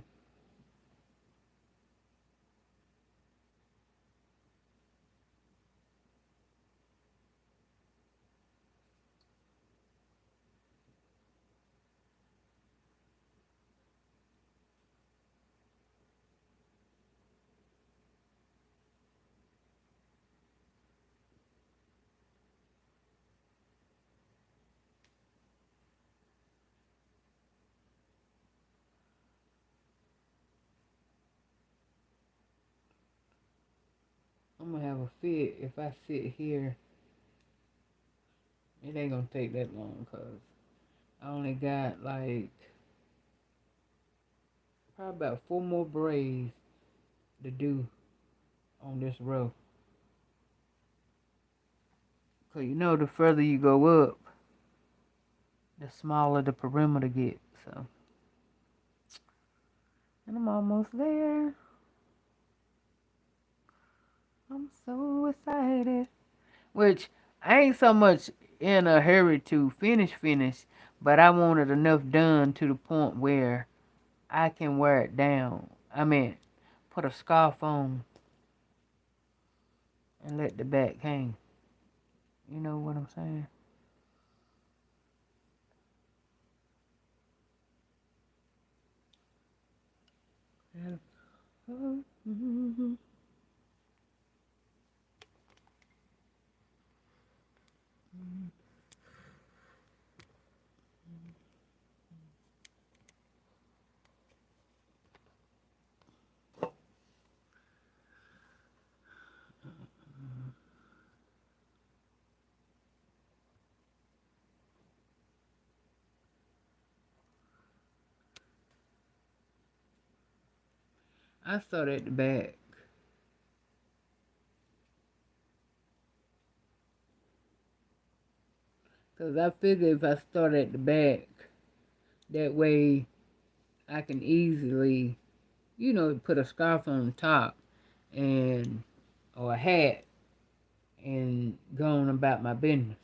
I'm gonna have a fit if I sit here. It ain't gonna take that long, cause I only got like probably about 4 more braids to do on this row. Cause you know the further you go up, the smaller the perimeter gets. So, and I'm almost there. I'm so excited. Which I ain't so much in a hurry to finish, but I wanted enough done to the point where I can wear it down. I mean, put a scarf on and let the back hang. You know what I'm saying? I start at the back. Because I figure if I start at the back, that way I can easily, put a scarf on top and or a hat and go on about my business.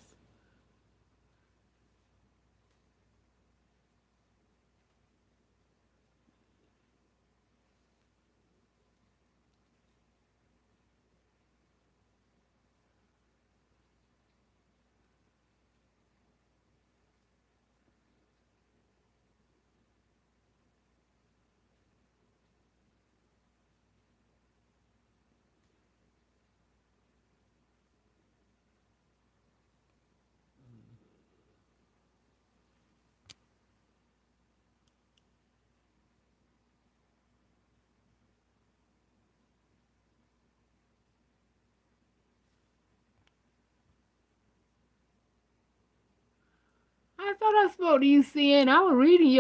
I thought I spoke to you, CN. I was reading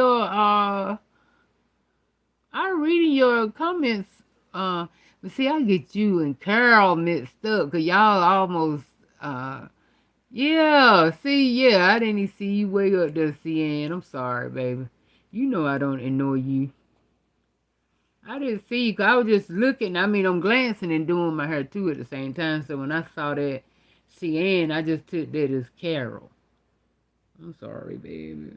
your comments. But see, I get you and Carol mixed up because y'all almost, yeah. See, yeah, I didn't even see you way up there, CN. I'm sorry, baby. You know I don't ignore you. I didn't see you 'cause I was just looking. I mean, I'm glancing and doing my hair too at the same time. So when I saw that CN, I just took that as Carol. I'm sorry, baby.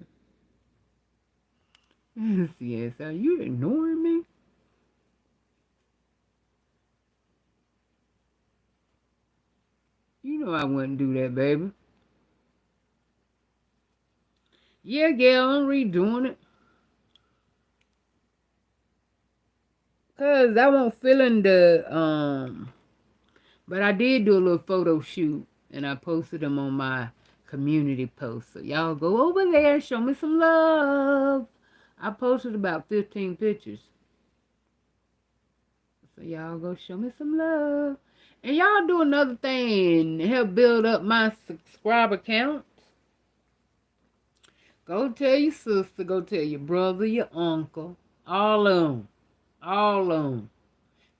CN, so you ignoring me? You know I wouldn't do that, baby. Yeah, Gail, I'm redoing it. Cause I won't feeling but I did do a little photo shoot and I posted them on my community post. So y'all go over there, show me some love. I posted about 15 pictures. So y'all go show me some love. And y'all do another thing to help build up my subscriber count. Go tell your sister, go tell your brother, your uncle, all of them. All of them.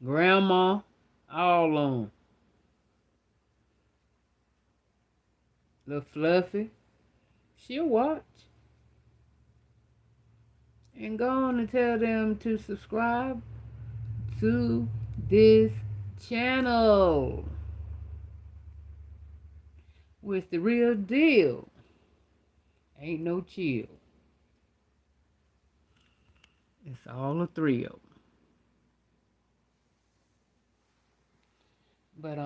Grandma, all of them. Little Fluffy, she'll watch. And go on and tell them to subscribe to this channel. with the real deal. Ain't no chill. It's all a thrill. But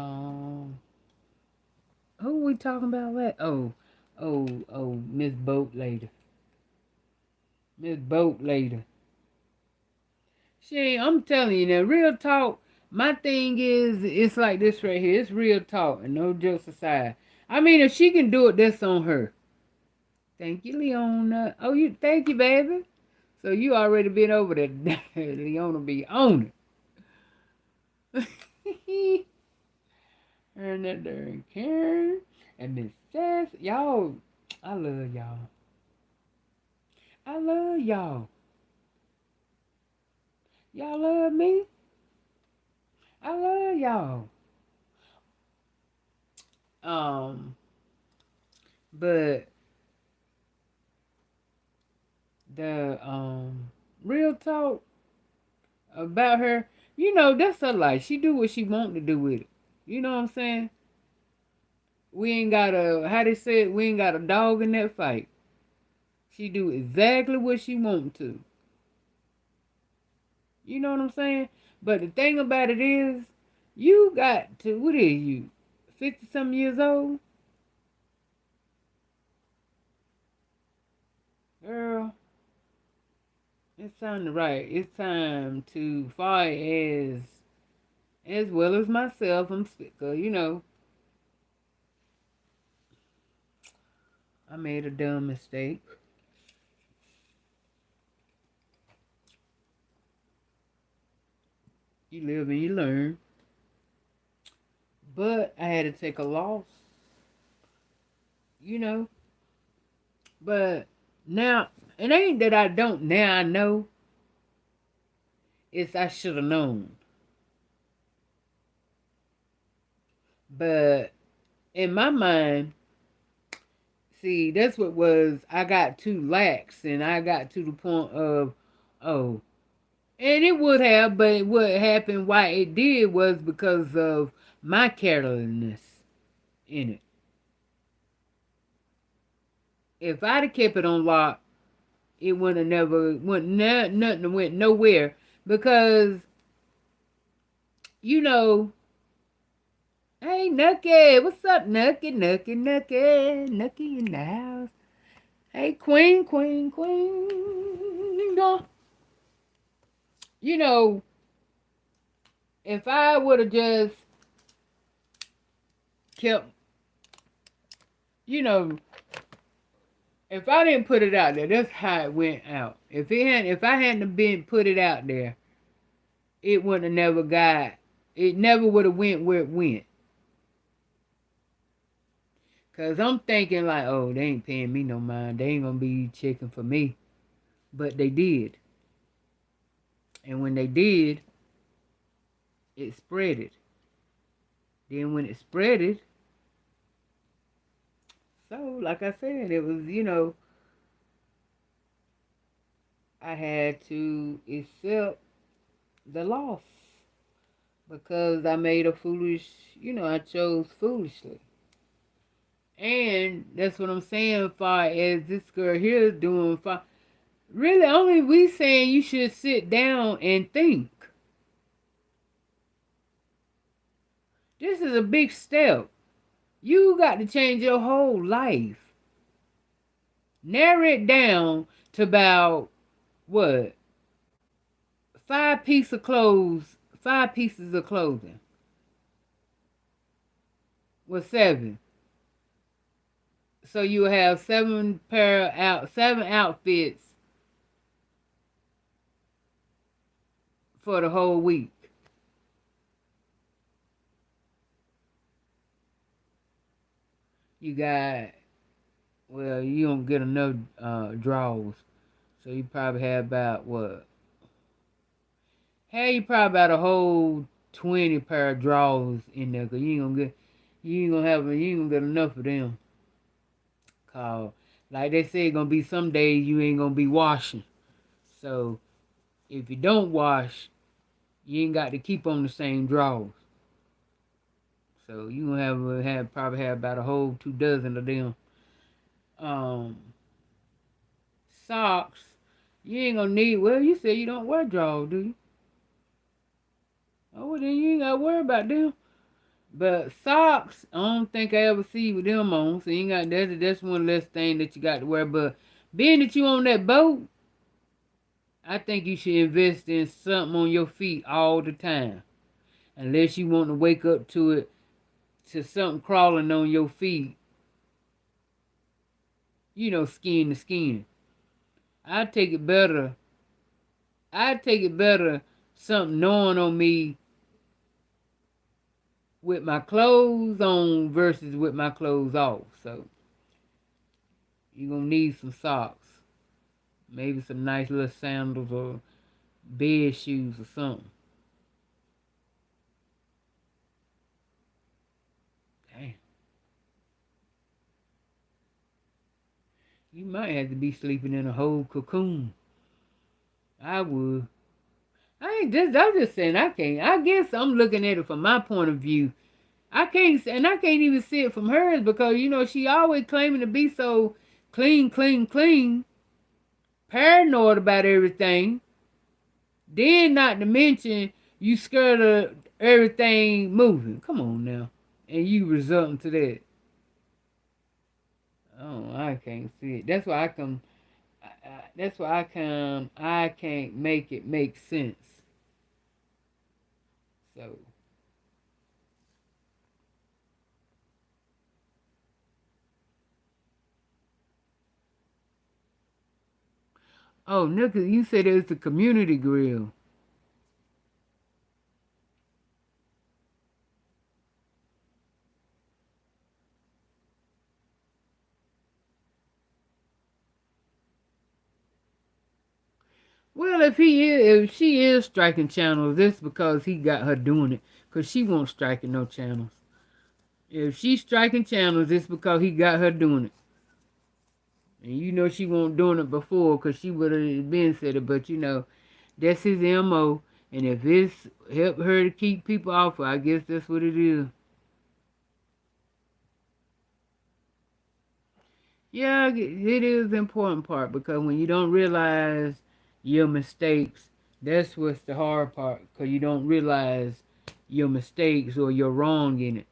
who we talking about? What? Oh, Miss Boat Later. Miss Boat Later. See, I'm telling you now, real talk. My thing is, it's like this right here. It's real talk, and no jokes aside. I mean, if she can do it, that's on her. Thank you, Leona. Oh, thank you, baby. So you already been over there. Leona be on it. And that darn Karen and Miss Sass. Y'all, I love y'all. I love y'all. Y'all love me? I love y'all. But the real talk about her, that's her life. She do what she want to do with it. You know what I'm saying? We ain't got how they say it, we ain't got a dog in that fight. She do exactly what she want to. You know what I'm saying? But the thing about it is, you got to, what is you, 50-some years old? Girl, it's time to write. It's time to fight as well as myself. I'm sicker, I made a dumb mistake. You live and you learn. But I had to take a loss. But now, it ain't that I don't, now I know. It's I should have known. But in my mind, see, that's what was, I got too lax and I got to the point of, oh, and it would have, but what happened, why it did was because of my carelessness in it. If I'd have kept it on lock, it would have never nothing went nowhere because hey Nucky, what's up Nucky in the house. Hey Queen. If I would have just kept, if I didn't put it out there, that's how it went out. If I hadn't been put it out there, it would have never it never would have went where it went. Cause I'm thinking like, oh, they ain't paying me no mind. They ain't gonna be checking for me. But they did. And when they did, it spreaded. Then when it spreaded, so like I said, it was, I had to accept the loss. Because I made a foolish, I chose foolishly. And that's what I'm saying, far as this girl here is doing. Really, only we saying you should sit down and think. This is a big step. You got to change your whole life. Narrow it down to about, what? 5 pieces of clothing. Well, 7. So you have 7 outfits for the whole week. You got, well, you don't get enough drawers. So you probably have about what? Hey, you probably about a whole 20 pair of drawers in there, cause you ain't gonna get enough of them. Cause like they say, gonna be some days you ain't gonna be washing. So if you don't wash, you ain't got to keep on the same drawers. So you gonna probably have about a whole 2 dozen of them. Um, Socks, you ain't gonna need. Well, you say you don't wear drawers, do you? Oh, well, then you ain't gotta worry about them. But socks, I don't think I ever see with them on. So you ain't got that's one less thing that you got to wear. But being that you on that boat, I think you should invest in something on your feet all the time. Unless you want to wake up to it, to something crawling on your feet. You know, skin to skin. I take it better. I take it better something gnawing on me with my clothes on versus with my clothes off. So you're gonna need some socks. Maybe some nice little sandals or bed shoes or something. Damn. You might have to be sleeping in a whole cocoon. I would. I'm just saying I can't. I guess I'm looking at it from my point of view. I can't even see it from hers because she always claiming to be so clean, clean, clean, paranoid about everything. Then not to mention you scared of everything moving. Come on now. And you resulting to that. Oh, I can't see it. That's why I can't make it make sense. So. Oh, Nicole, you said it was a community grill. Well, if she is striking channels, this because he got her doing it. Because she won't striking no channels. If she's striking channels, it's because he got her doing it. And she won't doing it before because she would have been said it. But that's his MO. And if it's help her to keep people off her, I guess that's what it is. Yeah, it is the important part because when you don't realize your mistakes, that's what's the hard part because you don't realize your mistakes or you're wrong in it.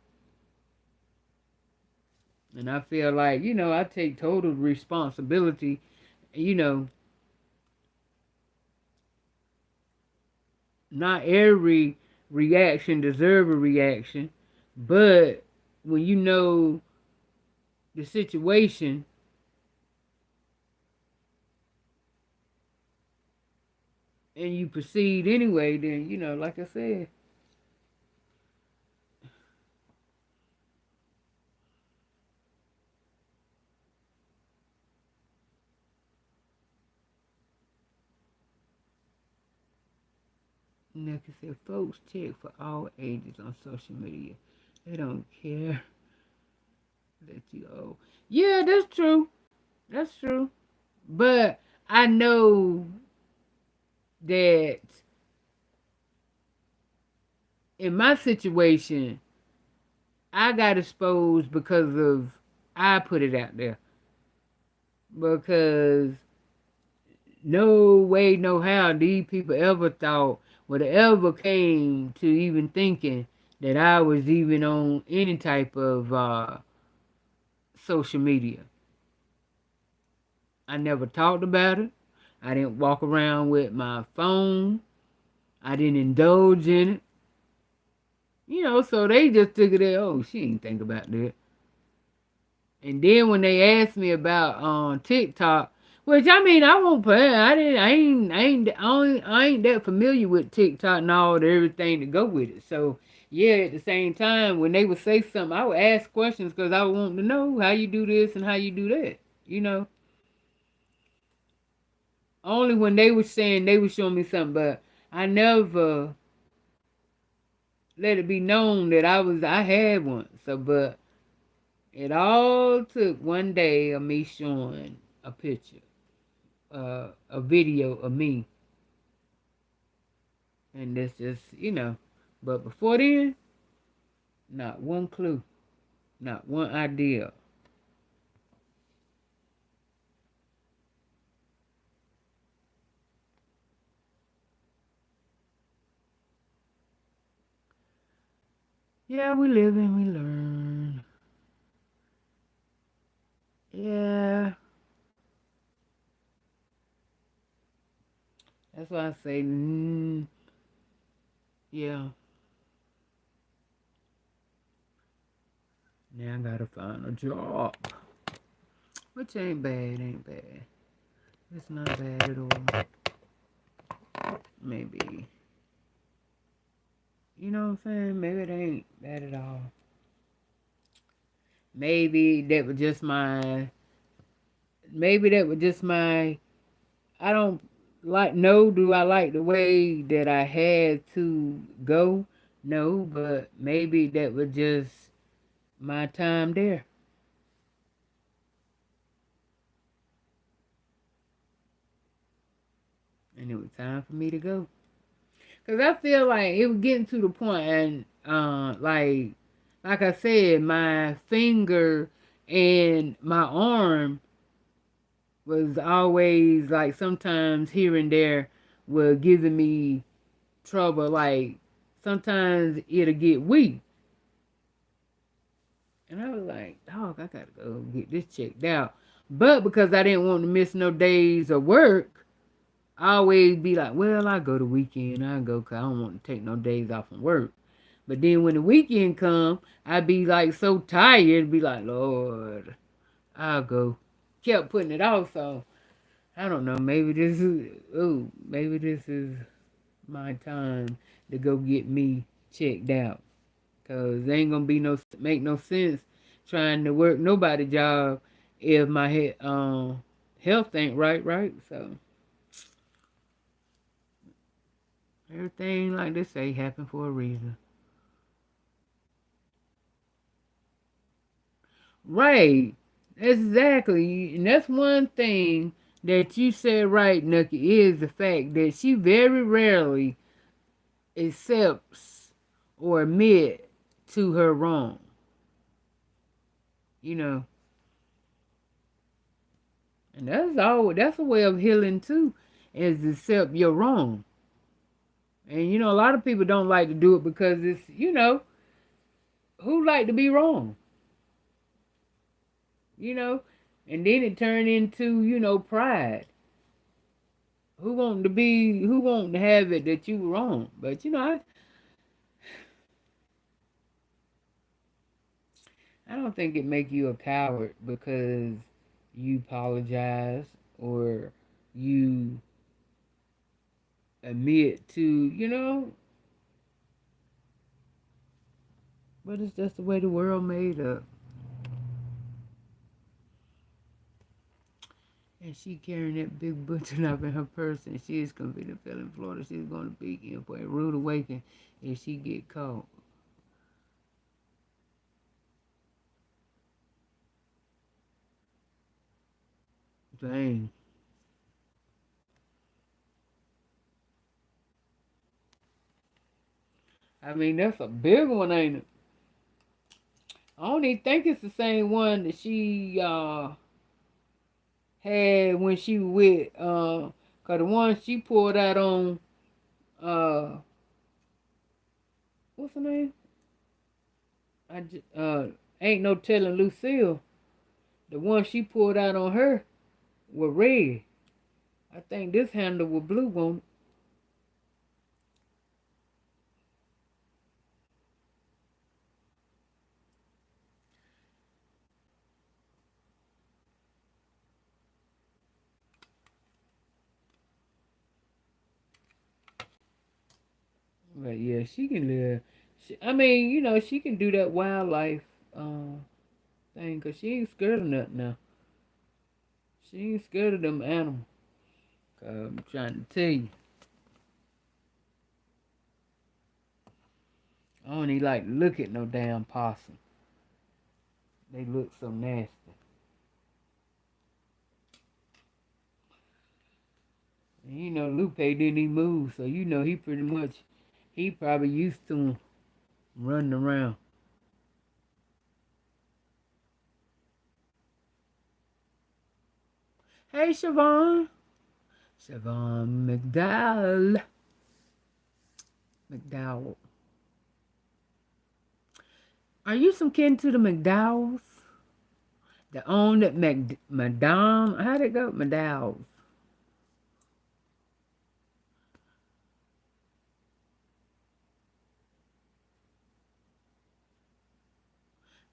And I feel like, I take total responsibility, not every reaction deserve a reaction, but when you know the situation and you proceed anyway, then, like I said. Like I said, folks check for all ages on social media. They don't care that you owe. Yeah, that's true. That's true. But I know that in my situation, I got exposed because of I put it out there. Because no way, no how these people ever thought would ever came to even thinking that I was even on any type of social media. I never talked about it. I didn't walk around with my phone. I didn't indulge in it. So they just took it as, oh, she ain't think about that. And then when they asked me about TikTok, which I mean I won't play. I ain't that familiar with TikTok and all the everything to go with it. So yeah, at the same time when they would say something, I would ask questions because I would want to know how you do this and how you do that. Only when they were saying they were showing me something, but I never let it be known that I had one. So, but it all took one day of me showing a picture, a video of me, and that's just. But before then, Not one clue. Not one idea. Yeah, we live and we learn. Yeah. That's why I say, yeah. Now I gotta find a job. Which ain't bad, ain't bad. It's not bad at all. Maybe. You know what I'm saying? Maybe it ain't bad at all. Maybe that was just my. Maybe that was just my. I don't like. No, do I like the way that I had to go? No, but maybe that was just my time there. And it was time for me to go. Cause I feel like it was getting to the point, and like I said, my finger and my arm was always like sometimes here and there was giving me trouble. Like sometimes it'll get weak, and I was like, dog, I gotta go get this checked out. But because I didn't want to miss no days of work, I always be like, well, I go the weekend, I go, cause I don't want to take no days off from work. But then when the weekend come, I be like so tired, be like, Lord, I'll go. Kept putting it off, so I don't know. Maybe this is my time to go get me checked out. Cause there ain't gonna be make no sense trying to work nobody job if my health ain't right. So everything like they say happen for a reason. Right. Exactly. And that's one thing that you said right, Nucky, is the fact that she very rarely accepts or admit to her wrong. You know. And that's a way of healing too, is accept your wrong. And a lot of people don't like to do it because it's, who like to be wrong? You know? And then it turned into, pride. Who want to have it that you wrong? But I don't think it make you a coward because you apologize or you admit to, but it's just the way the world made up. And she carrying that big button up in her purse, and she is convicted felon in Florida. She's going to be in for a rude awakening if she get caught. Dang. I mean, that's a big one, ain't it? I don't even think it's the same one that she had when she was with cause the one she pulled out on uh what's her name? Ain't no telling Lucille. The one she pulled out on her was red. I think this handle was blue on it. But yeah, she can live. I mean, she can do that wildlife thing because she ain't scared of nothing now. She ain't scared of them animals. I'm trying to tell you. I don't even like to look at no damn possum. They look so nasty. And Lupe didn't even move, so he pretty much, he probably used to him running around. Hey, Siobhan. Siobhan McDowell. McDowell. Are you some kin to the McDowells? The own that Madame, how'd it go? McDowells.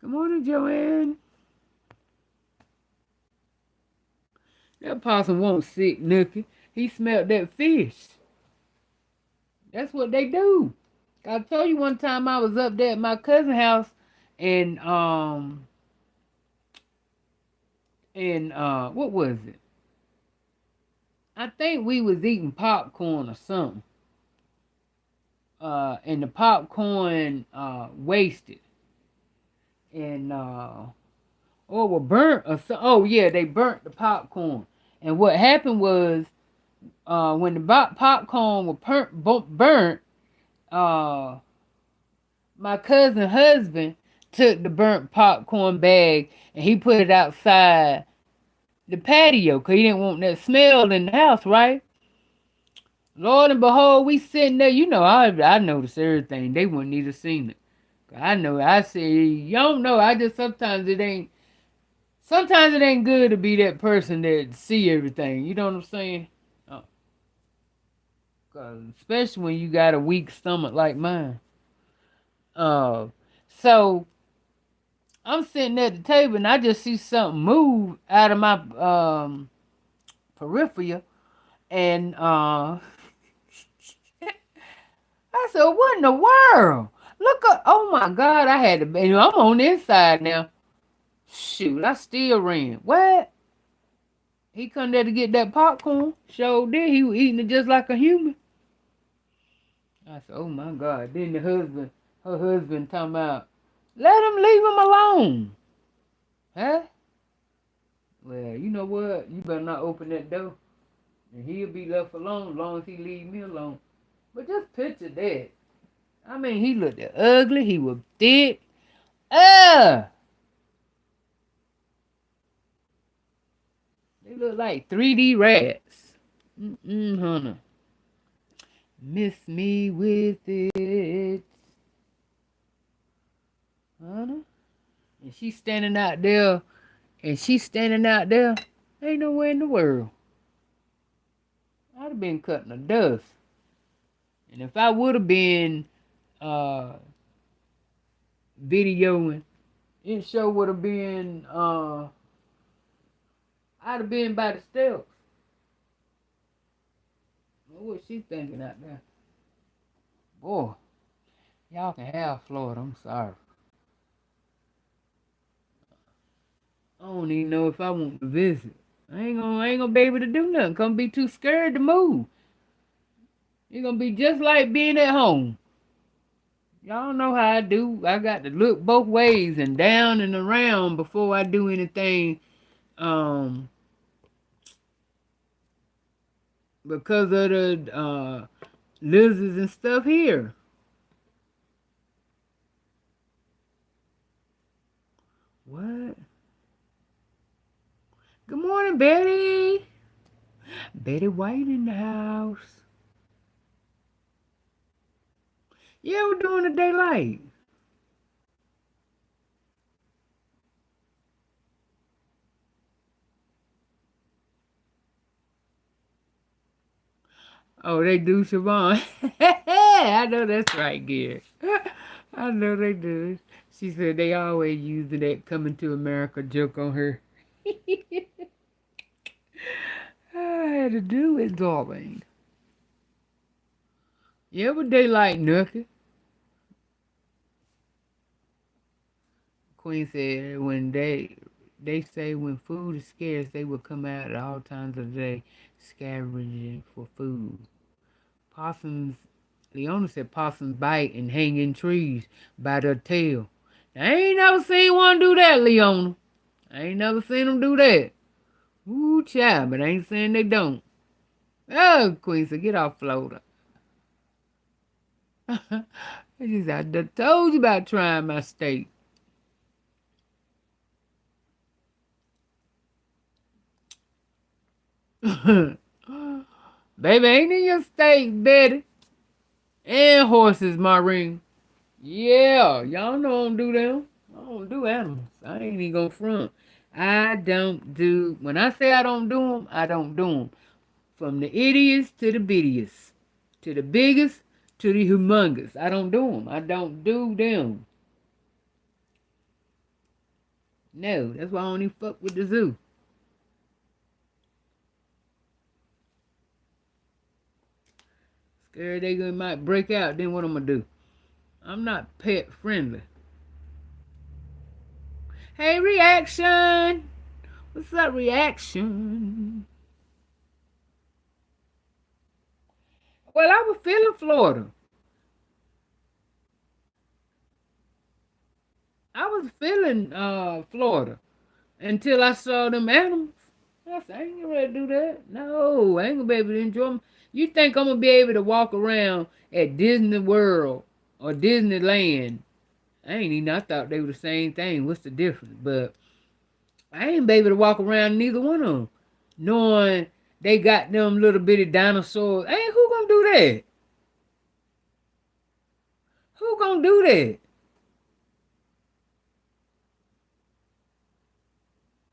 Good morning, Joanne. That possum won't sick, Nookie. He smelled that fish. That's what they do. I told you one time I was up there at my cousin's house and what was it? I think we was eating popcorn or something. And the popcorn wasted. And or were burnt or so. Oh yeah, they burnt the popcorn. And what happened was when the popcorn was burnt, my cousin's husband took the burnt popcorn bag and he put it outside the patio because he didn't want that smell in the house, right? Lord and behold, we sitting there. You know, I noticed everything. They wouldn't even seen it. I know. I said, you don't know. I just sometimes it ain't good to be that person that see everything. You know what I'm saying? Especially when you got a weak stomach like mine. So I'm sitting at the table and I just see something move out of my peripheral, and I said, "What in the world? Look up! Oh my God! I had to. I'm on the inside now. Shoot, I still ran. What? He come there to get that popcorn. Sure did. He was eating it just like a human. I said, oh my God. Then her husband talking about, leave him alone. Huh? Well, you know what? You better not open that door. And he'll be left alone as long as he leave me alone. But just picture that. I mean, he looked ugly. He was thick. They look like 3D rats. Honey. Miss me with it. Honey. And she's standing out there. Ain't nowhere in the world. I'd have been cutting the dust. And if I would have been videoing, it sure would have been I'd have been by the steps. What was she thinking out there? Boy, y'all can have Florida. I'm sorry. I don't even know if I want to visit. I ain't gonna be able to do nothing. Gonna be too scared to move. It's gonna be just like being at home. Y'all know how I do. I got to look both ways and down and around before I do anything. Because of the lizards and stuff here. What? Good morning, Betty. Betty White in the house. Yeah, we're doing the daylight. Oh, they do, Siobhan. I know that's right, Gary. I know they do. She said they always using that coming to America joke on her. I had to do it, darling. Yeah, but they like nookie. Queen said when they say when food is scarce, they will come out at all times of the day scavenging for food. Possums, Leona said possums bite and hang in trees by their tail. Now, I ain't never seen one do that, Leona. I ain't never seen them do that. Ooh, child, but I ain't saying they don't. Oh, Queen said, get off Florida. She said, I told you about trying my state. Baby, ain't in your state, Betty. And horses, Maureen. Yeah, y'all know I don't do them. I don't do animals. I ain't even gonna front. I don't do, when I say I don't do them, I don't do them. From the ittiest to the bittiest, to the biggest to the humongous. I don't do them. I don't do them. No, that's why I don't even fuck with the zoo. Scared they might break out, then what I'm gonna do? I'm not pet friendly. Hey, reaction! What's up, reaction? Well, I was feeling Florida. I was feeling Florida until I saw them animals. I said, I ain't gonna ready to do that. No, I ain't gonna be able to enjoy them. You think I'm gonna be able to walk around at Disney World or Disneyland? I ain't even, I thought they were the same thing. What's the difference? But I ain't be able to walk around neither one of them, knowing they got them little bitty dinosaurs. Hey, who gonna do that? Who gonna do that?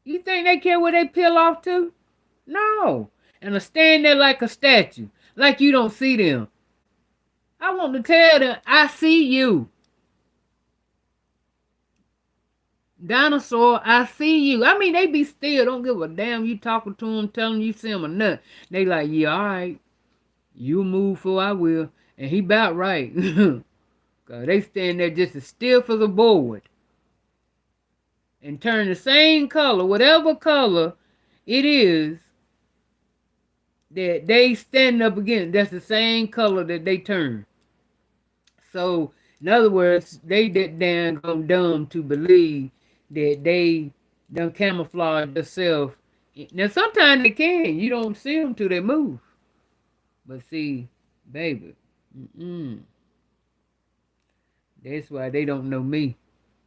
You think they care where they peel off to? No. And to stand there like a statue, like you don't see them. I want to tell them, I see you. Dinosaur, I see you. I mean, they be still, don't give a damn. You talking to them, telling you see them or nothing. They like, yeah, all right. You move for I will. And he about right. Cause they stand there just as stiff as a board. And turn the same color, whatever color it is that they stand up against, that's the same color that they turn. So, in other words, they that damn dumb to believe that they done camouflage themselves. Now, sometimes they can. You don't see them till they move. But see, baby, that's why they don't know me.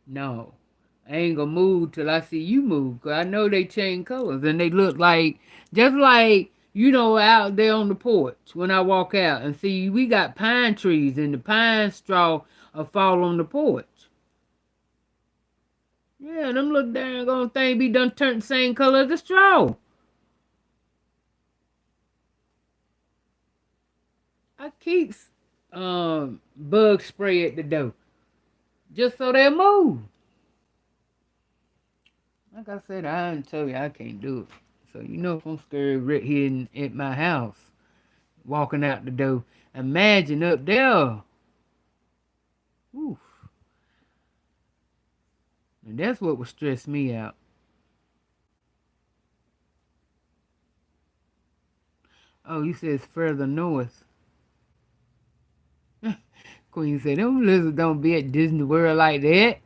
No. I ain't gonna move till I see you move. Cause I know they change colors and they look like, just like, you know, out there on the porch when I walk out and see we got pine trees and the pine straw will fall on the porch. Yeah, them little dang on thing be done turned the same color as the straw. I keep bug spray at the door just so they'll move. Like I said, I didn't tell you I can't do it. So you know if I'm scared right here at my house, walking out the door, imagine up there. Oof. And that's what would stress me out. Oh, you said it's further north. Queen said, them lizards don't be at Disney World like that.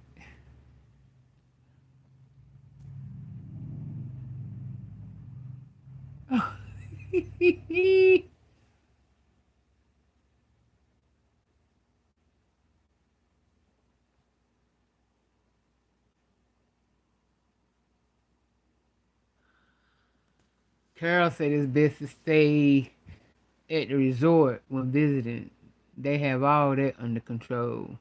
Carol said it's best to stay at the resort when visiting. They have all that under control.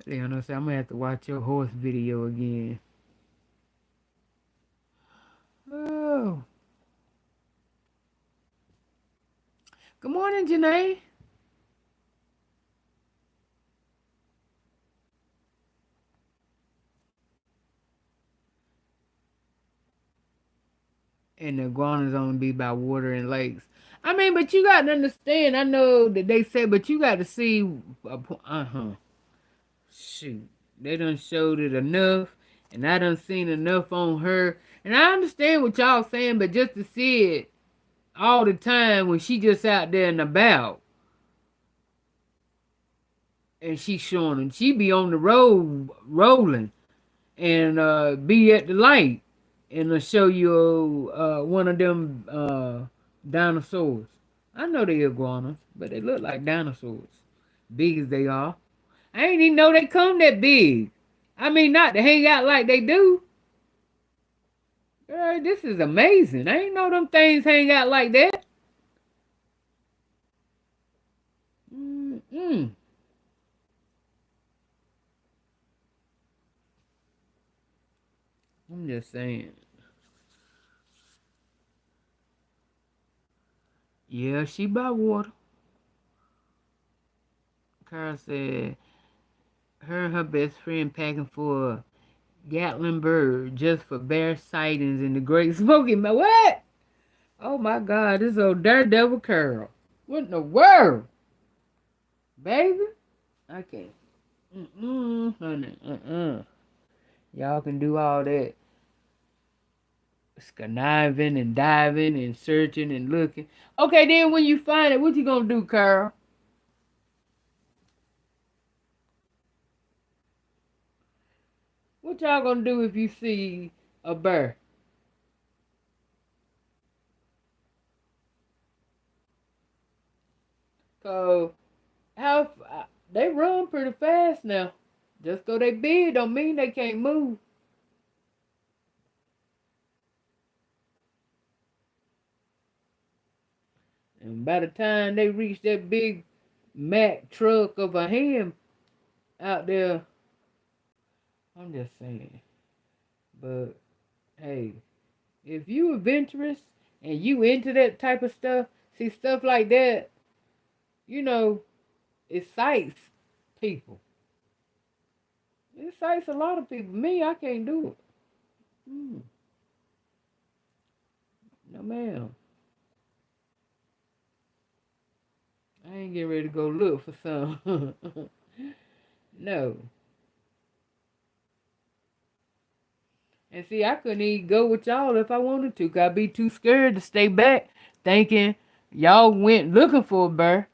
Leona said, I'm going to have to watch your horse video again. Oh. Good morning, Janae. And the iguanas only be by water and lakes. I mean, but you got to understand. I know that they say, but you got to see. Shoot, they done showed it enough, and I done seen enough on her. And I understand what y'all saying, but just to see it all the time when she just out there and about, and she showing them, she be on the road rolling, and be at the light, and show you one of them dinosaurs. I know they iguanas, but they look like dinosaurs, big as they are. I ain't even know they come that big. I mean, not to hang out like they do. Girl, this is amazing. I ain't know them things hang out like that. Mm-mm. I'm just saying. Yeah, she by water. Carl said her and her best friend packing for a Gatlinburg just for bear sightings in the Great Smoky Mountains. What? Oh my God, this old daredevil Carl. What in the world? Baby? I can't. Honey. Y'all can do all that conniving and diving and searching and looking. Okay, then when you find it, what you gonna do, Carl? What y'all gonna do if you see a bear? Cause how they run pretty fast now. Just 'cause they big don't mean they can't move. And by the time they reach that big Mack truck of a ham out there, I'm just saying. But hey, if you adventurous and you into that type of stuff, see stuff like that, you know, it excites people. It excites a lot of people. Me, I can't do it. No, ma'am. I ain't getting ready to go look for some. No. And see, I couldn't even go with y'all if I wanted to, 'cause I'd be too scared to stay back thinking y'all went looking for a bear.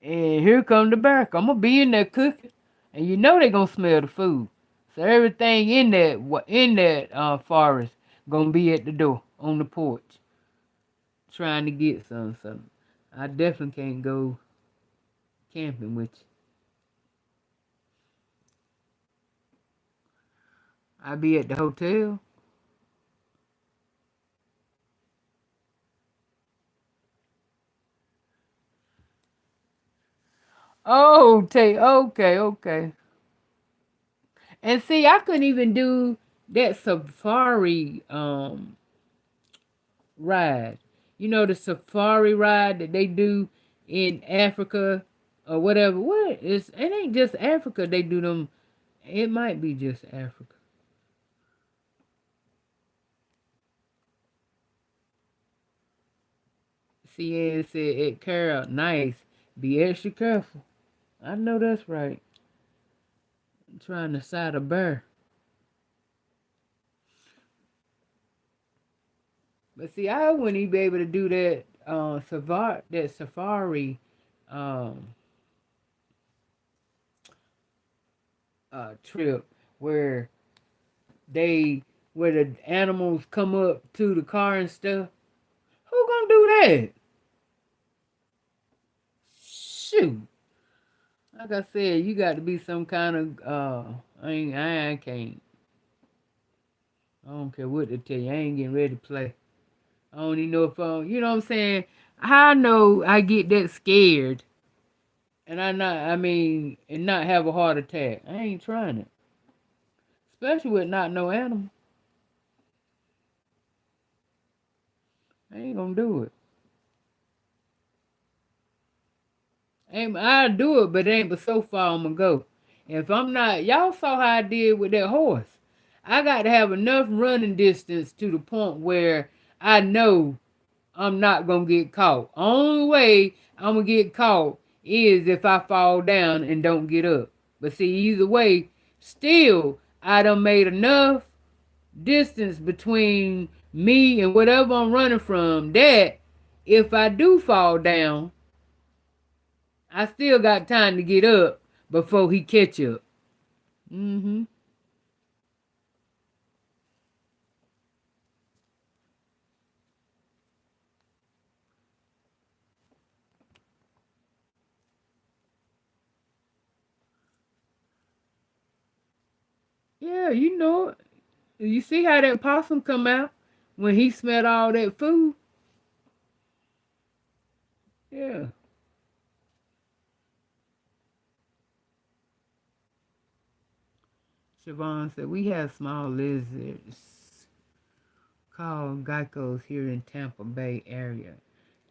And here come the bear. I'm gonna be in there cooking. And you know they gonna smell the food. So everything in that forest gonna be at the door on the porch trying to get some. So I definitely can't go camping with you. I be at the hotel. Oh, okay. And see, I couldn't even do that safari ride. You know the safari ride that they do in Africa or whatever. What? It ain't just Africa they do them. It might be just Africa. CN said it Carol, nice. Be extra careful. I know that's right. I'm trying to sight a bear. But see, I wouldn't even be able to do that safari um trip where they where the animals come up to the car and stuff. Who gonna do that? Shoot. Like I said, you got to be some kind of I can't. I don't care what they tell you. I ain't getting ready to play. I don't even know if you know what I'm saying? How I know I get that scared and and not have a heart attack. I ain't trying it. Especially with not no animal. I ain't gonna do it. I do it, but it ain't but so far I'm gonna go. If I'm not, y'all saw how I did with that horse. I got to have enough running distance to the point where I know I'm not gonna get caught. Only way I'm gonna get caught is if I fall down and don't get up. But see, either way, still I done made enough distance between me and whatever I'm running from that if I do fall down, I still got time to get up before he catch up. Mm-hmm. Yeah, you know it. You see how that possum come out? when he smelled all that food. Yeah. Siobhan said, we have small lizards called geckos here in Tampa Bay area.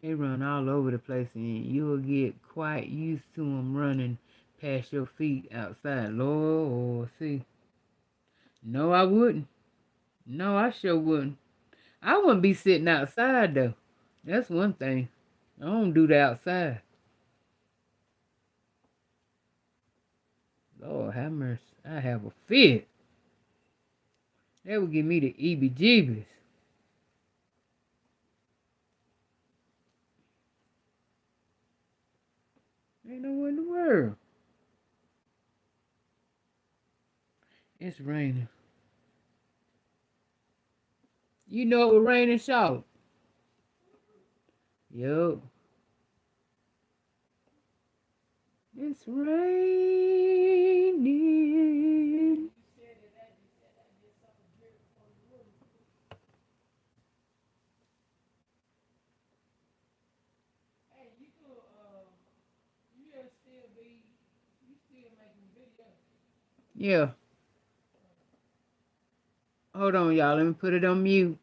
They run all over the place and you'll get quite used to them running past your feet outside. Lord, see. No, I wouldn't. No, I sure wouldn't. I wouldn't be sitting outside though. That's one thing. I don't do that outside. Lord have mercy. I have a fit. That would give me the EBGBs. Ain't no in the world. It's raining. You know it was raining, Charlotte? Yup. It's raining. Yeah. Hold on, y'all. Let me put it on mute.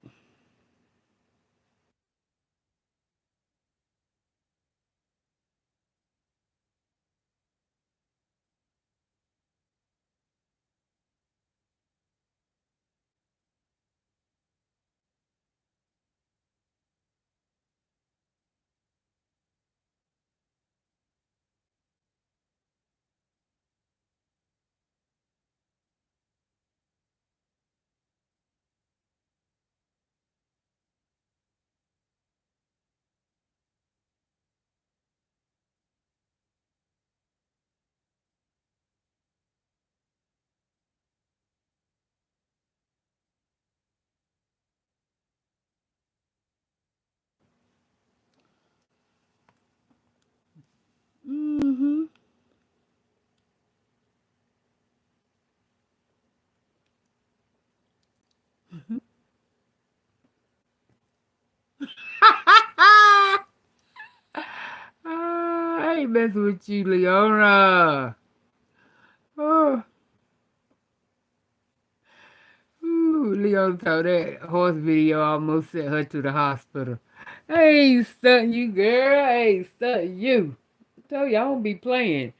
Mm-hmm. I ain't messing with you, Leona. Oh. Ooh, Leona told that horse video almost sent her to the hospital. I ain't stunting you, girl. I ain't stunting you. I told you I don't be playing.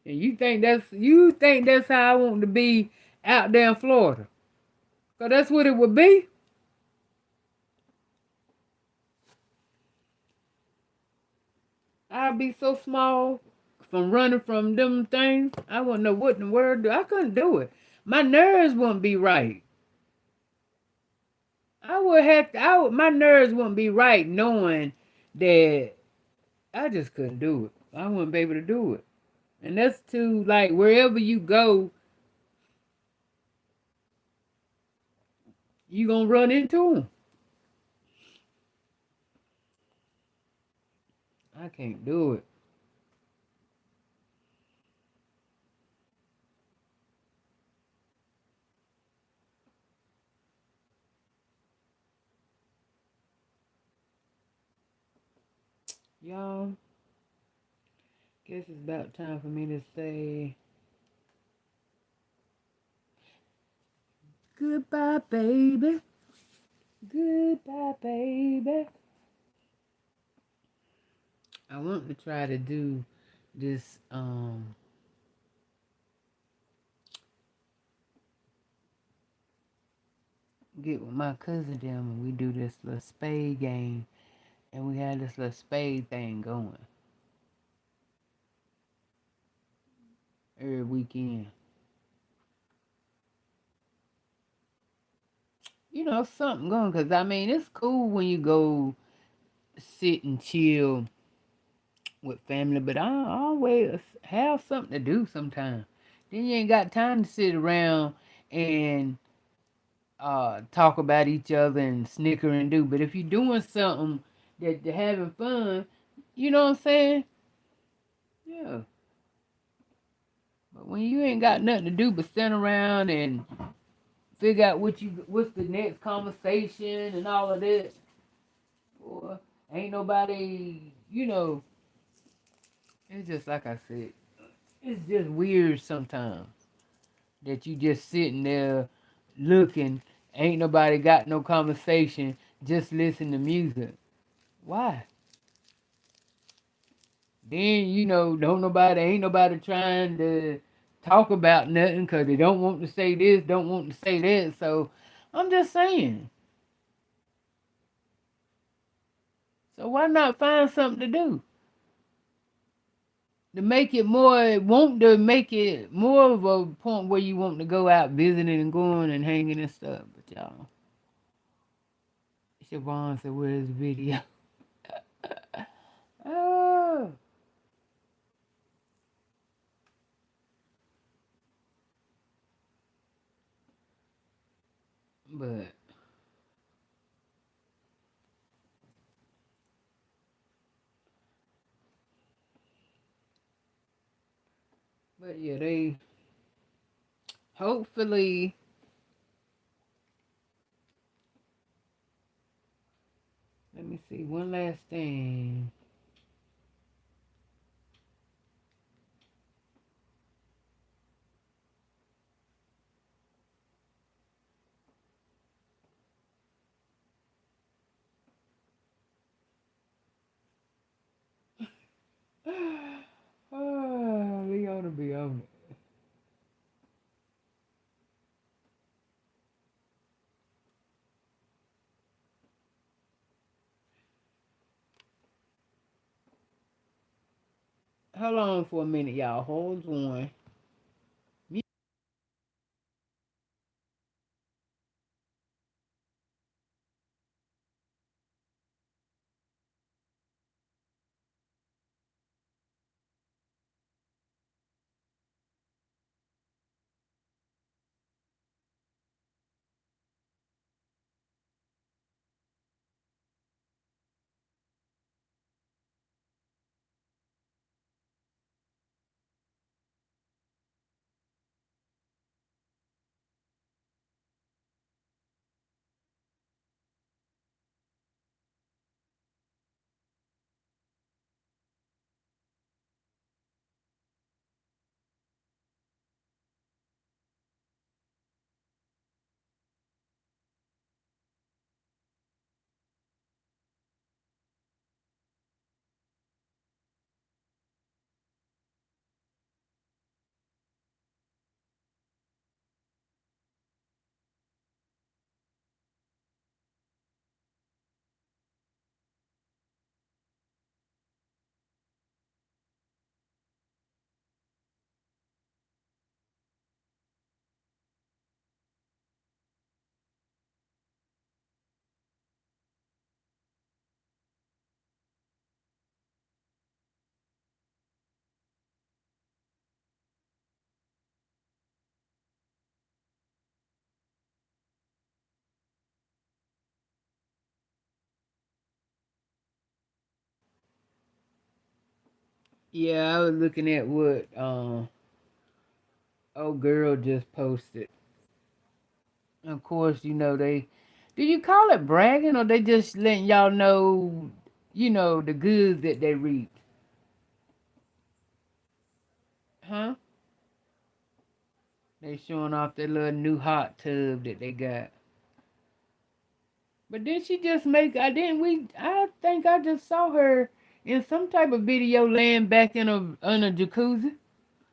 And you think that's how I want to be out there in Florida. So that's what it would be. I'd be so small from running from them things. I wouldn't know what in the world to do. I couldn't do it. My nerves wouldn't be right. My nerves wouldn't be right knowing that I just couldn't do it. I wouldn't be able to do it. And that's too, like, wherever you go, you gonna run into them. I can't do it. Y'all, guess it's about time for me to say goodbye, baby. Goodbye, baby. I want to try to do this, get with my cousin them and we do this little spade game and we had this little spade thing going every weekend. You know, something going, because I mean, it's cool when you go sit and chill with family, but I always have something to do sometimes. Then you ain't got time to sit around and talk about each other and snicker and do. But if you're doing something that you're having fun, you know what I'm saying? Yeah. But when you ain't got nothing to do but stand around and figure out what's the next conversation and all of that. Boy, ain't nobody, it's just like I said, it's just weird sometimes that you just sitting there looking, ain't nobody got no conversation, just listen to music. Why? Then, ain't nobody trying to talk about nothing because they don't want to say this, don't want to say that. So I'm just saying. So why not find something to do? To make it more of a point where you want to go out visiting and going and hanging and stuff. But y'all, Siobhan said, where's the video? Oh, but yeah, they hopefully. Let me see one last thing. Oh, we ought to be on it. Hold on for a minute, y'all. Hold on. Yeah, I was looking at what old girl just posted. Of course, they do you call it bragging or they just letting y'all know, the goods that they reap? Huh? They showing off their little new hot tub that they got. But did she just make I think I just saw her in some type of video laying back in a jacuzzi.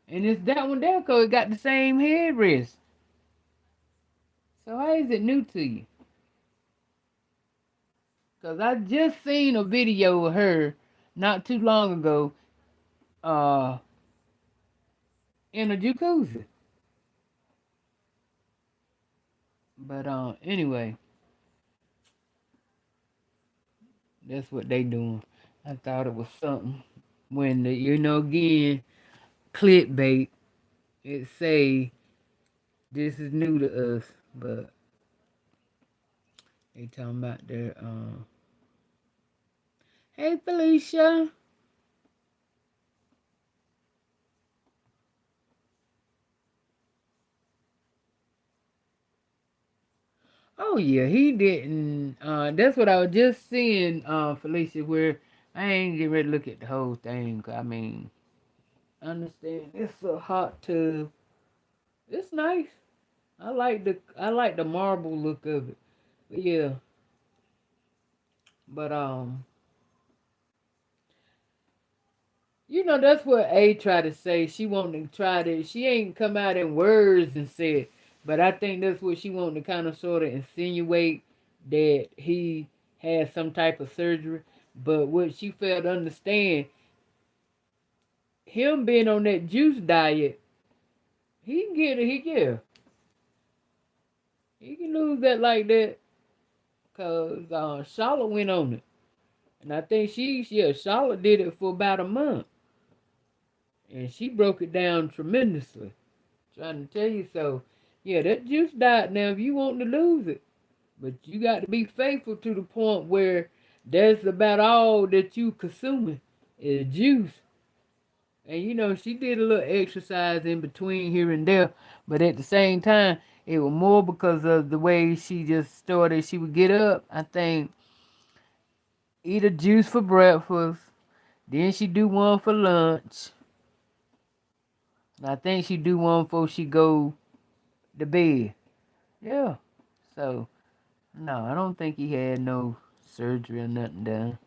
And it's that one there cause it got the same headrest. So how is it new to you? Cause I just seen a video of her not too long ago, uh, in a jacuzzi. But anyway, that's what they doing. I thought it was something when again, clickbait. It say this is new to us, but they talking about their Hey Felicia. Oh yeah, he didn't. That's what I was just seeing, Felicia. Where I ain't getting ready to look at the whole thing. I mean, I understand it's a hot tub. It's nice. I like the marble look of it. But yeah, but that's what A tried to say. She wanted to try to. She ain't come out in words and said, but I think that's what she wanted to kind of sort of insinuate that he had some type of surgery. But what she failed to understand, him being on that juice diet, he can get it. He can lose that like that. Cause Charlotte went on it, and I think Charlotte did it for about a month, and she broke it down tremendously. Trying to tell you so. Yeah, that juice diet now, if you want to lose it, but you got to be faithful to the point where that's about all that you consuming is juice. And she did a little exercise in between here and there, but at the same time, it was more because of the way she just started. She would get up, I think, eat a juice for breakfast, then she do one for lunch. I think she do one before she go to bed. Yeah. So no, I don't think he had no surgery or nothing done.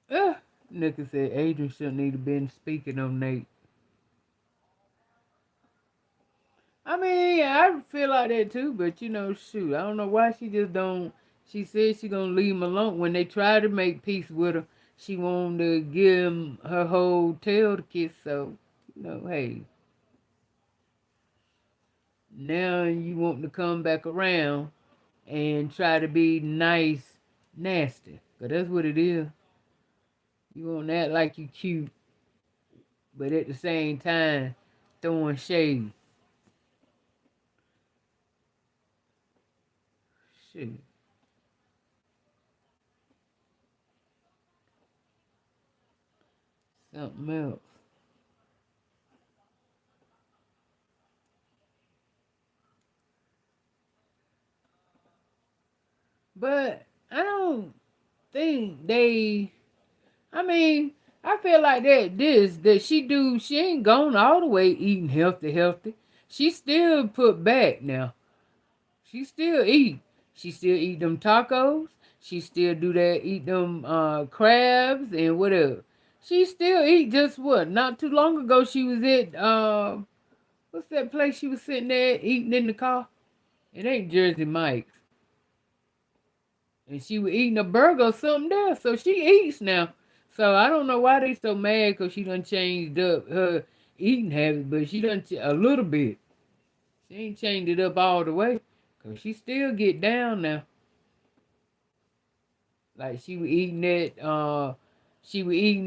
Uh, Nicole said Adrian shouldn't need to been speaking on Nate. I mean, I feel like that too, but shoot, I don't know why she just don't. She said she gonna leave him alone. When they tried to make peace with her, she wanted to give him her whole tail to kiss. So, hey, now you want to come back around and try to be nice, nasty. Cause that's what it is. You want to act like you cute, but at the same time, throwing shade. Shit. Something else. But I don't think they. I mean, I feel like that she ain't gone all the way eating healthy. She still put back now. She still eat. She still eat them tacos. She still do that, eat them crabs and whatever. She still eat just what? Not too long ago she was at what's that place she was sitting there eating in the car? It ain't Jersey Mike's. And she was eating a burger or something there. So she eats now. So I don't know why they so mad because she done changed up her eating habits, but she done a little bit. She ain't changed it up all the way because she still get down now. Like she was eating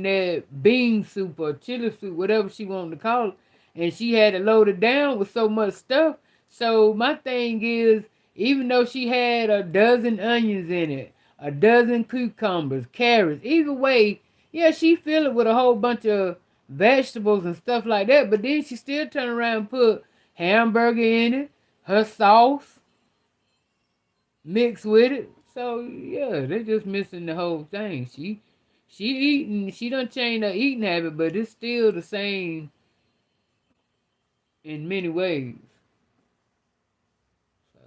that bean soup or chili soup, whatever she wanted to call it. And she had it loaded down with so much stuff. So my thing is, even though she had a dozen onions in it, a dozen cucumbers, carrots, either way, yeah, she filled it with a whole bunch of vegetables and stuff like that. But then she still turn around and put hamburger in it, her sauce, mixed with it. So yeah, they're just missing the whole thing. She eating, she done changed her eating habit, but it's still the same in many ways. So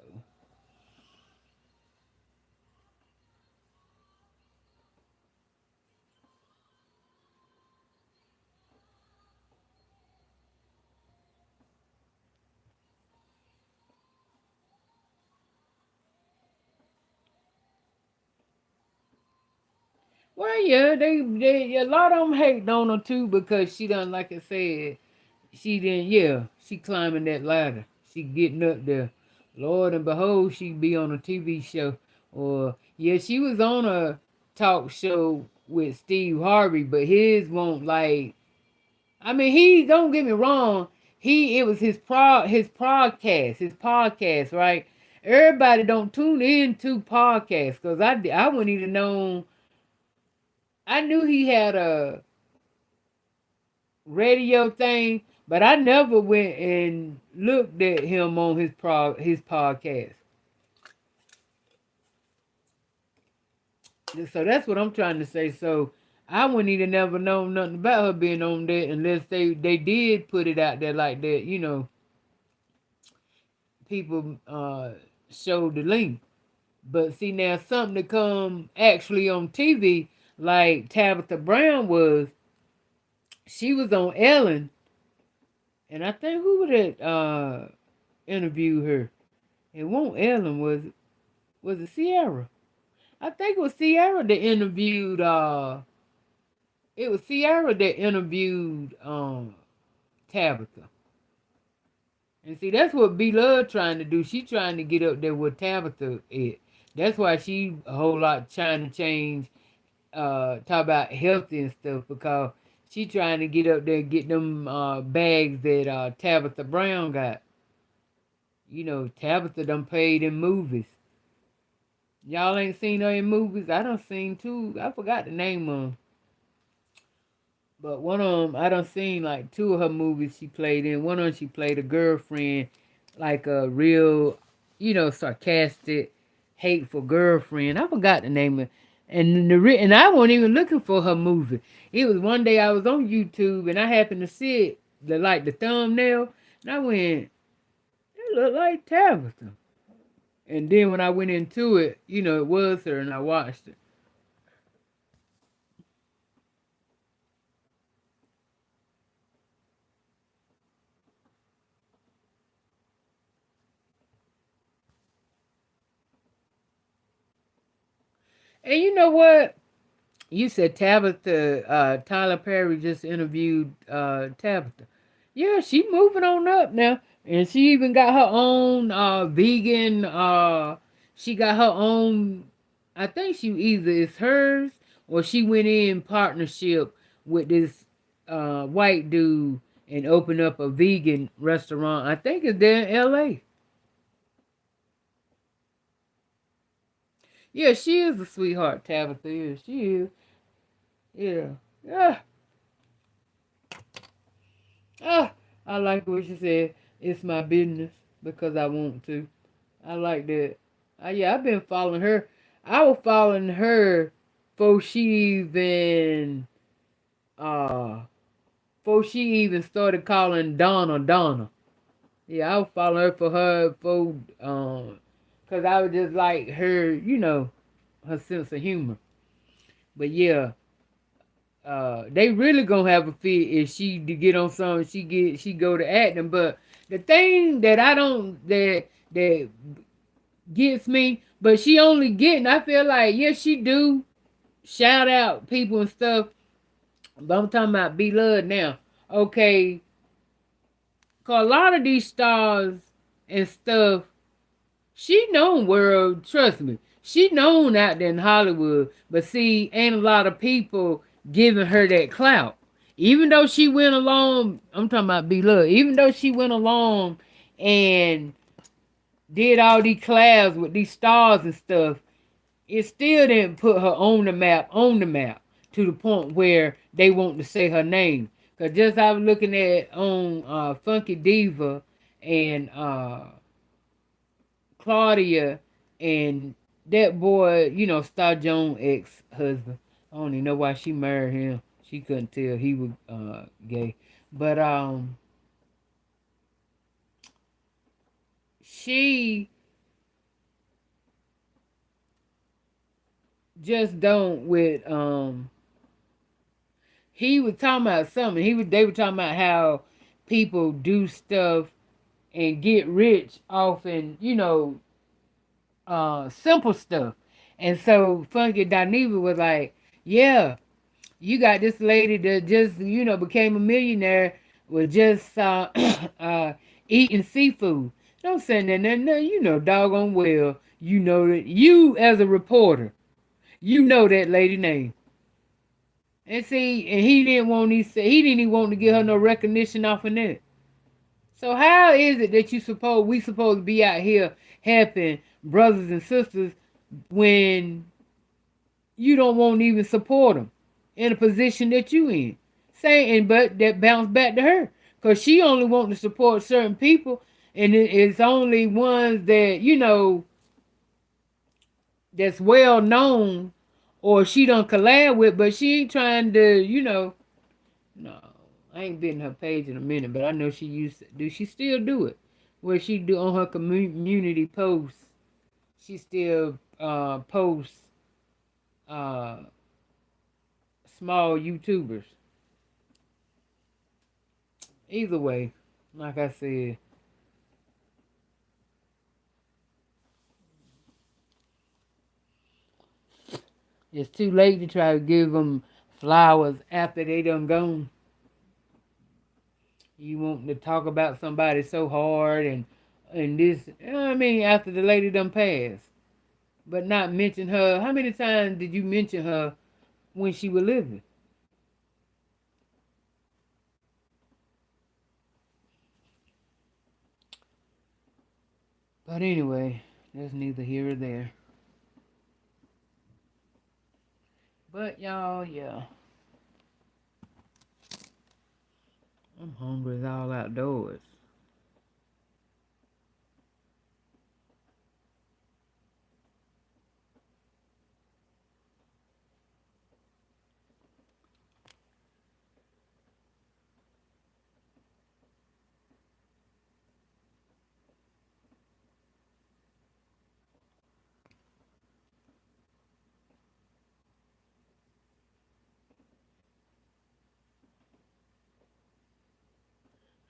well, yeah, they a lot of them hate on her too because she done, like I said, she climbing that ladder, she getting up there. Lord and behold, she be on a TV show, or yeah, she was on a talk show with Steve Harvey, but his won't like I mean, he don't get me wrong. It was his podcast, right? Everybody don't tune in to podcasts because I wouldn't even know. I knew he had a radio thing, but I never went and looked at him on his podcast. So that's what I'm trying to say. So I wouldn't even never know nothing about her being on there unless they did put it out there like that. People showed the link. But see now something to come actually on TV like Tabitha Brown was. She was on Ellen, and I think who would that interview her? It won't Ellen, was it Sierra? I think it was Sierra that interviewed it was Sierra that interviewed Tabitha. And see that's what B Love trying to do. She trying to get up there with Tabitha is. That's why she a whole lot trying to change talk about healthy and stuff because she trying to get up there and get them bags that Tabitha Brown got. Tabitha done played in movies. Y'all ain't seen her in movies? I done seen two. I forgot the name of them. But one of them, I done seen like two of her movies she played in. One of them she played a girlfriend, like a real, sarcastic, hateful girlfriend. I forgot the name of it. And I wasn't even looking for her movie. It was one day I was on YouTube and I happened to see it, the thumbnail, and I went, it looked like Tabitha. And then when I went into it, it was her, and I watched it. And you know what? You said Tabitha, Tyler Perry just interviewed Tabitha. Yeah, she moving on up now. And she even got her own vegan, she got her own, I think she either is hers or she went in partnership with this white dude and opened up a vegan restaurant. I think it's there in LA. Yeah, she is a sweetheart, Tabitha is. She is. Yeah. Yeah. Ah, I like what she said. It's my business because I want to. I like that. Yeah, I've been following her. I was following her before she even uh started calling Donna Donna. Yeah, I was following her for cause I was just like her, her sense of humor. But yeah, they really gonna have a fit if she to get on something. She go to acting. But the thing that I don't that gets me, but she only getting. I feel like yes, she do shout out people and stuff. But I'm talking about B Love now. Okay, cause a lot of these stars and stuff, she known world. Trust me, she known out there in Hollywood. But see, ain't a lot of people giving her that clout. Even though she went along, I'm talking about B Love. Even though she went along and did all these collabs with these stars and stuff, it still didn't put her on the map, to the point where they want to say her name. Cause just I was looking at on Funky Diva and Claudia and that boy, Star Jones ex-husband. I don't even know why she married him. She couldn't tell he was gay. But she just don't with he was talking about something. They were talking about how people do stuff and get rich off and simple stuff. And so Funky Dineva was like, yeah, you got this lady that just, became a millionaire with just eating seafood. Don't say that, doggone well, that you as a reporter, that lady name. And see, and he didn't even want to give her no recognition off of that. So how is it that we supposed to be out here helping brothers and sisters when you don't want to even support them in a position that you in? But that bounced back to her because she only want to support certain people, and it's only ones that that's well known or she done collab with, but she ain't trying to, no. I ain't been in her page in a minute, but I know she used to do. She still do it, where she do on her community posts. She still posts uh, small YouTubers. Either way, like I said, it's too late to try to give them flowers after they done gone. You want to talk about somebody so hard and this, I mean, after the lady done passed, but not mention her. How many times did you mention her when she was living? But anyway, that's neither here or there. But y'all, yeah, I'm hungry as all outdoors.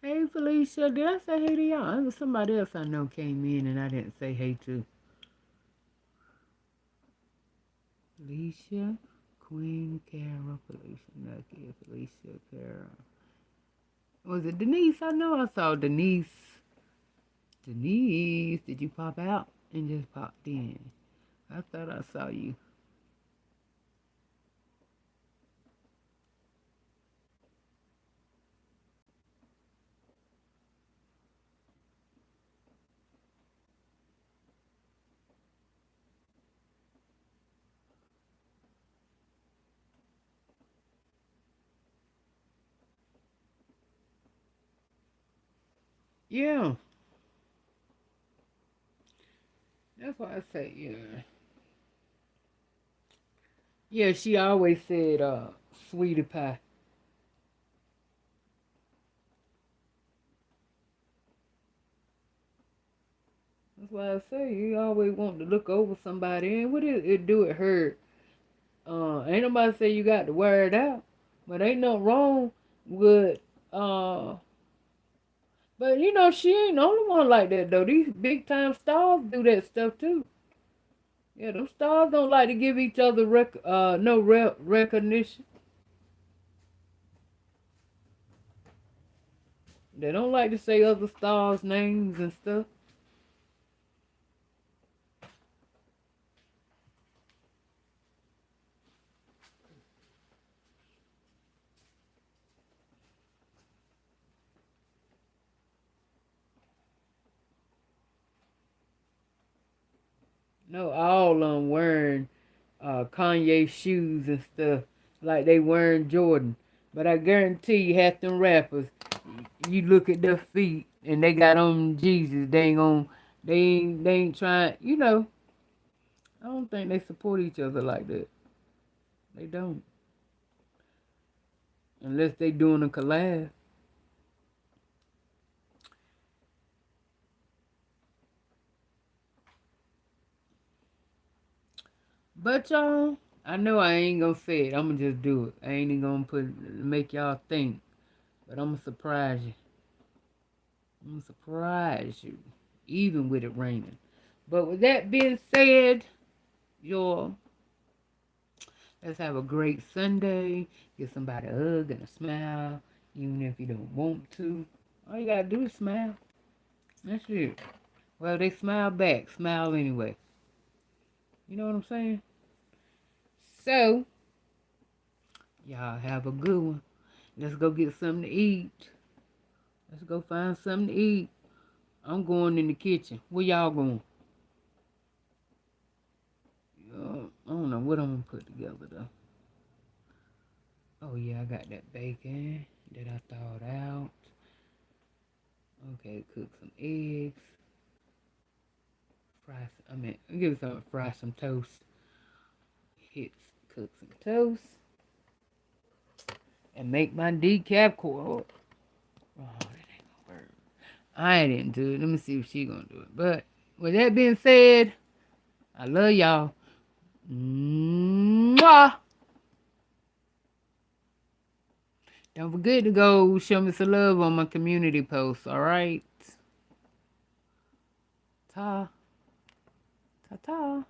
Hey Felicia, did I say hey to y'all? There was somebody else I know came in and I didn't say hey to. Felicia, Queen, Carol, Felicia, Nucky, Felicia, Carol. Was it Denise? I know I saw Denise. Denise, did you pop out and just popped in? I thought I saw you. Yeah, that's why I say yeah. Yeah, she always said sweetie pie. That's why I say you always want to look over somebody and what it do it hurt. Ain't nobody say you got to wear it out. But ain't nothing wrong with but she ain't the only one like that though. These big time stars do that stuff too. Yeah, them stars don't like to give each other recognition. They don't like to say other stars' names and stuff. No, all of them wearing Kanye shoes and stuff like they wearing Jordan. But I guarantee you, half them rappers, you look at their feet and they got on Jesus. They ain't trying. I don't think they support each other like that. They don't, unless they doing a collab. But y'all, I know I ain't gonna say it. I'm gonna just do it. I ain't even gonna make y'all think. But I'm gonna surprise you. I'm gonna surprise you, even with it raining. But with that being said, y'all, let's have a great Sunday. Give somebody a hug and a smile, even if you don't want to. All you gotta do is smile. That's it. Well, they smile back. Smile anyway. You know what I'm saying? So, Y'all have a good one. Let's go get something to eat. Let's go find something to eat. I'm going in the kitchen. Where y'all going? I don't know what I'm going to put together, though. Oh, yeah, I got that bacon that I thawed out. Okay, cook some eggs. Fry some toast. Cook some toast. And make my decaf coffee. Oh, that ain't gonna work. I didn't do it. Let me see if she gonna do it. But with that being said, I love y'all. Mwah! Don't forget to go show me some love on my community posts, alright? Ta. Ta-ta.